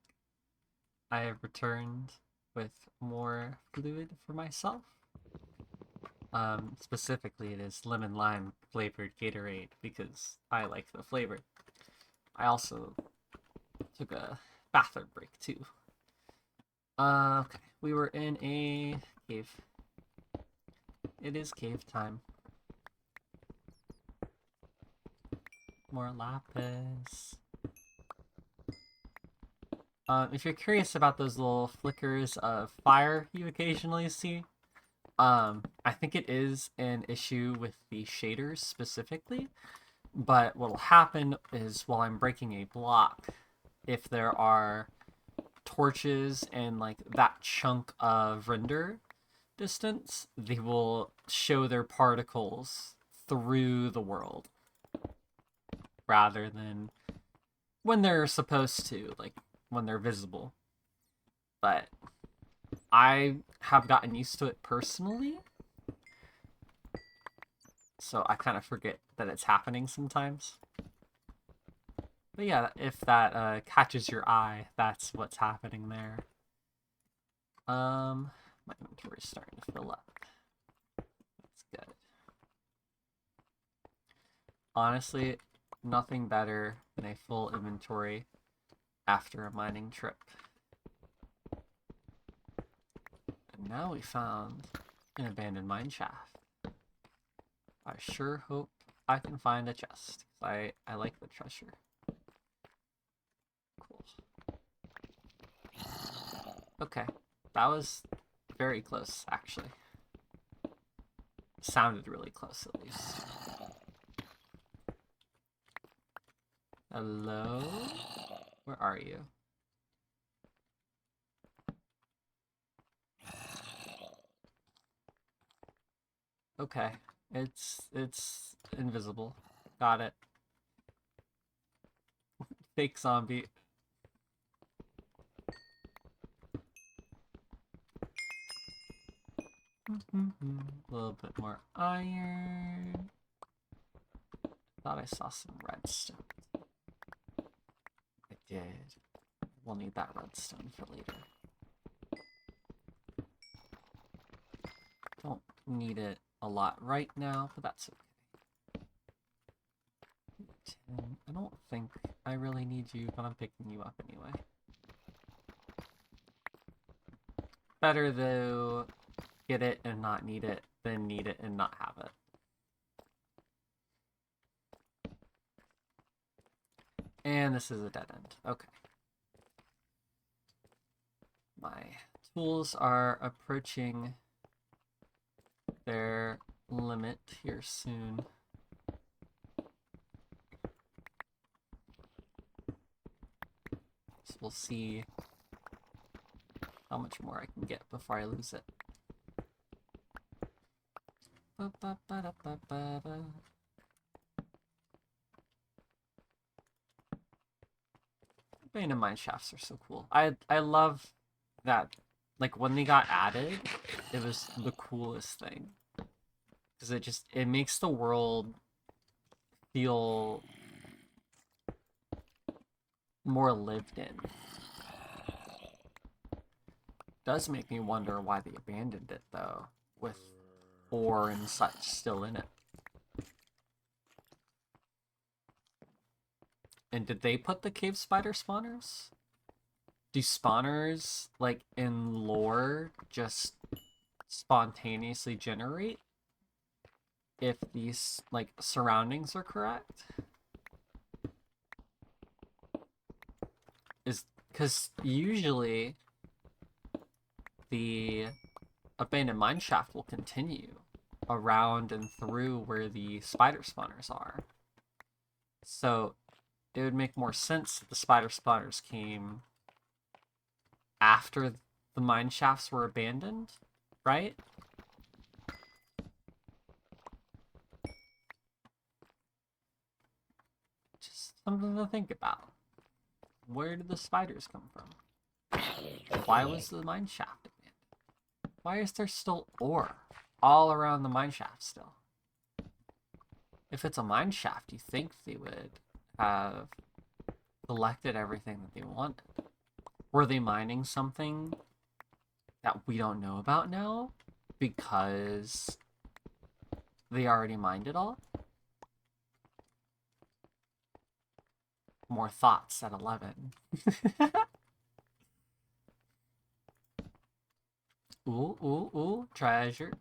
I have returned with more fluid for myself. Specifically, it is lemon lime flavored Gatorade because I like the flavor. I also took a bathroom break too. Okay, we were in a cave. It is cave time. More lapis. If you're curious about those little flickers of fire you occasionally see, I think it is an issue with the shaders specifically, but what'll happen is while I'm breaking a block, if there are torches and like that chunk of render distance, they will show their particles through the world rather than when they're supposed to, like when they're visible. But I have gotten used to it personally, so I kind of forget that it's happening sometimes. But yeah, if that catches your eye, that's what's happening there. My inventory's starting to fill up. That's good. Honestly, nothing better than a full inventory after a mining trip. And now we found an abandoned mine shaft. I sure hope I can find a chest. I like the treasure. Cool. Okay, that was very close, actually. Sounded really close, at least. Hello? Where are you? Okay, it's invisible. Got it. Fake zombie. A little bit more iron. Thought I saw some redstone. I did. We'll need that redstone for later. Don't need it a lot right now, but that's okay. 10. I don't think I really need you, but I'm picking you up anyway. Better though, get it and not need it than need it and not have it. And this is a dead end. Okay. My tools are approaching their limit here soon. So we'll see how much more I can get before I lose it. Abandoned mine shafts are so cool. I love that, like when they got added, it was the coolest thing. Because it makes the world feel more lived in. Does make me wonder why they abandoned it though, with ore and such still in it. And did they put the cave spider spawners? Do spawners, like in lore, just spontaneously generate if these like surroundings are correct? Is because usually the abandoned mine shaft will continue around and through where the spider spawners are. So it would make more sense if the spider spawners came after the mine shafts were abandoned, right? Just something to think about. Where did the spiders come from? Why was the mine shaft abandoned? Why is there still ore all around the mine shaft still? If it's a mine shaft, you think they would have collected everything that they wanted. Were they mining something that we don't know about now? Because they already mined it all? More thoughts at 11. Ooh, ooh, ooh, treasure.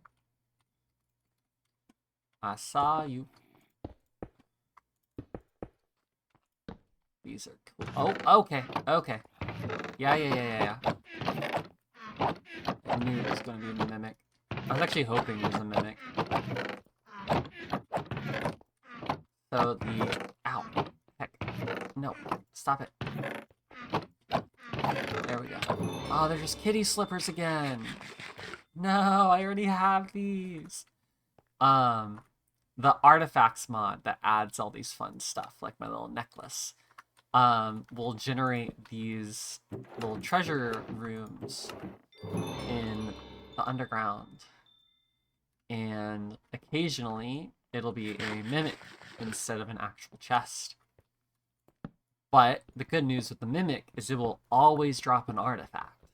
I saw you. These are cool. Oh, okay, okay. Yeah. I knew it was going to be a mimic. I was actually hoping it was a mimic. So the... Ow. Heck. No. Stop it. There we go. Oh, they're just kitty slippers again. No, I already have these. The artifacts mod that adds all these fun stuff, like my little necklace, will generate these little treasure rooms in the underground. And occasionally, it'll be a mimic instead of an actual chest. But the good news with the mimic is it will always drop an artifact.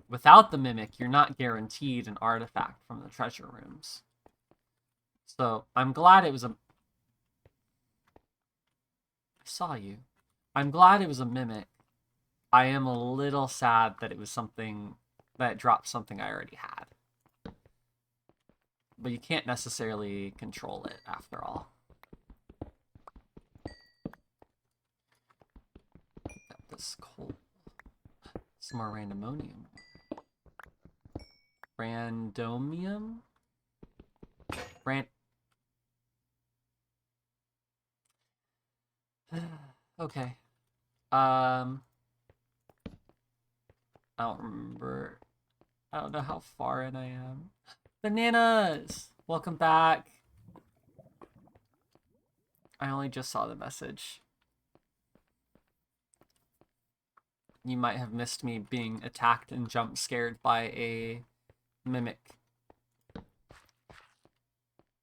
Without the mimic, you're not guaranteed an artifact from the treasure rooms. So I'm glad it was a... I saw you. I'm glad it was a mimic. I am a little sad that it was something that dropped something I already had. But you can't necessarily control it after all. Got this coal. Some more randomonium. Randomium? Okay. I don't remember. I don't know how far in I am. Bananas! Welcome back. I only just saw the message. You might have missed me being attacked and jump scared by a mimic.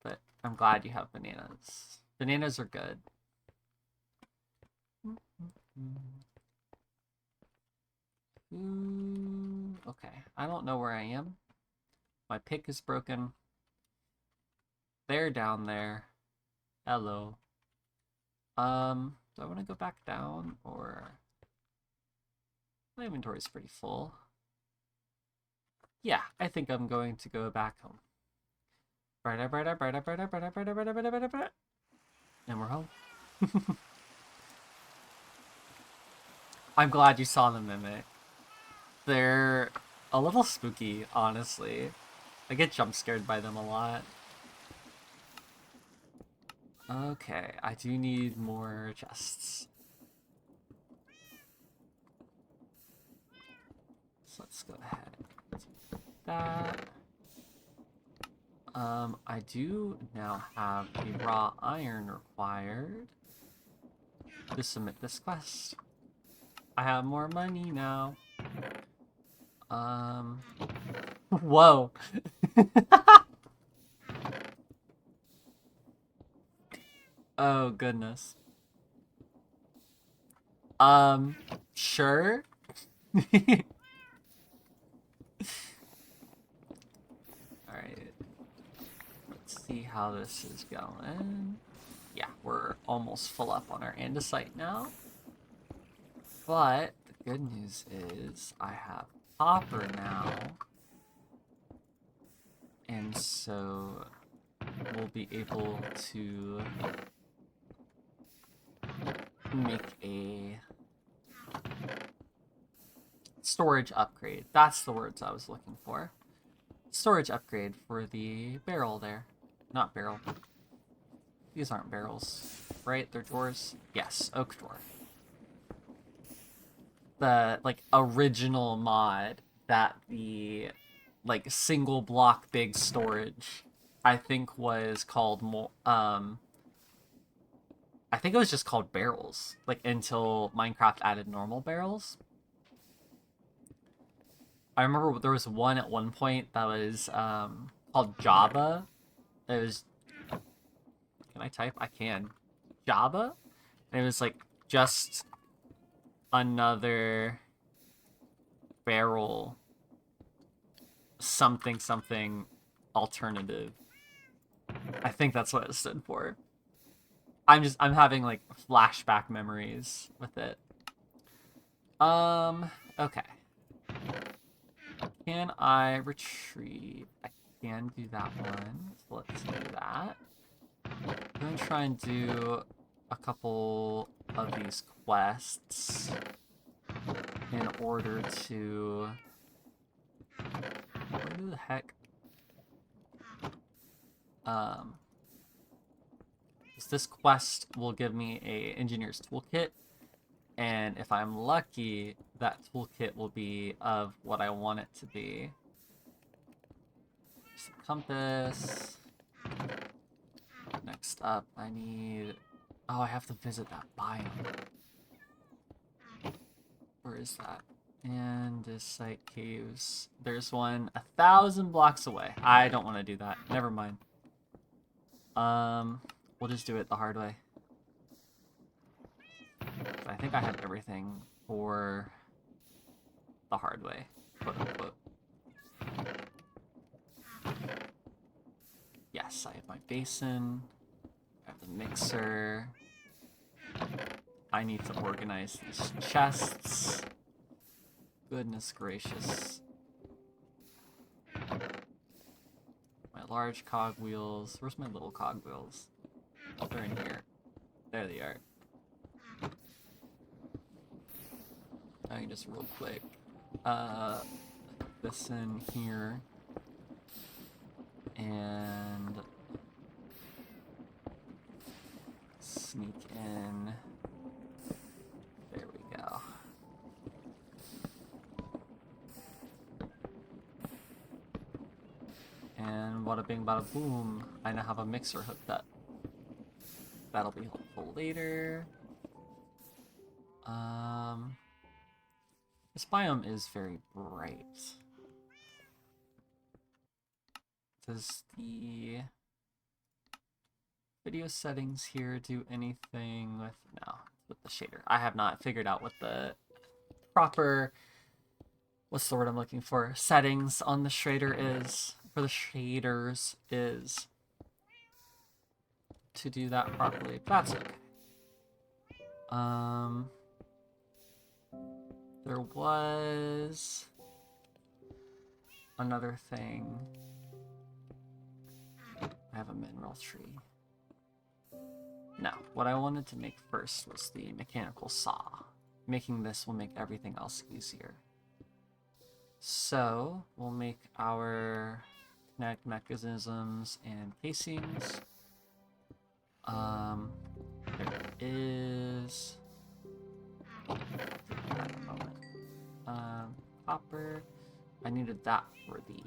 But I'm glad you have bananas. Bananas are good. Okay, I don't know where I am. My pick is broken. They're down there. Hello. Do I want to go back down, or... My inventory's pretty full. Yeah, I think I'm going to go back home. And we're home. I'm glad you saw the mimic. They're a little spooky, honestly. I get jump scared by them a lot. Okay, I do need more chests. So let's go ahead and do that. I do now have a raw iron required to submit this quest. I have more money now. Whoa. Oh, goodness. Sure. Alright. Let's see how this is going. Yeah, we're almost full up on our andesite now. But the good news is I have copper now. And so we'll be able to make a storage upgrade. That's the words I was looking for. Storage upgrade for the barrel there. Not barrel. These aren't barrels, right? They're drawers. Yes, oak drawer. The like original mod that the like single block big storage I think was called I think it was just called barrels, like until Minecraft added normal barrels. I remember there was one at one point that was called Java. It was... Can I type? I can. Java? And it was like just another barrel something alternative. I think that's what it stood for. I'm having like flashback memories with it. Okay. Can I retrieve? I can do that one. So let's do that. I'm gonna try and do a couple of these quests in order to... Where the heck? This quest will give me a engineer's toolkit, and if I'm lucky, that toolkit will be of what I want it to be. Some compass. Next up, I need... Oh, I have to visit that biome. Where is that? Andesite caves. There's one 1,000 blocks away. I don't want to do that. Never mind. We'll just do it the hard way. I think I have everything for the hard way, quote unquote. Yes, I have my basin. I have the mixer. I need to organize these chests. Goodness gracious. My large cogwheels. Where's my little cogwheels? Oh, they're in here. There they are. I can just real quick. This in here. And sneak in. There we go. And bada bing bada boom, I now have a mixer hooked up. That'll be helpful later. This biome is very bright. Does the video settings here do anything with... No, with the shader. I have not figured out what the proper... What's the word I'm looking for? Settings on the shader is... For the shaders is... To do that properly. That's okay. There was... Another thing... I have a mineral tree. No, what I wanted to make first was the mechanical saw. Making this will make everything else easier. So, we'll make our kinetic mechanisms and casings. There is... At the moment. Copper. I needed that for the...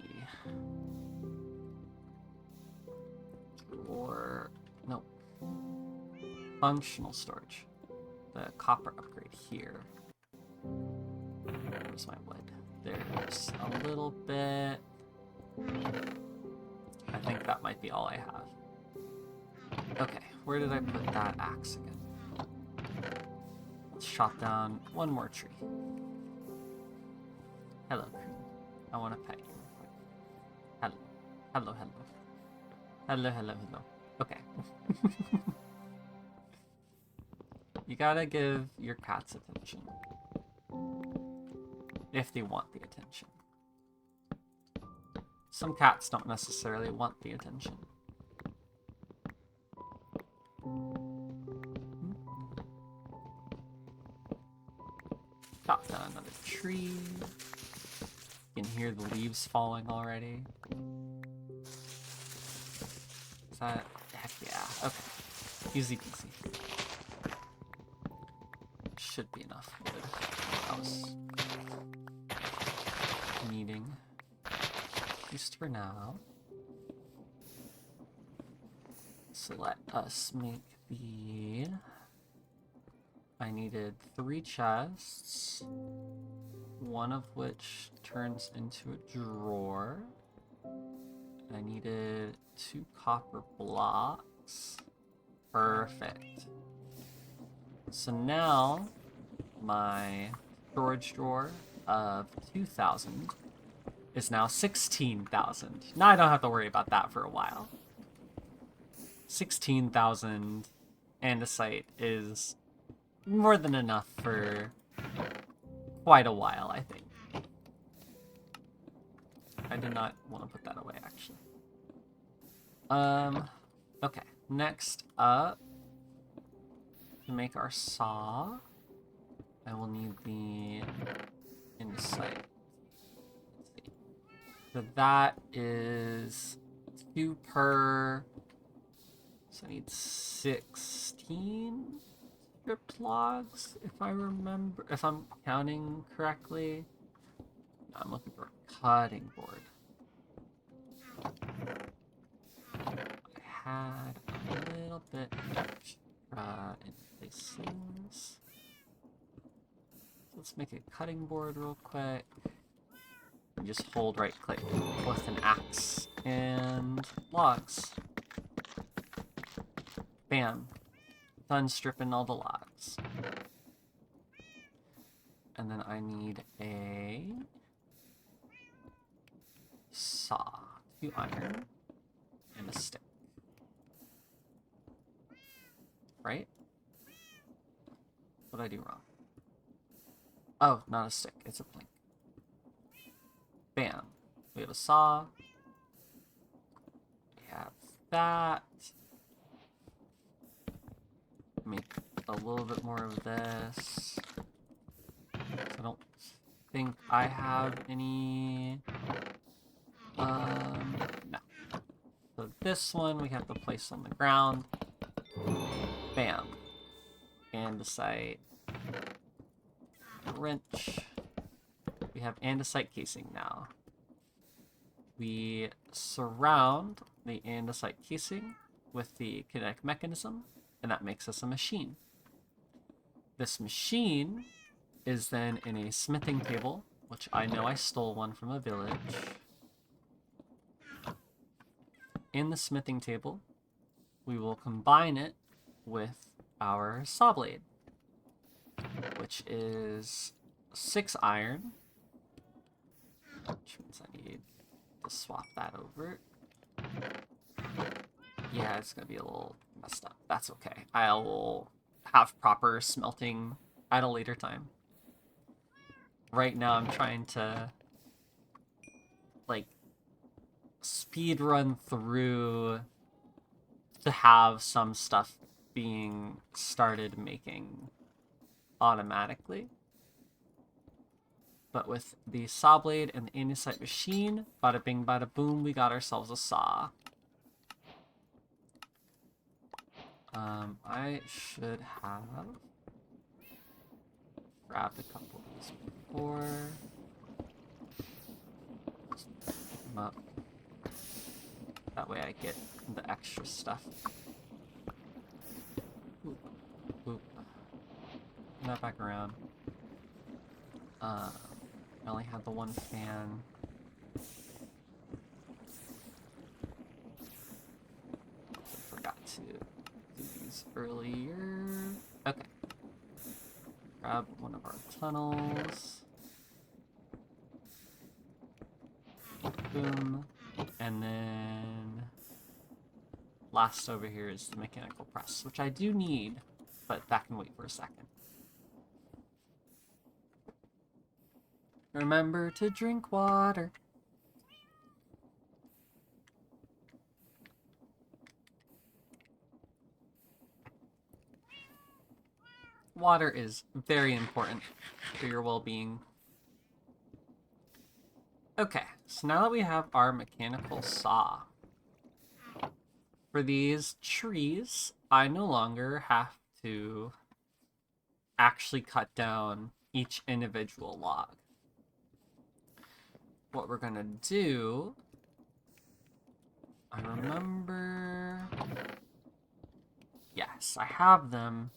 Or no, functional storage. The copper upgrade here. Where's my wood? There's a little bit. I think that might be all I have. Okay, where did I put that axe again? Let's chop down one more tree. Hello, Cream. I want to pet you. Hello. Hello, hello. Hello, hello, hello. Okay. You gotta give your cats attention. If they want the attention. Some cats don't necessarily want the attention. Chop down another tree. You can hear the leaves falling already. Heck yeah. Okay. Easy peasy. Should be enough wood. I was needing. At least for now. So let us make the... I needed 3 chests. One of which turns into a drawer. I needed 2 copper blocks. Perfect. So now my storage drawer of 2,000 is now 16,000. Now I don't have to worry about that for a while. 16,000 andesite is more than enough for quite a while, I think. I did not want to put that away, actually. Okay. Next up, to make our saw, I will need the andesite. So that is 2 per... So I need 16 strip logs, if I remember, if I'm counting correctly. No, I'm looking for a cutting board. I had a little bit extra in places. Let's make a cutting board real quick. And just hold right click with an axe and logs. Bam. Done stripping all the logs. And then I need a saw, 2 iron, and a stick. Right? What did I do wrong? Oh, not a stick, it's a plank. Bam. We have a saw. We have that. Make a little bit more of this. I don't think I have any... no. So this one we have to place on the ground. Bam. Andesite. Wrench. We have andesite casing now. We surround the andesite casing with the kinetic mechanism, and that makes us a machine. This machine is then in a smithing table, which I know I stole one from a village. In the smithing table, we will combine it with our saw blade, which is 6 iron, which means I need to swap that over. Yeah, it's gonna be a little messed up. That's okay. I'll have proper smelting at a later time. Right now I'm trying to, like, speed run through to have some stuff being started making automatically. But with the saw blade and the andesite machine, bada bing bada boom, we got ourselves a saw. I should have grabbed a couple of these before. Just pick them up. That way I get the extra stuff. Oop, oop. Turn that back around. I only had the one fan. I forgot to do these earlier. Okay. Grab one of our tunnels. Boom. And then last over here is the mechanical press, which I do need, but that can wait for a second. Remember to drink water. Water is very important for your well-being. Okay, so now that we have our mechanical saw, for these trees, I no longer have to actually cut down each individual log. What we're gonna do, I remember, yes, I have them,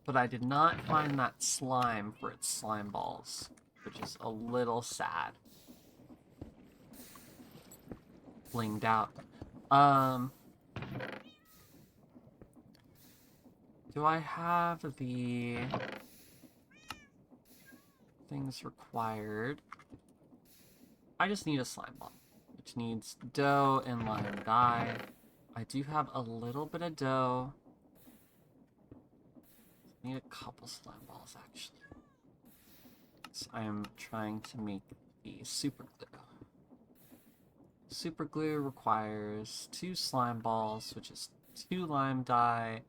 but I did not find that slime for its slime balls, which is a little sad. Blinged out. Do I have the things required? I just need a slime ball, which needs dough and lime dye. I do have a little bit of dough. I need a couple slime balls, actually. So I am trying to make the super glue. Super glue requires 2 slime balls, which is 2 lime dye,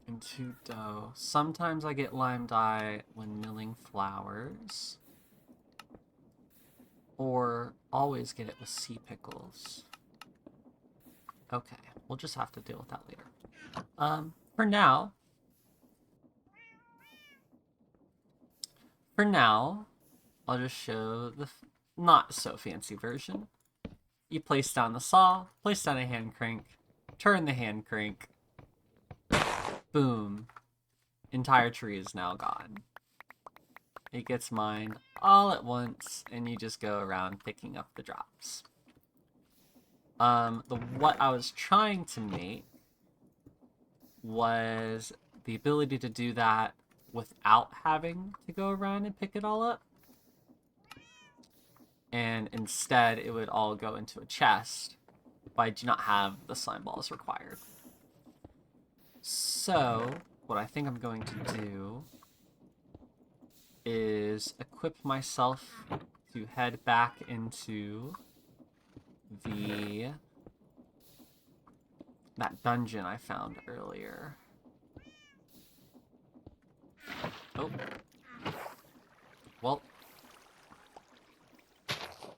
and 2 dough. Sometimes I get lime dye when milling flowers, or always get it with sea pickles. Okay, we'll just have to deal with that later. For now, I'll just show the not so fancy version. You place down the saw, place down a hand crank, turn the hand crank, boom. Entire tree is now gone. It gets mined all at once, and you just go around picking up the drops. What I was trying to make was the ability to do that without having to go around and pick it all up. And instead, it would all go into a chest, but I do not have the slime balls required. So, what I think I'm going to do is equip myself to head back into that dungeon I found earlier. Oh. Well.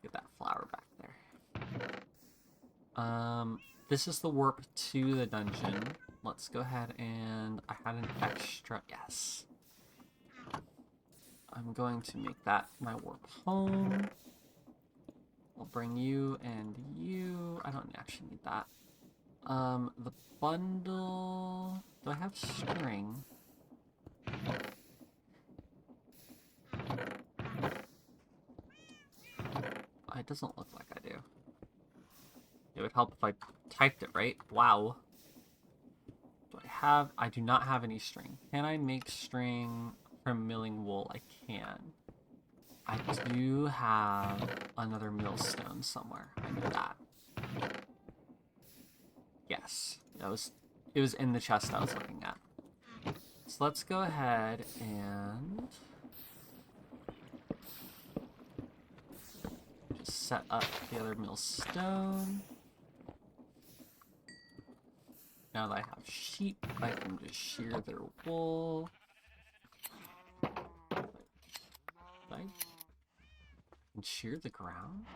Get that flower back there. This is the warp to the dungeon. Let's go ahead and... I had an extra... Yes. I'm going to make that my warp home. I'll bring you and you. I don't actually need that. The bundle... Do I have string? It doesn't look like I do. It would help if I typed it right. Wow. Do I have... I do not have any string. Can I make string from milling wool? I can. I do have another millstone somewhere. I know that. Yes. It was in the chest I was looking at. So let's go ahead and just set up the other millstone. Now that I have sheep, I can just shear their wool. And shear the ground?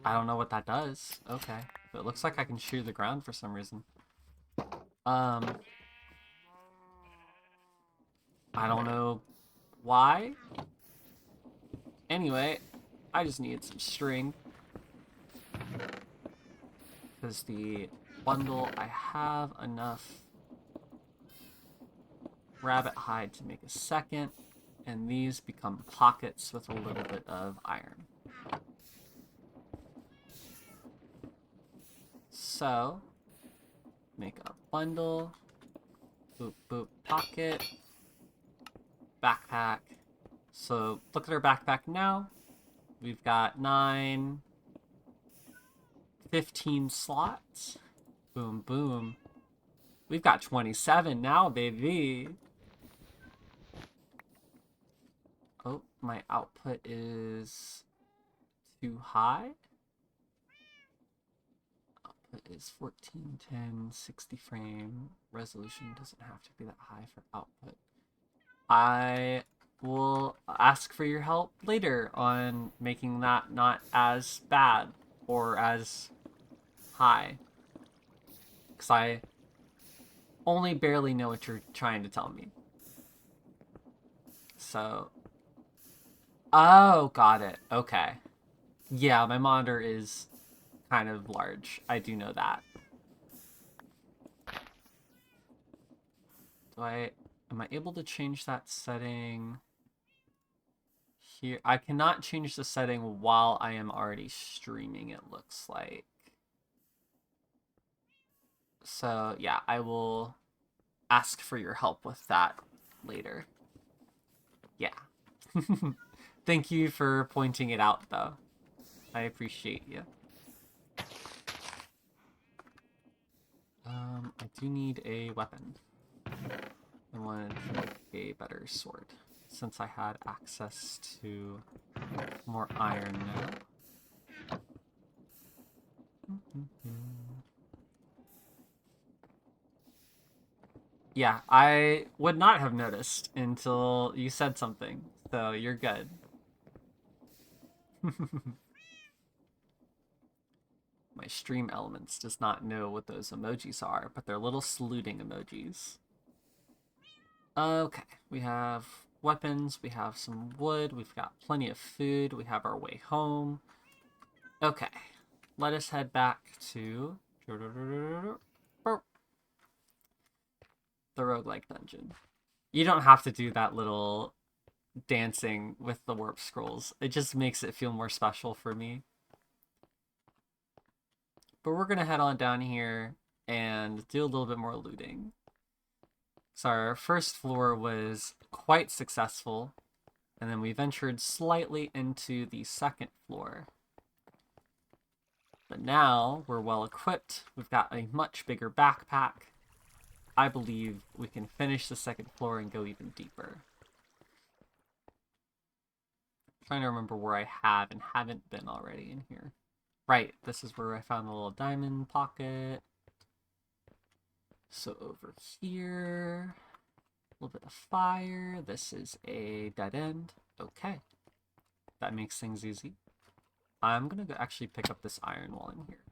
I don't know what that does. Okay. But it looks like I can shear the ground for some reason. I don't know why. Anyway, I just need some string. Because the bundle, I have enough rabbit hide to make a second. And these become pockets with a little bit of iron. So, make a bundle, boop, boop, pocket, backpack. So, look at our backpack now. We've got 9, 15 slots. Boom, boom. We've got 27 now, baby. Oh, my output is too high. Output is 1410, 60 frame. Resolution doesn't have to be that high for output. I will ask for your help later on making that not as bad or as high. Because I only barely know what you're trying to tell me. So... Oh, got it. Okay. Yeah, my monitor is kind of large. I do know that. Am I able to change that setting here? I cannot change the setting while I am already streaming, it looks like. So yeah, I will ask for your help with that later. Yeah. Thank you for pointing it out, though. I appreciate you. I do need a weapon. I wanted a better sword, since I had access to more iron now. Yeah, I would not have noticed until you said something, so you're good. My stream elements does not know what those emojis are, but they're little saluting emojis. Okay, we have weapons, we have some wood, we've got plenty of food, we have our way home. Okay, let us head back to the roguelike dungeon. You don't have to do that little dancing with the warp scrolls. It just makes it feel more special for me. But we're gonna head on down here and do a little bit more looting. So our first floor was quite successful, and then we ventured slightly into the second floor. But now we're well equipped. We've got a much bigger backpack. I believe we can finish the second floor and go even deeper. I'm trying to remember where I have and haven't been already in here. Right, this is where I found the little diamond pocket. So over here, a little bit of fire. This is a dead end. Okay, that makes things easy. I'm gonna go actually pick up this iron while I'm here.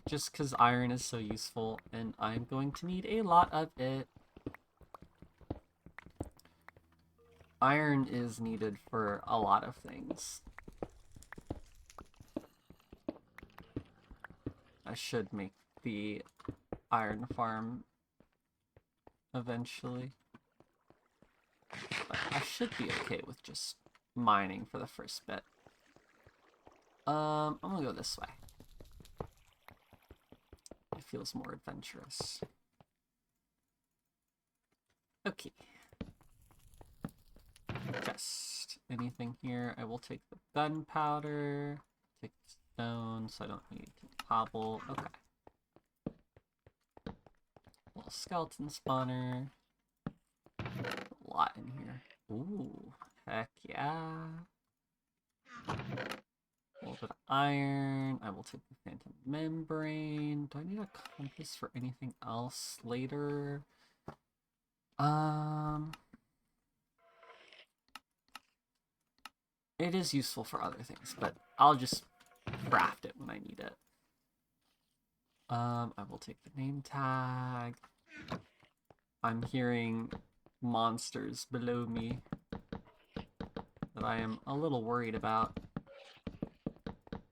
Just because iron is so useful, and I'm going to need a lot of it. Iron is needed for a lot of things. I should make the iron farm eventually. But I should be okay with just mining for the first bit. I'm gonna go this way. It feels more adventurous. Okay. Just anything here. I will take the gunpowder, take the stone, so I don't need cobble. Okay. Little skeleton spawner. A lot in here. Ooh, heck yeah. A little bit of iron. I will take the phantom membrane. Do I need a compass for anything else later? It is useful for other things, but I'll just craft it when I need it. I will take the name tag. I'm hearing monsters below me that I am a little worried about.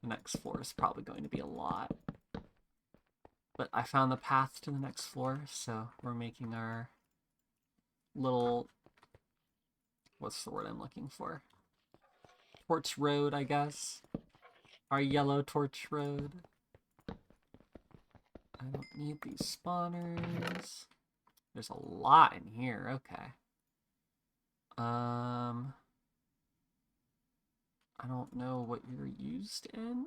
The next floor is probably going to be a lot. But I found the path to the next floor, so we're making our little... What's the word I'm looking for? Torch road, I guess. Our yellow torch road. I don't need these spawners. There's a lot in here, okay. I don't know what you're used in.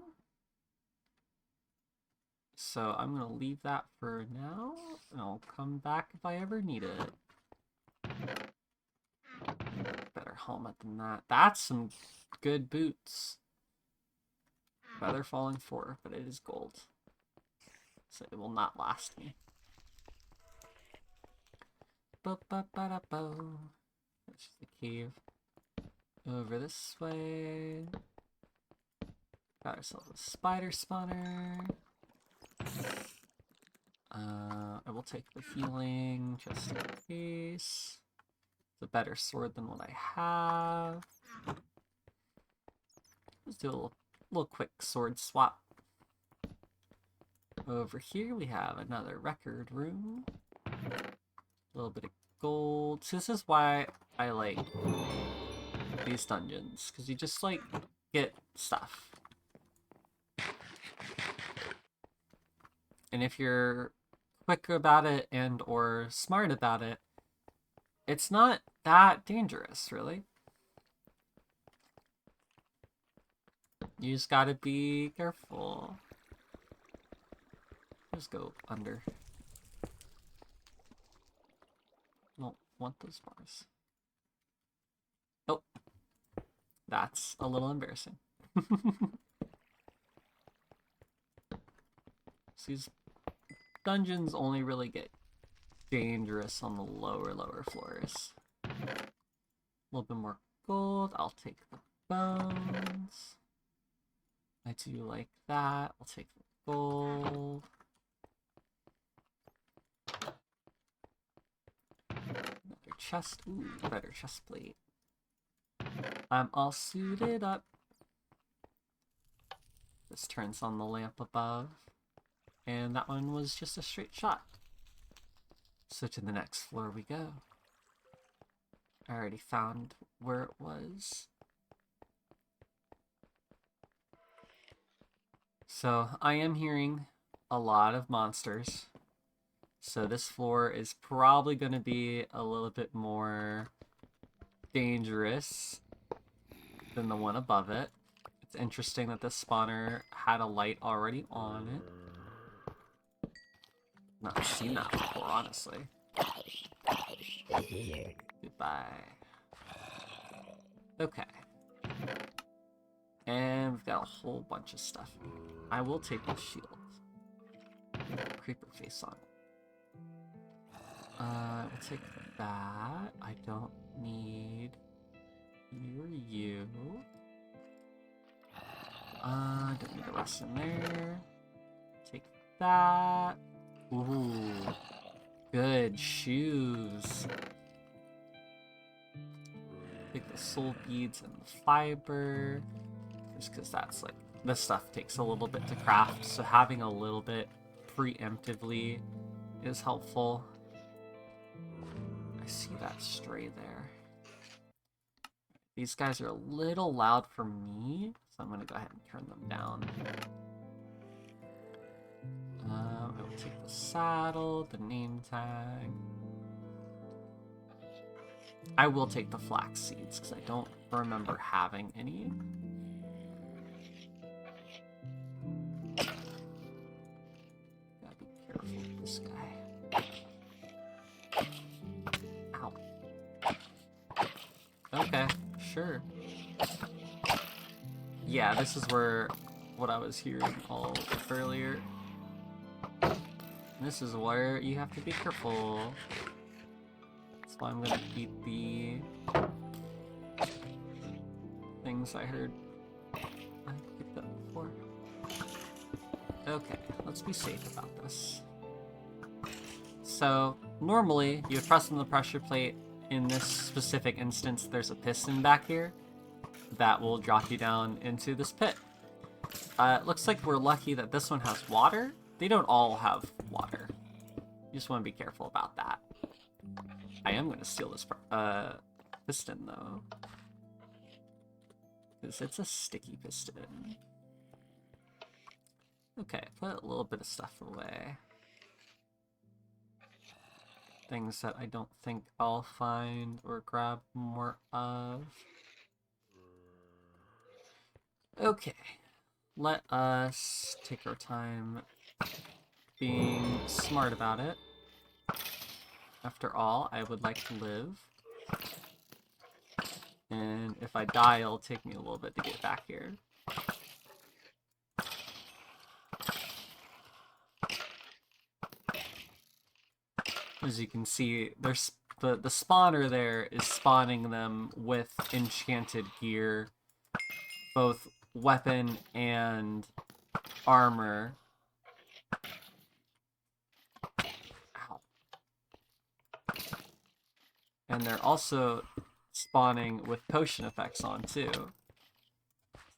So I'm gonna leave that for now, and I'll come back if I ever need it. Better helmet than that. That's some good boots. Feather falling 4, but it is gold. So it will not last me. Ba-ba-ba-da-bo. That's just the cave. Over this way. Got ourselves a spider spawner. I will take the healing just in case. It's a better sword than what I have. Let's do a little quick sword swap. Over here we have another record room. A little bit of gold. So this is why I like these dungeons, because you just like get stuff. And if you're quick about it and or smart about it, it's not that dangerous, really. You just gotta be careful. Just go under. Don't want those bars. Oh, that's a little embarrassing. These dungeons only really get dangerous on the lower floors. A little bit more gold. I'll take the bones. I do like that. I'll take the gold. Another chest. Ooh, better chest plate. I'm all suited up. This turns on the lamp above. And that one was just a straight shot. So to the next floor we go. I already found where it was. So I am hearing a lot of monsters. So this floor is probably going to be a little bit more dangerous than the one above it. It's interesting that this spawner had a light already on it. Not seen that before, honestly. Goodbye. Okay. And we've got a whole bunch of stuff. I will take the shield. Creeper face on it. I'll take that. I don't need you or you. Don't need the rest in there. Take that. Ooh. Good shoes. Take the soul beads and the fiber. Just because that's like, this stuff takes a little bit to craft, so having a little bit preemptively is helpful. I see that stray there. These guys are a little loud for me, so I'm going to go ahead and turn them down. I will take the saddle, the name tag. I will take the flax seeds, because I don't remember having any. Gotta be careful with this guy. Ow. Okay, sure. Yeah, this is where what I was hearing all earlier. This is where you have to be careful. That's why I'm gonna eat the things I heard I picked up before. Okay, let's be safe about this. So, normally, you would press on the pressure plate. In this specific instance, there's a piston back here that will drop you down into this pit. It looks like we're lucky that this one has water. They don't all have water. You just want to be careful about that. I am going to steal this piston, though. Because it's a sticky piston. Okay, put a little bit of stuff away. Things that I don't think I'll find or grab more of. Okay, let us take our time being smart about it. After all, I would like to live. And if I die, it'll take me a little bit to get back here. As you can see, there's the spawner there is spawning them with enchanted gear, both weapon and armor. Ow. And they're also spawning with potion effects on too.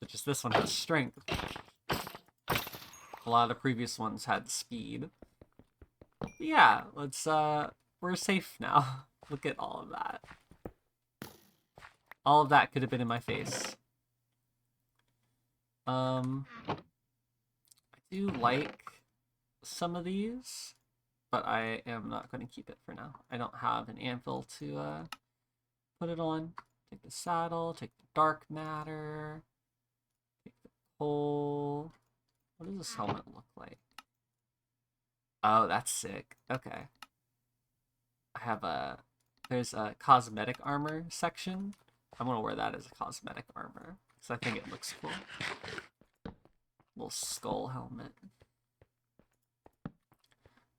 Such as this one has strength. A lot of previous ones had speed. Yeah, let's we're safe now. Look at all of that. All of that could have been in my face. I do like some of these, but I am not going to keep it for now. I don't have an anvil to put it on. Take the saddle, take the dark matter, take the coal. What does this helmet look like? Oh, that's sick. Okay. I have there's a cosmetic armor section. I'm gonna wear that as a cosmetic armor because I think it looks cool. Little skull helmet.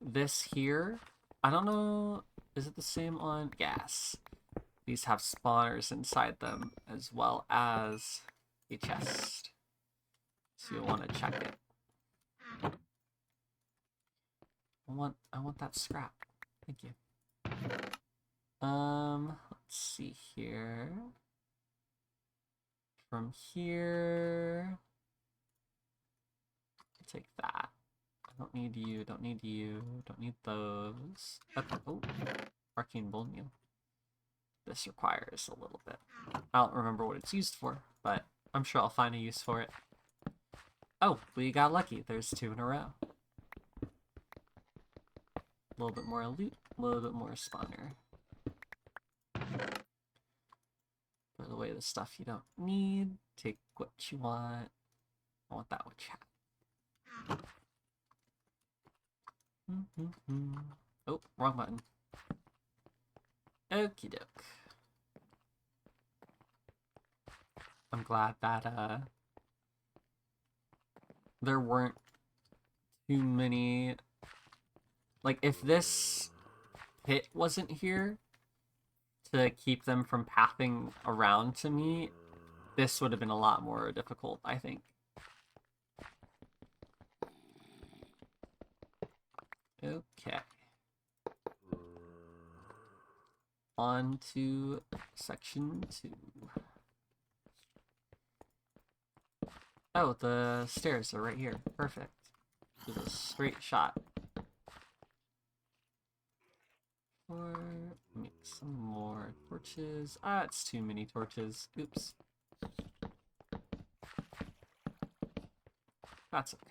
This here, I don't know, is it the same on? Yes. These have spawners inside them as well as a chest. So you'll want to check it. I want that scrap. Thank you. Let's see here. From here, I'll take that. I don't need you, don't need you, don't need those. Okay. Oh, arcane bull meal. This requires a little bit. I don't remember what it's used for, but I'm sure I'll find a use for it. Oh, we got lucky. There's 2 in a row. A little bit more loot, a little bit more spawner. Put away the stuff you don't need. Take what you want. I want that which hat. Oh, wrong button. Okie doke. I'm glad that there weren't too many. Like, if this pit wasn't here to keep them from pathing around to me, this would have been a lot more difficult, I think. Okay. On to section 2. Oh, the stairs are right here. Perfect. This is a straight shot. Or make some more torches. Ah, it's too many torches. Oops. That's okay.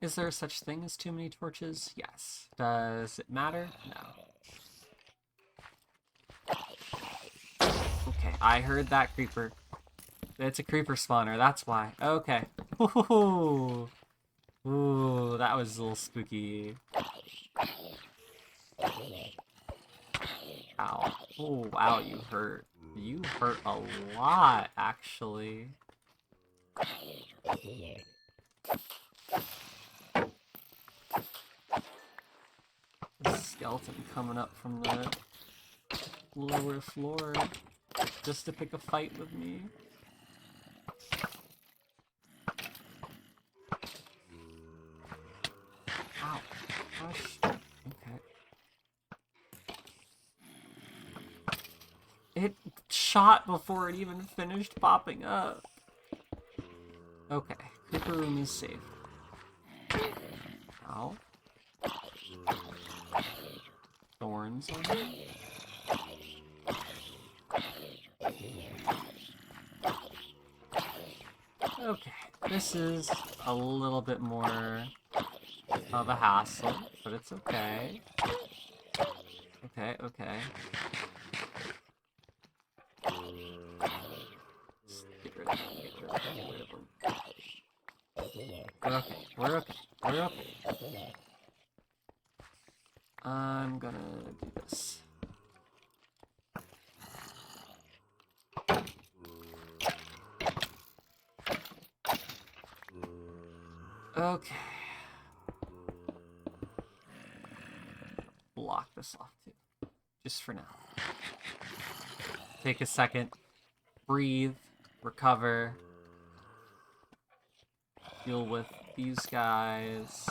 Is there such thing as too many torches? Yes. Does it matter? No. Okay, I heard that creeper. It's a creeper spawner, that's why. Okay. Ooh, ooh, that was a little spooky. Ow. Oh, wow, you hurt. You hurt a lot, actually. The skeleton coming up from the lower floor just to pick a fight with me. Ow. Gosh. Okay. It shot before it even finished popping up. Okay. Creeper room is safe. Ow. Thorns on me. Okay, this is a little bit more of a hassle, but it's okay. Okay, okay. Get rid of them, get rid of them, get rid of them. We're okay, we're okay, we're okay. I'm gonna do this. Okay. Block this off too. Just for now. Take a second. Breathe. Recover. Deal with these guys.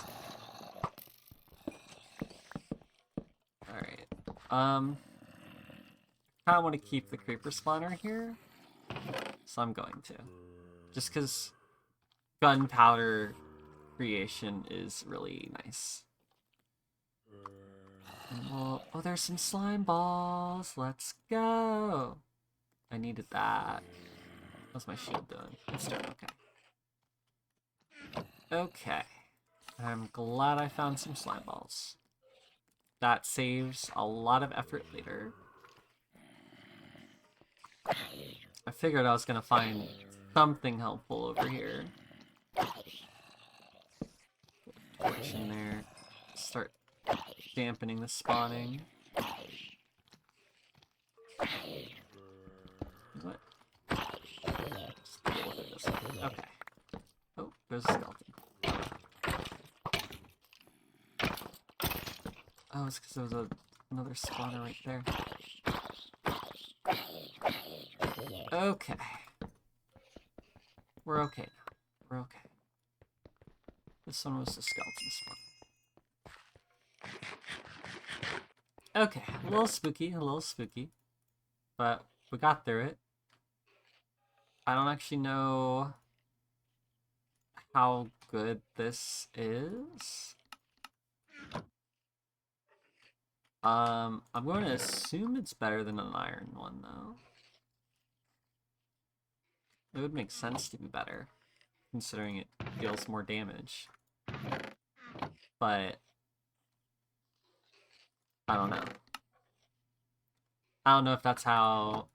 Alright. I kinda want to keep the creeper spawner here. So I'm going to. Just because gunpowder creation is really nice. Well, oh, there's some slime balls. Let's go. I needed that. How's my shield doing? It's doing okay. Okay. I'm glad I found some slime balls. That saves a lot of effort later. I figured I was gonna find something helpful over here. Torch in there. Start dampening the spawning. What? Just deal with it this way. Okay. Oh, there's a skeleton. Oh, it's because there was another spawner right there. Okay. We're okay now. We're okay. This one was the skeleton spawn. Okay, a little spooky, but we got through it. I don't actually know how good this is. I'm going to assume it's better than an iron one, though. It would make sense to be better, considering it deals more damage. But I don't know. I don't know if that's how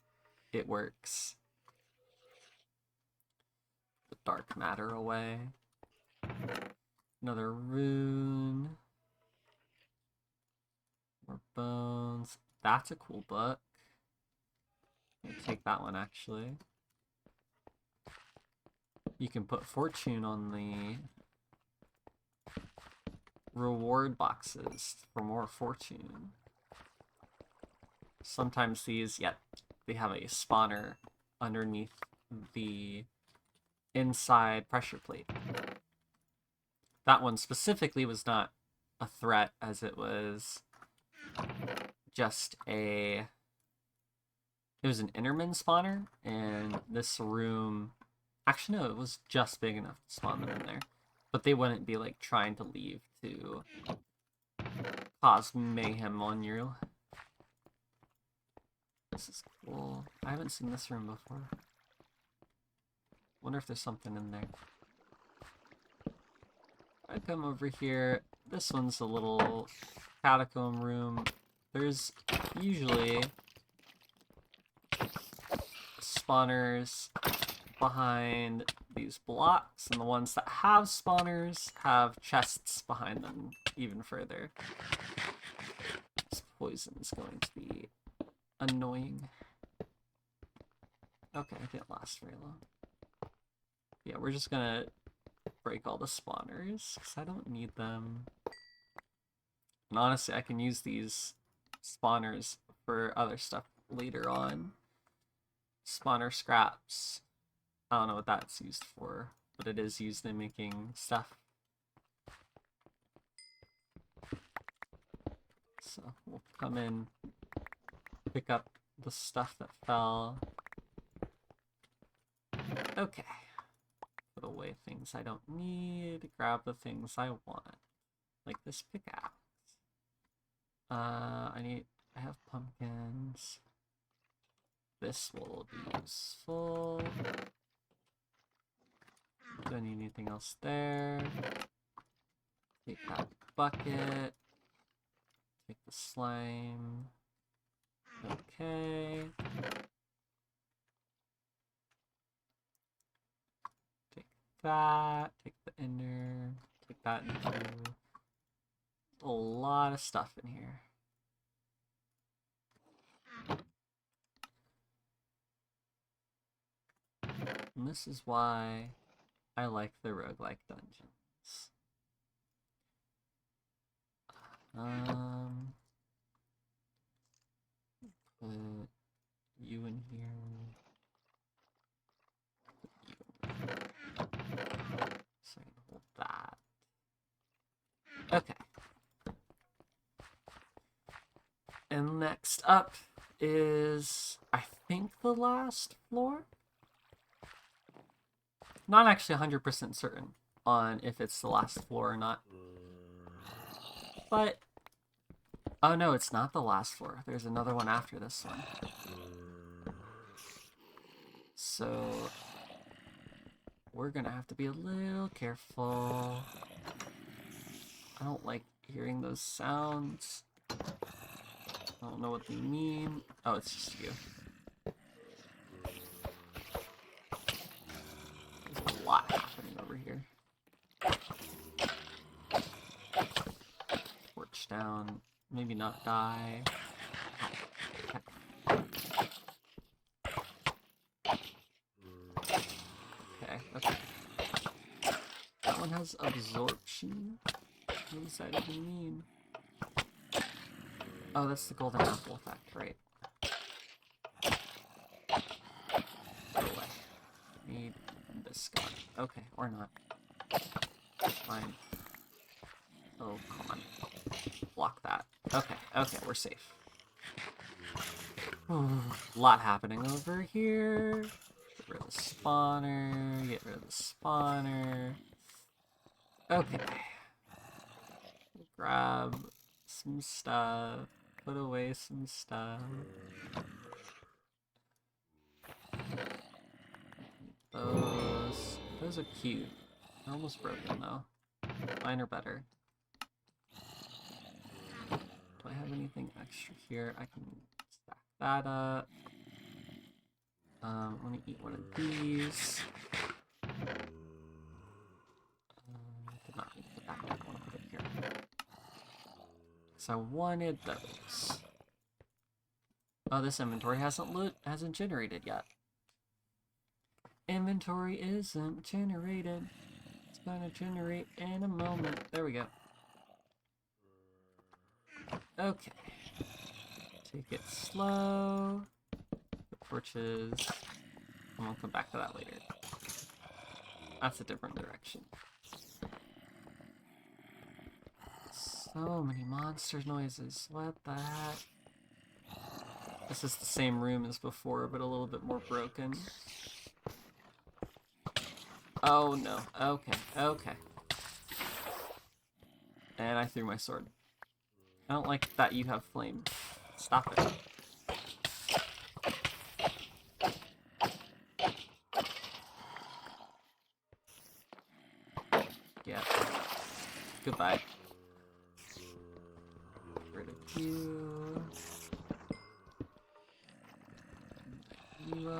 it works. The dark matter away. Another rune. More bones. That's a cool book. I'm gonna take that one, actually. You can put fortune on the reward boxes for more fortune. Sometimes these, they have a spawner underneath the inside pressure plate. That one specifically was not a threat, as it was just it was an Enderman spawner, and this room, actually no, it was just big enough to spawn them in there. But they wouldn't be like trying to leave to cause mayhem on you. This is cool. I haven't seen this room before. Wonder if there's something in there. I come over here. This one's a little catacomb room. There's usually spawners behind these blocks, and the ones that have spawners have chests behind them even further. This poison is going to be annoying. Okay, it didn't last very long. Yeah, we're just gonna break all the spawners, because I don't need them. And honestly, I can use these spawners for other stuff later on. Spawner scraps. I don't know what that's used for, but it is used in making stuff. So we'll come in, pick up the stuff that fell. Okay. Put away things I don't need, grab the things I want. Like this pickaxe. I have pumpkins. This will be useful. Don't need anything else there. Take that bucket. Take the slime. Okay. Take that. Take the ender. Take that into a lot of stuff in here. And this is why I like the roguelike dungeons. Put you in here. So I can hold that. Okay. And next up is, I think, the last floor? Not actually 100% certain on if it's the last floor or not. But, oh no, it's not the last floor. There's another one after this one. So, we're gonna have to be a little careful. I don't like hearing those sounds. I don't know what they mean. Oh, it's just you. There's a lot happening over here. Torch down. Maybe not die. Okay, okay. That one has absorption. What does that even mean? Oh, that's the golden apple effect, right? Go away. Need this guy. Okay, or not. Fine. Oh, come on. Block that. Okay, okay, we're safe. A lot happening over here. Get rid of the spawner. Get rid of the spawner. Okay. Grab some stuff. Put away some stuff. Those are cute. They're almost broken though. Mine are better. Do I have anything extra here? I can stack that up. I want to eat one of these. Did not need to put that back. I want to put it here. So I wanted those. Oh, this inventory hasn't generated yet. Inventory isn't generated. It's gonna generate in a moment. There we go. Okay. Take it slow. The torches. And we'll come back to that later. That's a different direction. So many monster noises. What the heck? This is the same room as before, but a little bit more broken. Oh no. Okay, okay. And I threw my sword. I don't like that you have flame. Stop it. Yeah. Goodbye. Get rid of you. You,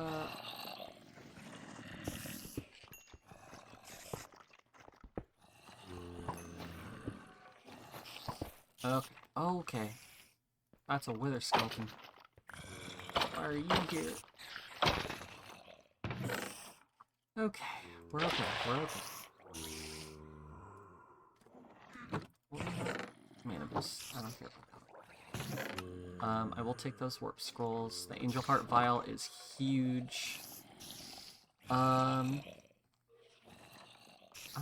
Okay. Okay. That's a wither skeleton. Why are you here? Okay. We're okay. We're okay. Mana boost. I don't care about that. I will take those warp scrolls. The angel heart vial is huge. I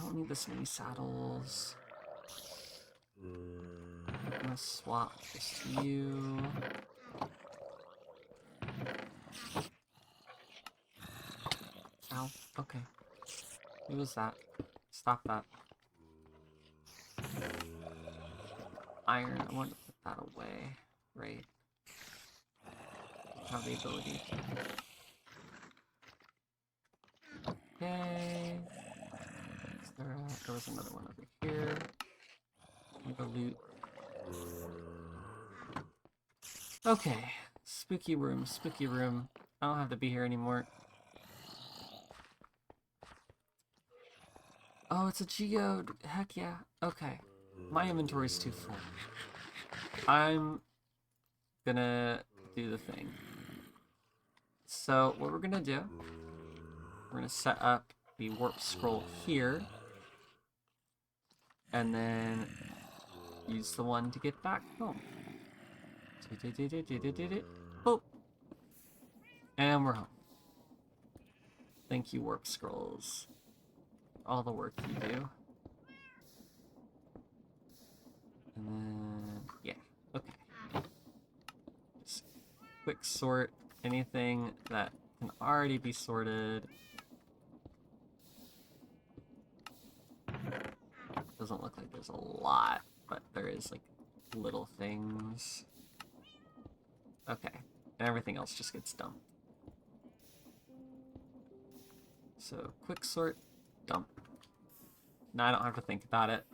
don't need this many saddles. I'm gonna swap this to you. Ow. Okay. What was that? Stop that. Iron. I want to put that away. Right. Have the ability to. Okay. There was another one over here. The loot. Okay. Spooky room, spooky room. I don't have to be here anymore. Oh, it's a geode. Heck yeah. Okay. My inventory's too full. I'm gonna do the thing. So, what we're gonna do, we're gonna set up the warp scroll here, and then use the one to get back home. Boop. And we're home. Thank you, warp scrolls. All the work you do. And then, yeah, okay. Just quick sort anything that can already be sorted. Doesn't look like there's a lot, but there is like little things. Okay, and everything else just gets dumped. So quick sort, dump. Now I don't have to think about it.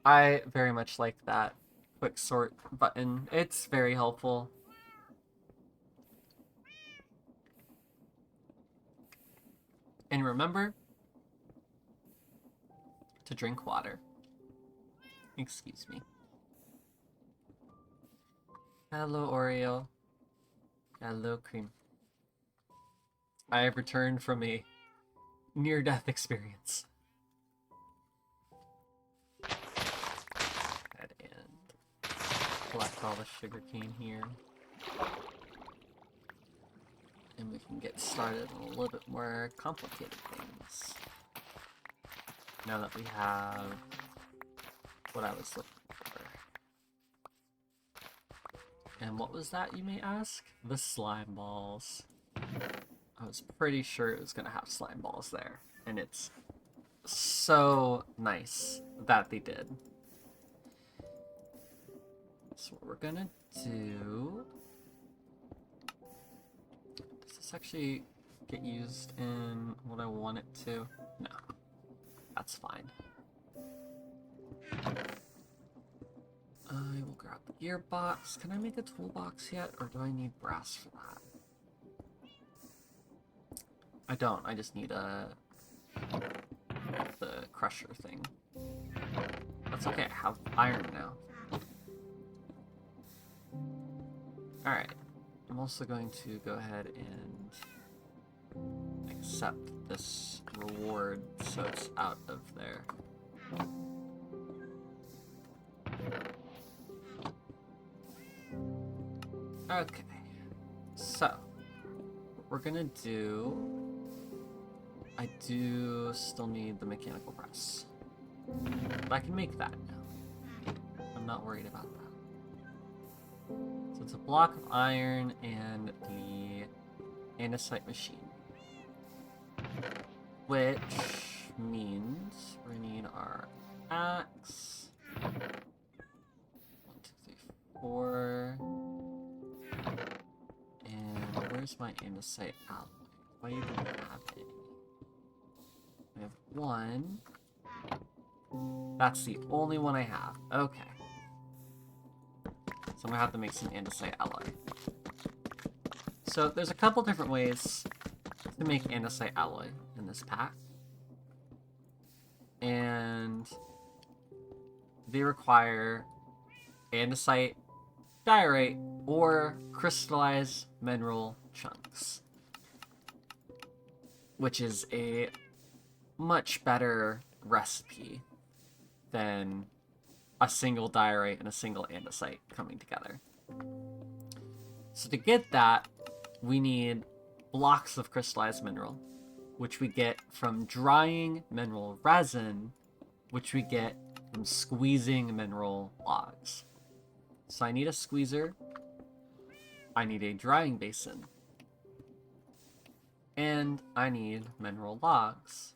I very much like that quick sort button. It's very helpful. And remember to drink water. Excuse me. Hello, Oreo. Hello, Cream. I have returned from a near-death experience. Head and collect all the sugarcane here. And we can get started on a little bit more complicated things. Now that we have what I was looking for. And what was that, you may ask? The slime balls. I was pretty sure it was going to have slime balls there. And it's so nice that they did. So what we're going to do... Does this actually get used in what I want it to? No. That's fine. I will grab the gearbox. Can I make a toolbox yet, or do I need brass for that? I don't. I just need the crusher thing. That's okay. I have iron now. Alright. I'm also going to go ahead and accept this reward so it's out of there. Okay, so what we're gonna do, I do still need the mechanical press, but I can make that now. I'm not worried about that. So it's a block of iron and the andesite machine, which means we need our axe. 1, 2, 3, 4. And where's my andesite alloy? Why even have any? We have 1. That's the only one I have. Okay. So I'm gonna have to make some andesite alloy. So there's a couple different ways to make andesite alloy in this pack. And they require andesite, diorite, or crystallized mineral chunks, which is a much better recipe than a single diorite and a single andesite coming together. So to get that, we need blocks of crystallized mineral, which we get from drying mineral resin, which we get from squeezing mineral logs. So I need a squeezer, I need a drying basin, and I need mineral logs.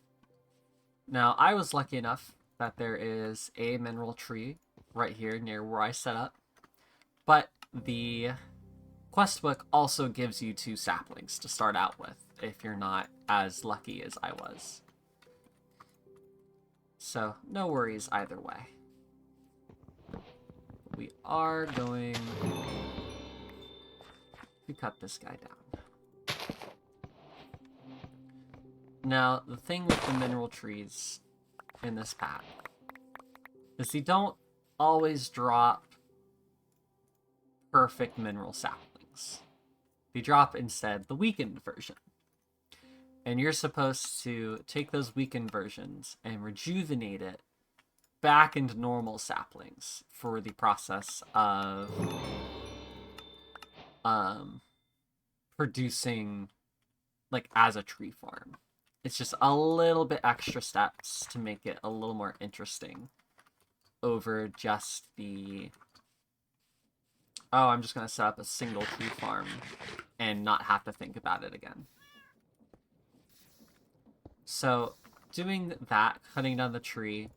Now, I was lucky enough that there is a mineral tree right here near where I set up, but the quest book also gives you 2 saplings to start out with, if you're not as lucky as I was. So, no worries either way. We are going to cut this guy down. Now, the thing with the mineral trees in this pack is they don't always drop perfect mineral saplings. They drop instead the weakened version. And you're supposed to take those weakened versions and rejuvenate it back into normal saplings for the process of producing, like, as a tree farm. It's just a little bit extra steps to make it a little more interesting over just the, oh, I'm just going to set up a single tree farm and not have to think about it again. So doing that, cutting down the tree,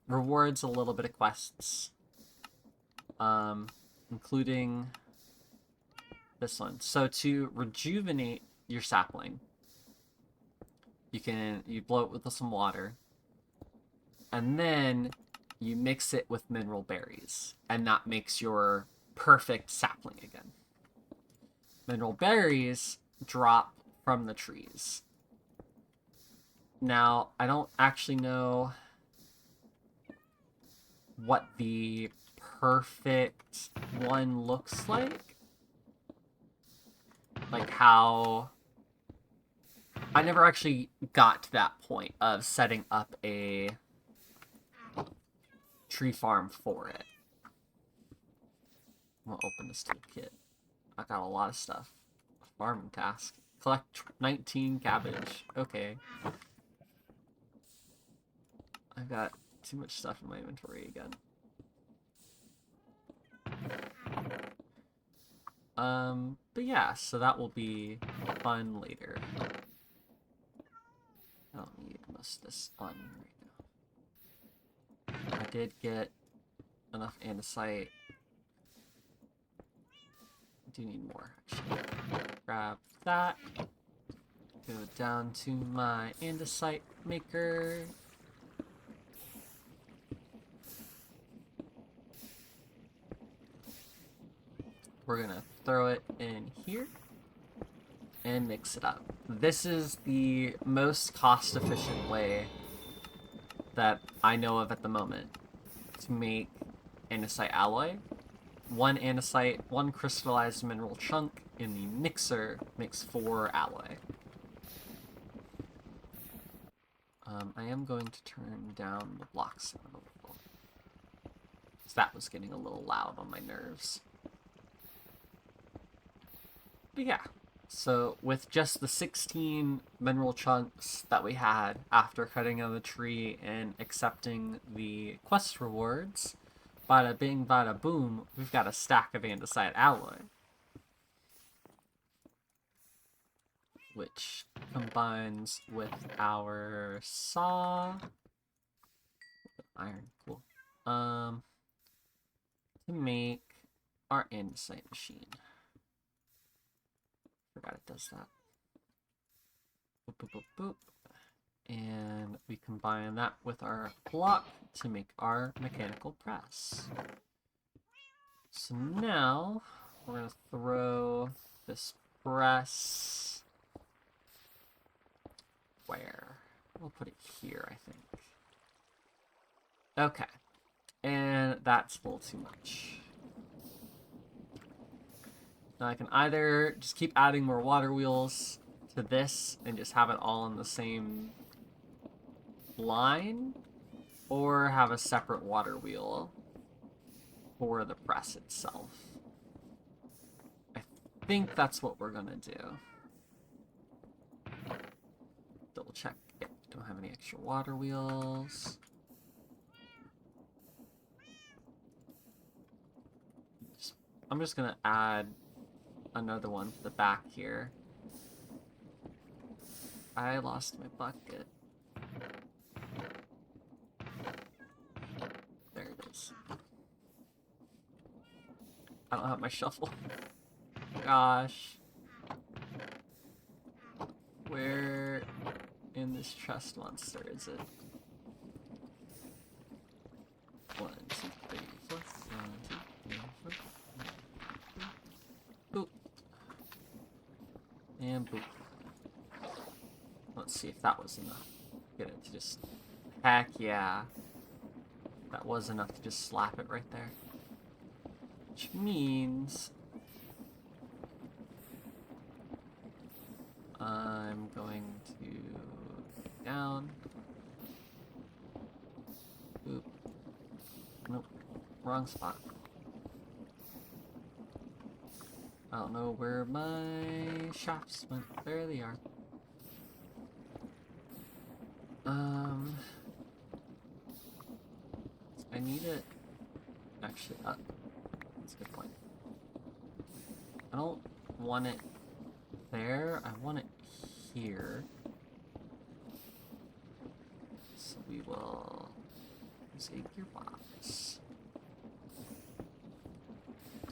rewards a little bit of quests, including this one. So to rejuvenate your sapling, you blow it with some water, and then you mix it with mineral berries, and that makes your perfect sapling again. Mineral berries drop from the trees. Now, I don't actually know what the perfect one looks like. Like how... I never actually got to that point of setting up a tree farm for it. I'm gonna open this toolkit. I got a lot of stuff. Farming task. Collect 19 cabbage. Okay. I've got too much stuff in my inventory again. But yeah, so that will be fun later. I don't need most of this on right now. I did get enough andesite. I do need more, actually. Grab that. Go down to my andesite maker. We're gonna throw it in here and mix it up. This is the most cost-efficient way that I know of at the moment to make andesite alloy. One andesite, one crystallized mineral chunk in the mixer makes 4 alloy. I am going to turn down the block sound a little, because that was getting a little loud on my nerves. But yeah, so with just the 16 mineral chunks that we had after cutting down the tree and accepting the quest rewards, bada bing, bada boom, we've got a stack of andesite alloy. Which combines with our saw. Iron, cool. To make our andesite machine. Forgot it does that. Boop, boop, boop, boop. And we combine that with our block to make our mechanical press. So now we're gonna throw this press where? We'll put it here, I think. Okay. And that's a little too much. Now I can either just keep adding more water wheels to this and just have it all on the same line, or have a separate water wheel for the press itself. I think that's what we're gonna do. Double check. Yep, don't have any extra water wheels. I'm just gonna add another one to the back here. I lost my bucket. There it is. I don't have my shovel. Gosh. Where in this chest monster is it? 1, 2, 3, 4. 1, 2, 3, 4. Boop. And boop. Let's see if that was enough. Get it to just... Heck yeah. That was enough to just slap it right there. Which means... I'm going to go down. Boop. Nope. Wrong spot. I don't know where my shafts went. There they are. I need it actually up. That's a good point. I don't want it there. I want it here. So we will use a gearbox.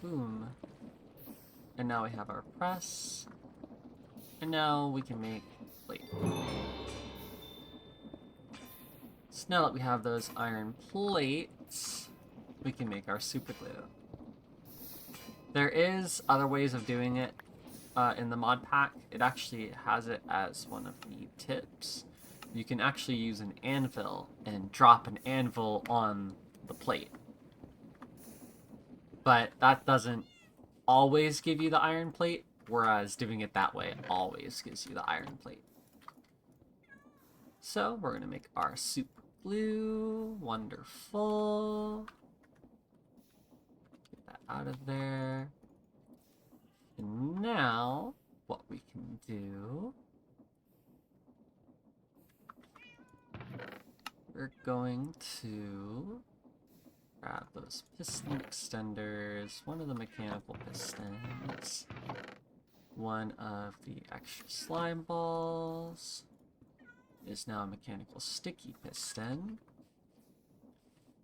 Boom. And now we have our press. And now we can make plate. So now that we have those iron plates, we can make our super glue. There is other ways of doing it in the mod pack. It actually has it as one of the tips. You can actually use an anvil and drop an anvil on the plate. But that doesn't always give you the iron plate, whereas doing it that way always gives you the iron plate. So we're gonna make our super glue. Wonderful. Get that out of there. And now, what we can do, we're going to grab those piston extenders, one of the mechanical pistons, one of the extra slime balls is now a mechanical sticky piston.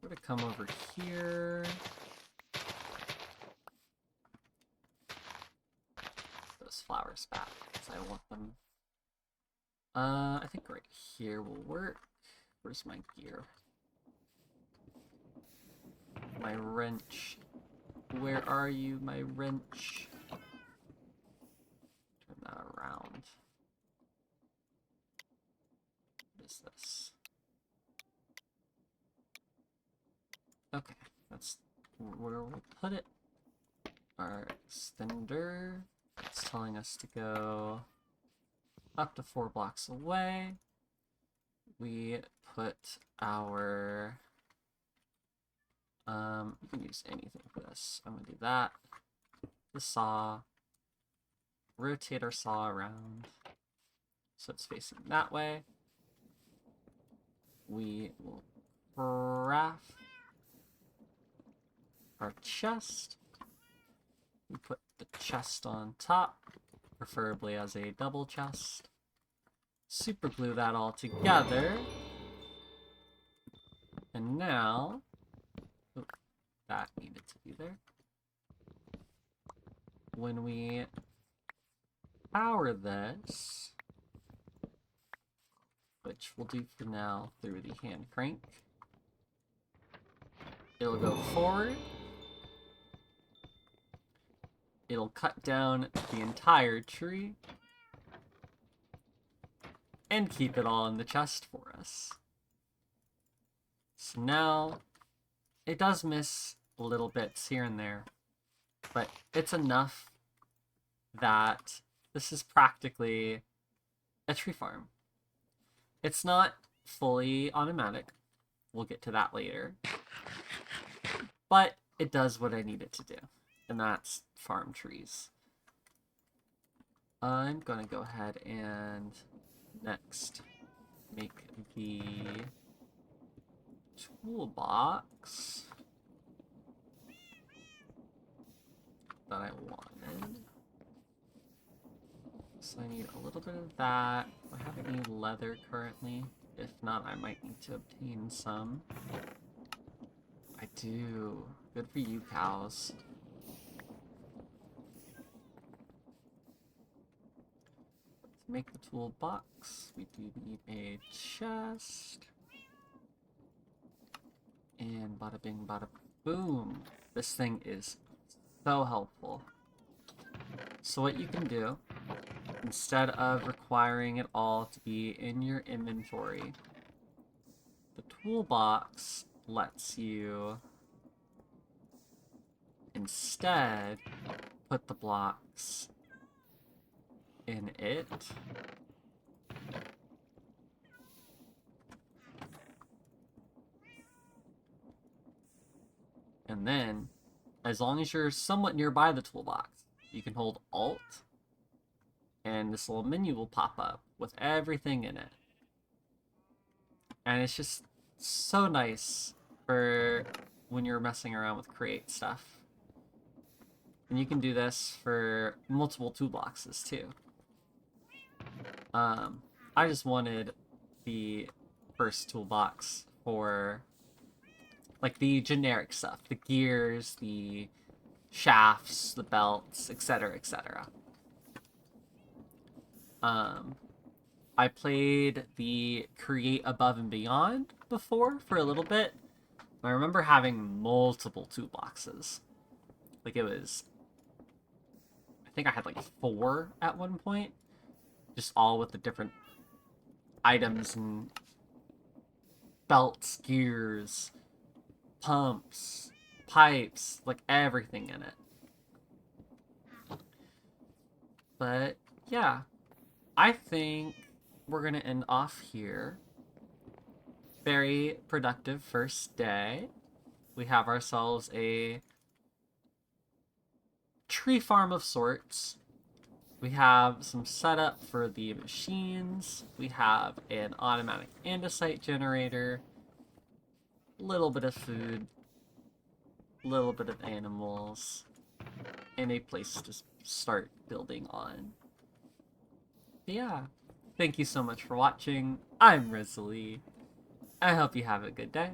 We're gonna come over here. Those flowers back, because I want them. I think right here will work. Where's my gear? My wrench. Where are you, my wrench? Turn that around. What is this? Okay, that's where we'll put it. Our extender. It's telling us to go up to 4 blocks away. We put our... you can use anything for this. I'm gonna do that. The saw. Rotate our saw around so it's facing that way. We will craft our chest. We put the chest on top, preferably as a double chest. Super glue that all together. And now, oh, that needed to be there. When we power this, which we'll do for now through the hand crank, it'll go forward. It'll cut down the entire tree and keep it all in the chest for us. So now, it does miss little bits here and there, but it's enough that this is practically a tree farm. It's not fully automatic. We'll get to that later. But it does what I need it to do, and that's farm trees. I'm gonna go ahead and next make the toolbox that I wanted. So I need a little bit of that. Do I have any leather currently? If not, I might need to obtain some. I do. Good for you, cows. To make the toolbox, we do need a chest. And bada bing, bada boom. This thing is so helpful. So what you can do, instead of requiring it all to be in your inventory, the toolbox lets you instead put the blocks in it. And then, as long as you're somewhat nearby the toolbox, you can hold Alt, and this little menu will pop up with everything in it. And it's just so nice for when you're messing around with create stuff. And you can do this for multiple toolboxes too. I just wanted the first toolbox for like the generic stuff, the gears, the shafts, the belts, etc., etc. I played the Create Above and Beyond before for a little bit. I remember having multiple toolboxes. Like it was, I think I had like 4 at one point, just all with the different items and belts, gears, pumps, pipes, like everything in it. But yeah, I think we're gonna end off here. Very productive first day. We have ourselves a tree farm of sorts. We have some setup for the machines. We have an automatic andesite generator, little bit of food, little bit of animals, and a place to start building on. But yeah, thank you so much for watching. I'm Risley. I hope you have a good day.